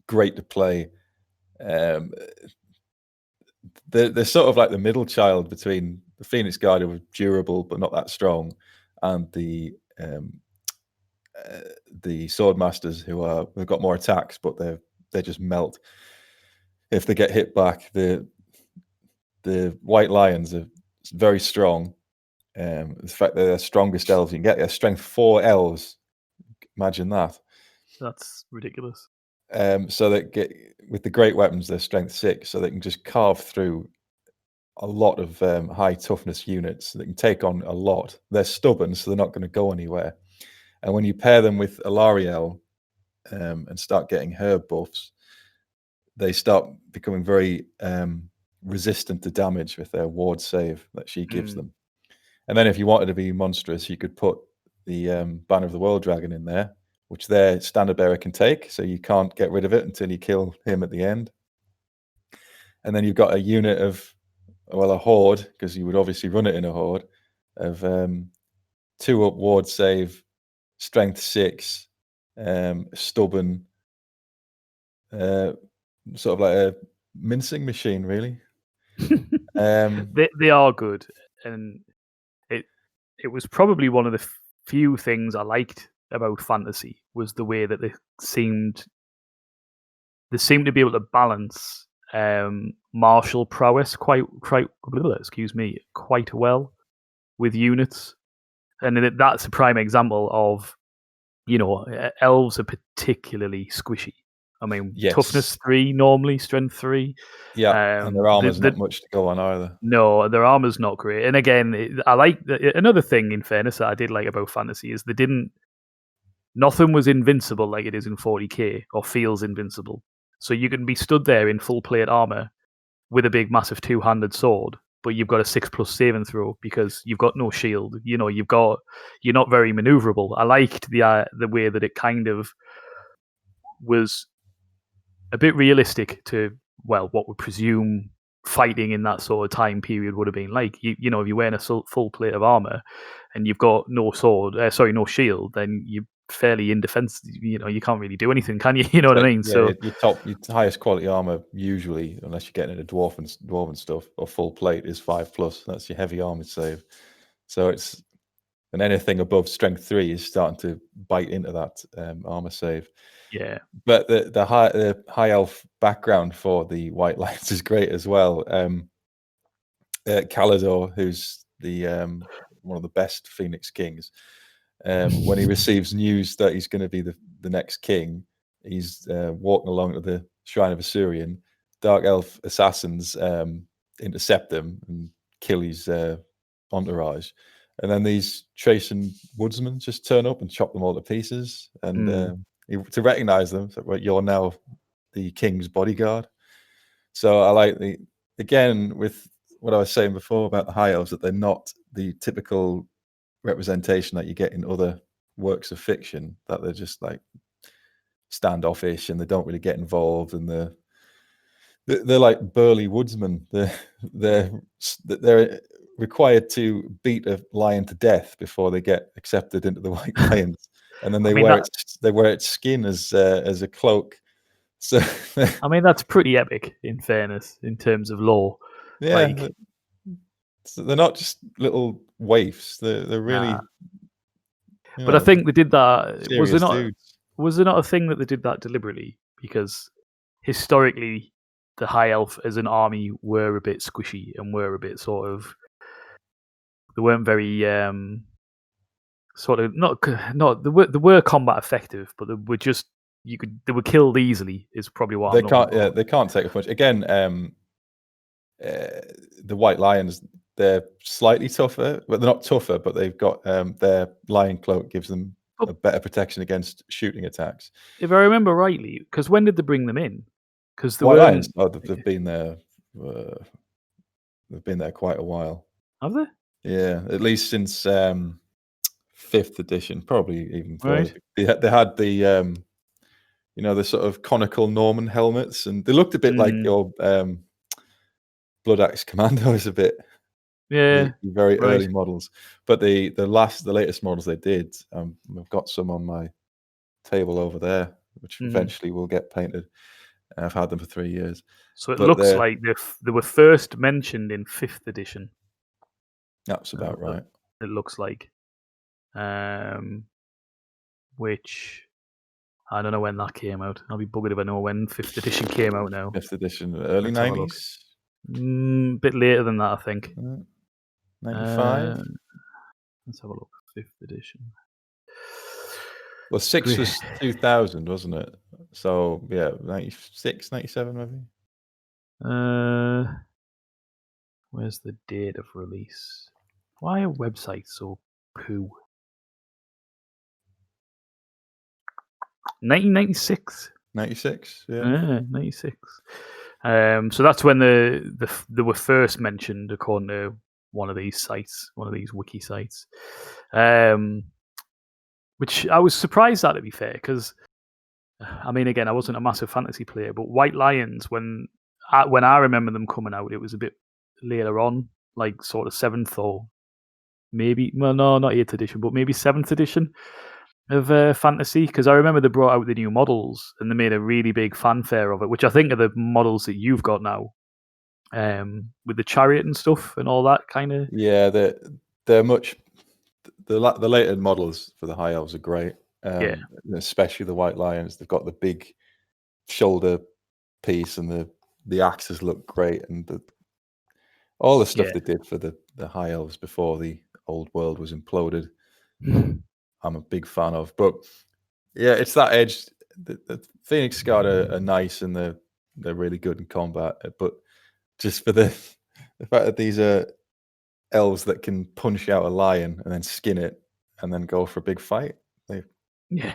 A: great to play. They're sort of like the middle child between the Phoenix Guard, who are durable but not that strong, and the Swordmasters, who've got more attacks, but they just melt if they get hit back. The White Lions are very strong. The fact that they're the strongest elves you can get, they're strength 4 elves. Imagine that.
B: That's ridiculous.
A: So they get, with the great weapons, they're strength 6, so they can just carve through a lot of high toughness units. They can take on a lot. They're stubborn, so they're not going to go anywhere. And when you pair them with Alarielle and start getting her buffs, they start becoming very resistant to damage with their ward save that she gives them. And then if you wanted to be monstrous, you could put the Banner of the World Dragon in there, which their standard bearer can take, so you can't get rid of it until you kill him at the end. And then you've got a unit of, well, a horde, because you would obviously run it in a horde, of 2 up ward save, strength 6, stubborn, sort of like a mincing machine, really.
B: They are good, and it was probably one of the few things I liked about fantasy was the way that they seemed to be able to balance martial prowess quite well with units, and that's a prime example of elves are particularly squishy. I mean, toughness
A: Yes.
B: 3 normally, strength 3.
A: Yeah, and their armor's
B: The
A: not much to go on either.
B: no, their armor's not great. And again, I like another thing in fairness that I did like about fantasy is nothing was invincible like it is in 40k or feels invincible. So you can be stood there in full plate armor with a big, massive 2-handed sword, but you've got a 6+ saving throw because you've got no shield. You're not very maneuverable. I liked the way that it kind of was a bit realistic to what we presume fighting in that sort of time period would have been like. If you're wearing a full plate of armor and you've got no no shield, then you're fairly indefensible. You can't really do anything, can you? You know what I mean?
A: Yeah, your highest quality armor usually, unless you're getting into dwarven stuff or full plate, is 5+. That's your heavy armor save. So and anything above strength 3 is starting to bite into that armor save.
B: Yeah.
A: But the high elf background for the White Lions is great as well. Calidor, who's the one of the best Phoenix Kings, when he receives news that he's going to be the next king, he's walking along to the Shrine of Assyrian. Dark elf assassins intercept him and kill his entourage. And then these Tracian woodsmen just turn up and chop them all to pieces. And to recognize them, so, well, you're now the king's bodyguard. So I like again, with what I was saying before about the high elves, that they're not the typical representation that you get in other works of fiction, that they're just like standoffish and they don't really get involved, and they're like burly woodsmen. They're required to beat a lion to death before they get accepted into the White Lions, and then they wear its skin as a cloak. So
B: I mean, that's pretty epic in fairness in terms of lore.
A: Yeah, they're not just little waifs. They're really.
B: But I think they did that.
A: Dudes.
B: Was there not a thing that they did that deliberately? Because historically, the high elf as an army were a bit squishy and were a bit sort of. They weren't very sort of not. They were combat effective, but they were just they were killed easily. Is probably what
A: they can't. Yeah, they can't take a punch again. The White Lions, they're slightly tougher, but they're not tougher. But they've got their lion cloak gives them a better protection against shooting attacks.
B: If I remember rightly, because when did they bring them in? Because the
A: White Lions, they've been there. They've been there quite a while.
B: Have they?
A: Yeah, at least since 5th edition, probably even further.
B: Right.
A: They had the the sort of conical Norman helmets, and they looked a bit like your Blood Axe Commandos a bit.
B: Yeah,
A: the very early models. But the latest models they did, I've got some on my table over there, which eventually will get painted. I've had them for 3 years.
B: So it looks like they were first mentioned in 5th edition.
A: That's about right.
B: It looks like, which I don't know when that came out. I'll be buggered if I know when 5th edition came out now.
A: 5th edition, early 90s.
B: Bit later than that, I think.
A: 95.
B: Let's have a look. 5th edition.
A: Well, 6 was 2000, wasn't it? So yeah, 96, 97 maybe.
B: Where's the date of release? Why are websites so poo? 1996.
A: 96, yeah.
B: 96. So that's when they were first mentioned, according to one of these sites, one of these wiki sites. Which I was surprised at, to be fair, because I mean, again, I wasn't a massive fantasy player, but White Lions, when I remember them coming out, it was a bit later on, like sort of 7th or maybe, well, no, not 8th edition, but maybe 7th edition of fantasy, because I remember they brought out the new models and they made a really big fanfare of it, which I think are the models that you've got now, with the chariot and stuff and all that kind of.
A: Yeah, they're much the later models for the high elves are great.
B: Yeah.
A: Especially the white lions. They've got the big shoulder piece, and the axes look great, and all the stuff they did for the high elves before the old world was imploded. I'm a big fan of. But yeah, it's that edge. The Phoenix Guard are nice, and they're really good in combat. But just for the fact that these are elves that can punch out a lion and then skin it and then go for a big fight,
B: Yeah.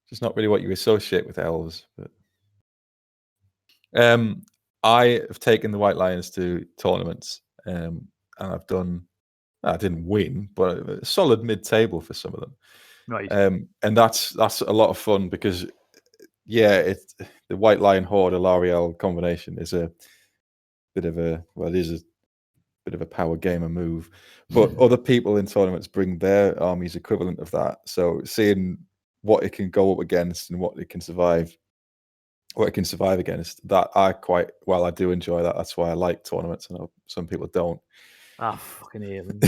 A: just not really what you associate with elves. But I have taken the White Lions to tournaments, and I've done. I didn't win, but a solid mid-table for some of them.
B: Right.
A: And that's a lot of fun because, yeah, the White Lion Horde Alariel combination is a bit of a power gamer move, but other people in tournaments bring their armies equivalent of that. So seeing what it can go up against and what it can survive against, that I do enjoy that. That's why I like tournaments. I know some people don't.
B: I fucking hate them.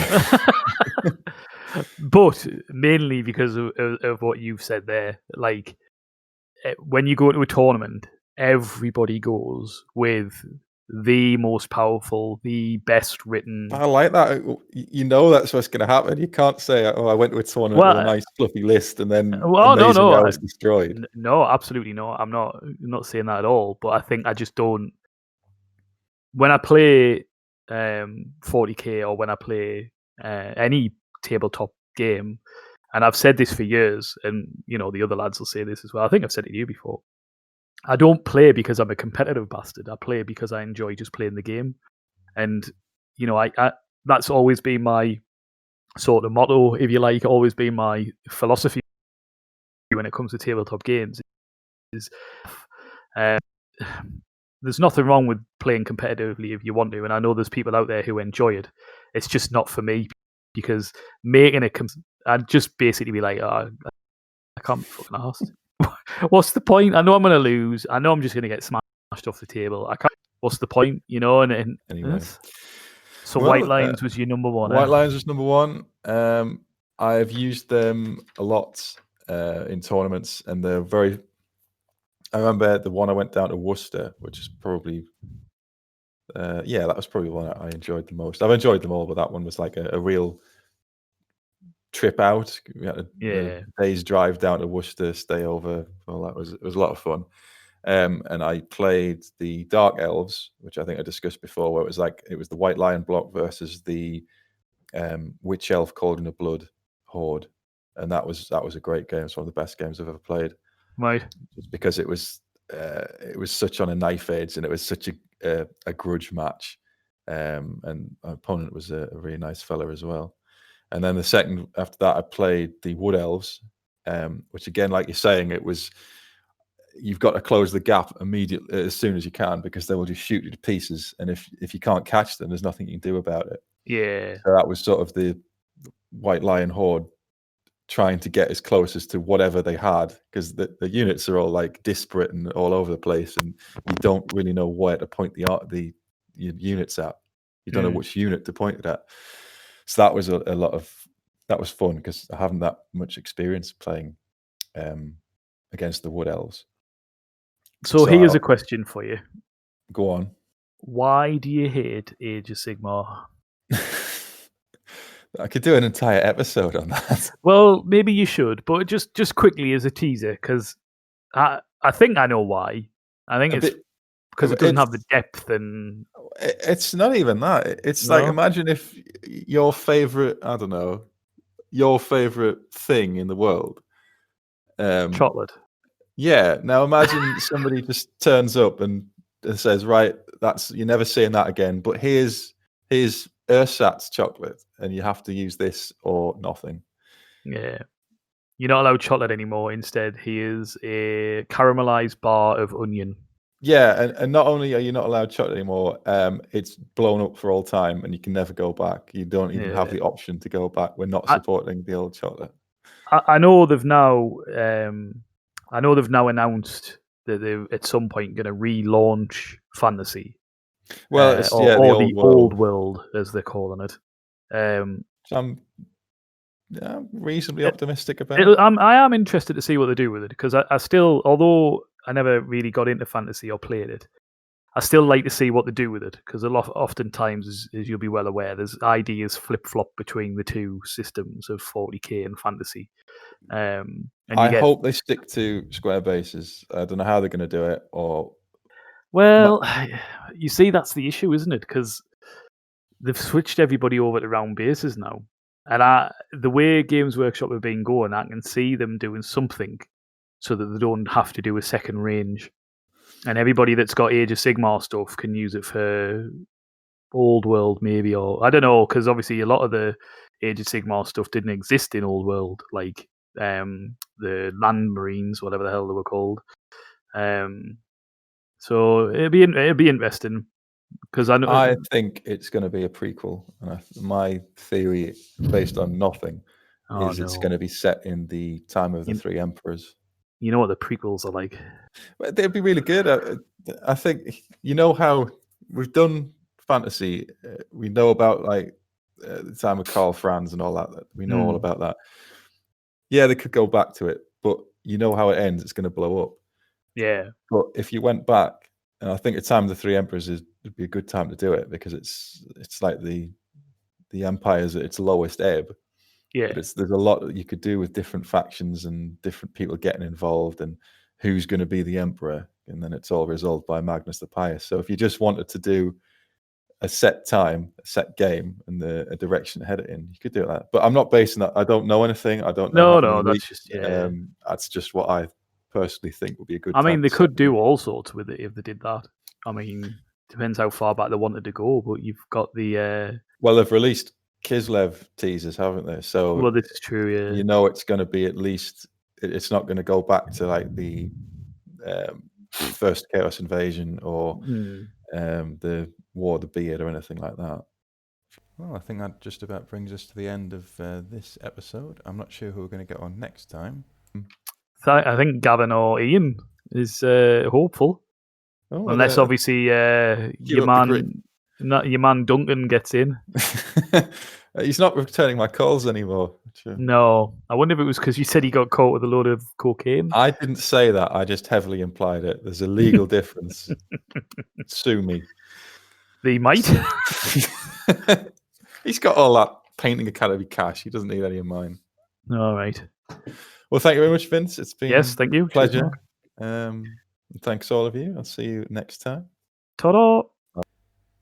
B: But mainly because of what you've said there. Like, when you go to a tournament, everybody goes with the most powerful, the best written.
A: I like that. You know that's what's going to happen. You can't say, "Oh, I went to a tournament with a nice fluffy list and then amazing elves destroyed."
B: No, absolutely not. I'm not saying that at all. But I think I just don't. When I play 40k or when I play any tabletop game, and I've said this for years, and the other lads will say this as well. I think I've said it to you before. I don't play because I'm a competitive bastard. I play because I enjoy just playing the game, and I that's always been my sort of motto, if you like, always been my philosophy when it comes to tabletop games. Is there's nothing wrong with playing competitively if you want to, and I know there's people out there who enjoy it. It's just not for me because making it, I'd just basically be like, I can't be fucking arsed. What's the point? I know I'm going to lose. I know I'm just going to get smashed off the table. I can't. What's the point? And
A: anyway.
B: So White Lions was your number one.
A: White Lions was number one. I've used them a lot in tournaments, and they're very. I remember the one I went down to Worcester, which is probably. That was probably the one I enjoyed the most. I've enjoyed them all, but that one was like a real trip out. We had a day's drive down to Worcester, stay over. Well, it was a lot of fun. And I played the Dark Elves, which I think I discussed before, where it was the White Lion block versus the Witch Elf Cauldron of Blood Horde, and that was a great game. It's one of the best games I've ever played.
B: Right.
A: Just because it was such on a knife edge, and it was such a grudge match. And my opponent was a really nice fella as well. And then the second after that, I played the Wood Elves, which again, like you're saying, you've got to close the gap immediately as soon as you can, because they will just shoot you to pieces. And if you can't catch them, there's nothing you can do about it.
B: Yeah.
A: So that was sort of the White Lion Horde trying to get as close as to whatever they had, because the units are all like disparate and all over the place, and you don't really know where to point the units at. You don't know which unit to point it at. So that was that was fun, because I haven't that much experience playing against the Wood Elves.
B: So here's a question for you.
A: Go on.
B: Why do you hate Age of Sigmar?
A: I could do an entire episode on that.
B: Well, maybe you should, but just quickly as a teaser, because I think I know why. I think it's because it doesn't have the depth, and
A: it's not even that. It's like, imagine if your favorite, I don't know, your favorite thing in the world,
B: chocolate.
A: Yeah. Now imagine somebody just turns up and says, "Right, you're never seeing that again. But here's ersatz chocolate, and you have to use this or nothing."
B: Yeah. You're not allowed chocolate anymore. Instead, here's a caramelized bar of onion.
A: Yeah, and not only are you not allowed chocolate anymore, it's blown up for all time, and you can never go back. You don't even have the option to go back. We're not supporting the old chocolate.
B: I know they've now. I know they've now announced that they're at some point going to relaunch Fantasy.
A: Well,
B: or the old world, as they're calling it.
A: I'm reasonably optimistic about
B: I am interested to see what they do with it because I still, although I never really got into fantasy or played it, I still like to see what they do with it because oftentimes, as you'll be well aware, there's ideas flip flop between the two systems of 40k and fantasy. And
A: I hope they stick to square bases. I don't know how they're going to do it, or
B: well, you see, that's the issue, isn't it? Because they've switched everybody over to round bases now, and the way Games Workshop have been going, I can see them doing something so that they don't have to do a second range. And everybody that's got Age of Sigmar stuff can use it for Old World, maybe, or I don't know, because obviously a lot of the Age of Sigmar stuff didn't exist in Old World, like the Land Marines, whatever the hell they were called. So it'd be interesting because
A: I think it's going to be a prequel. And my theory, based on nothing, is it's going to be set in the time of the Three Emperors.
B: You know what the prequels are like.
A: They'd be really good. I think you know how we've done fantasy. We know about like the time of Karl Franz and all that. We know all about that. Yeah, they could go back to it, but you know how it ends. It's going to blow up.
B: Yeah.
A: But if you went back, and I think the time of the Three Emperors would be a good time to do it because it's like the empire's at its lowest ebb.
B: Yeah.
A: But there's a lot that you could do with different factions and different people getting involved and who's going to be the emperor, and then it's all resolved by Magnus the Pious. So if you just wanted to do a set time, a set game, and a direction to head it in, you could do that. But I'm not basing that. I don't know anything. I don't know.
B: No, that's just
A: that's just what I personally think would be a good.
B: I mean, they could do all sorts with it if they did that. I mean, depends how far back they wanted to go. But you've got the
A: well, they've released Kislev teasers, haven't they? So
B: well, this is true. Yeah,
A: you know it's going to be at least. It's not going to go back to like the first Chaos Invasion or the War of the Beard or anything like that. Well, I think that just about brings us to the end of this episode. I'm not sure who we're going to get on next time.
B: I think Gavin or Ian is hopeful, unless obviously your man Duncan gets in.
A: He's not returning my calls anymore.
B: No, I wonder if it was because you said he got caught with a load of cocaine.
A: I didn't say that. I just heavily implied it. There's a legal difference. Sue me.
B: He might.
A: He's got all that Painting Academy cash. He doesn't need any of mine.
B: All right.
A: Well, thank you very much, Vince. It's been
B: thank you.
A: A pleasure. Thanks all of you. I'll see you next time.
B: Ta-da.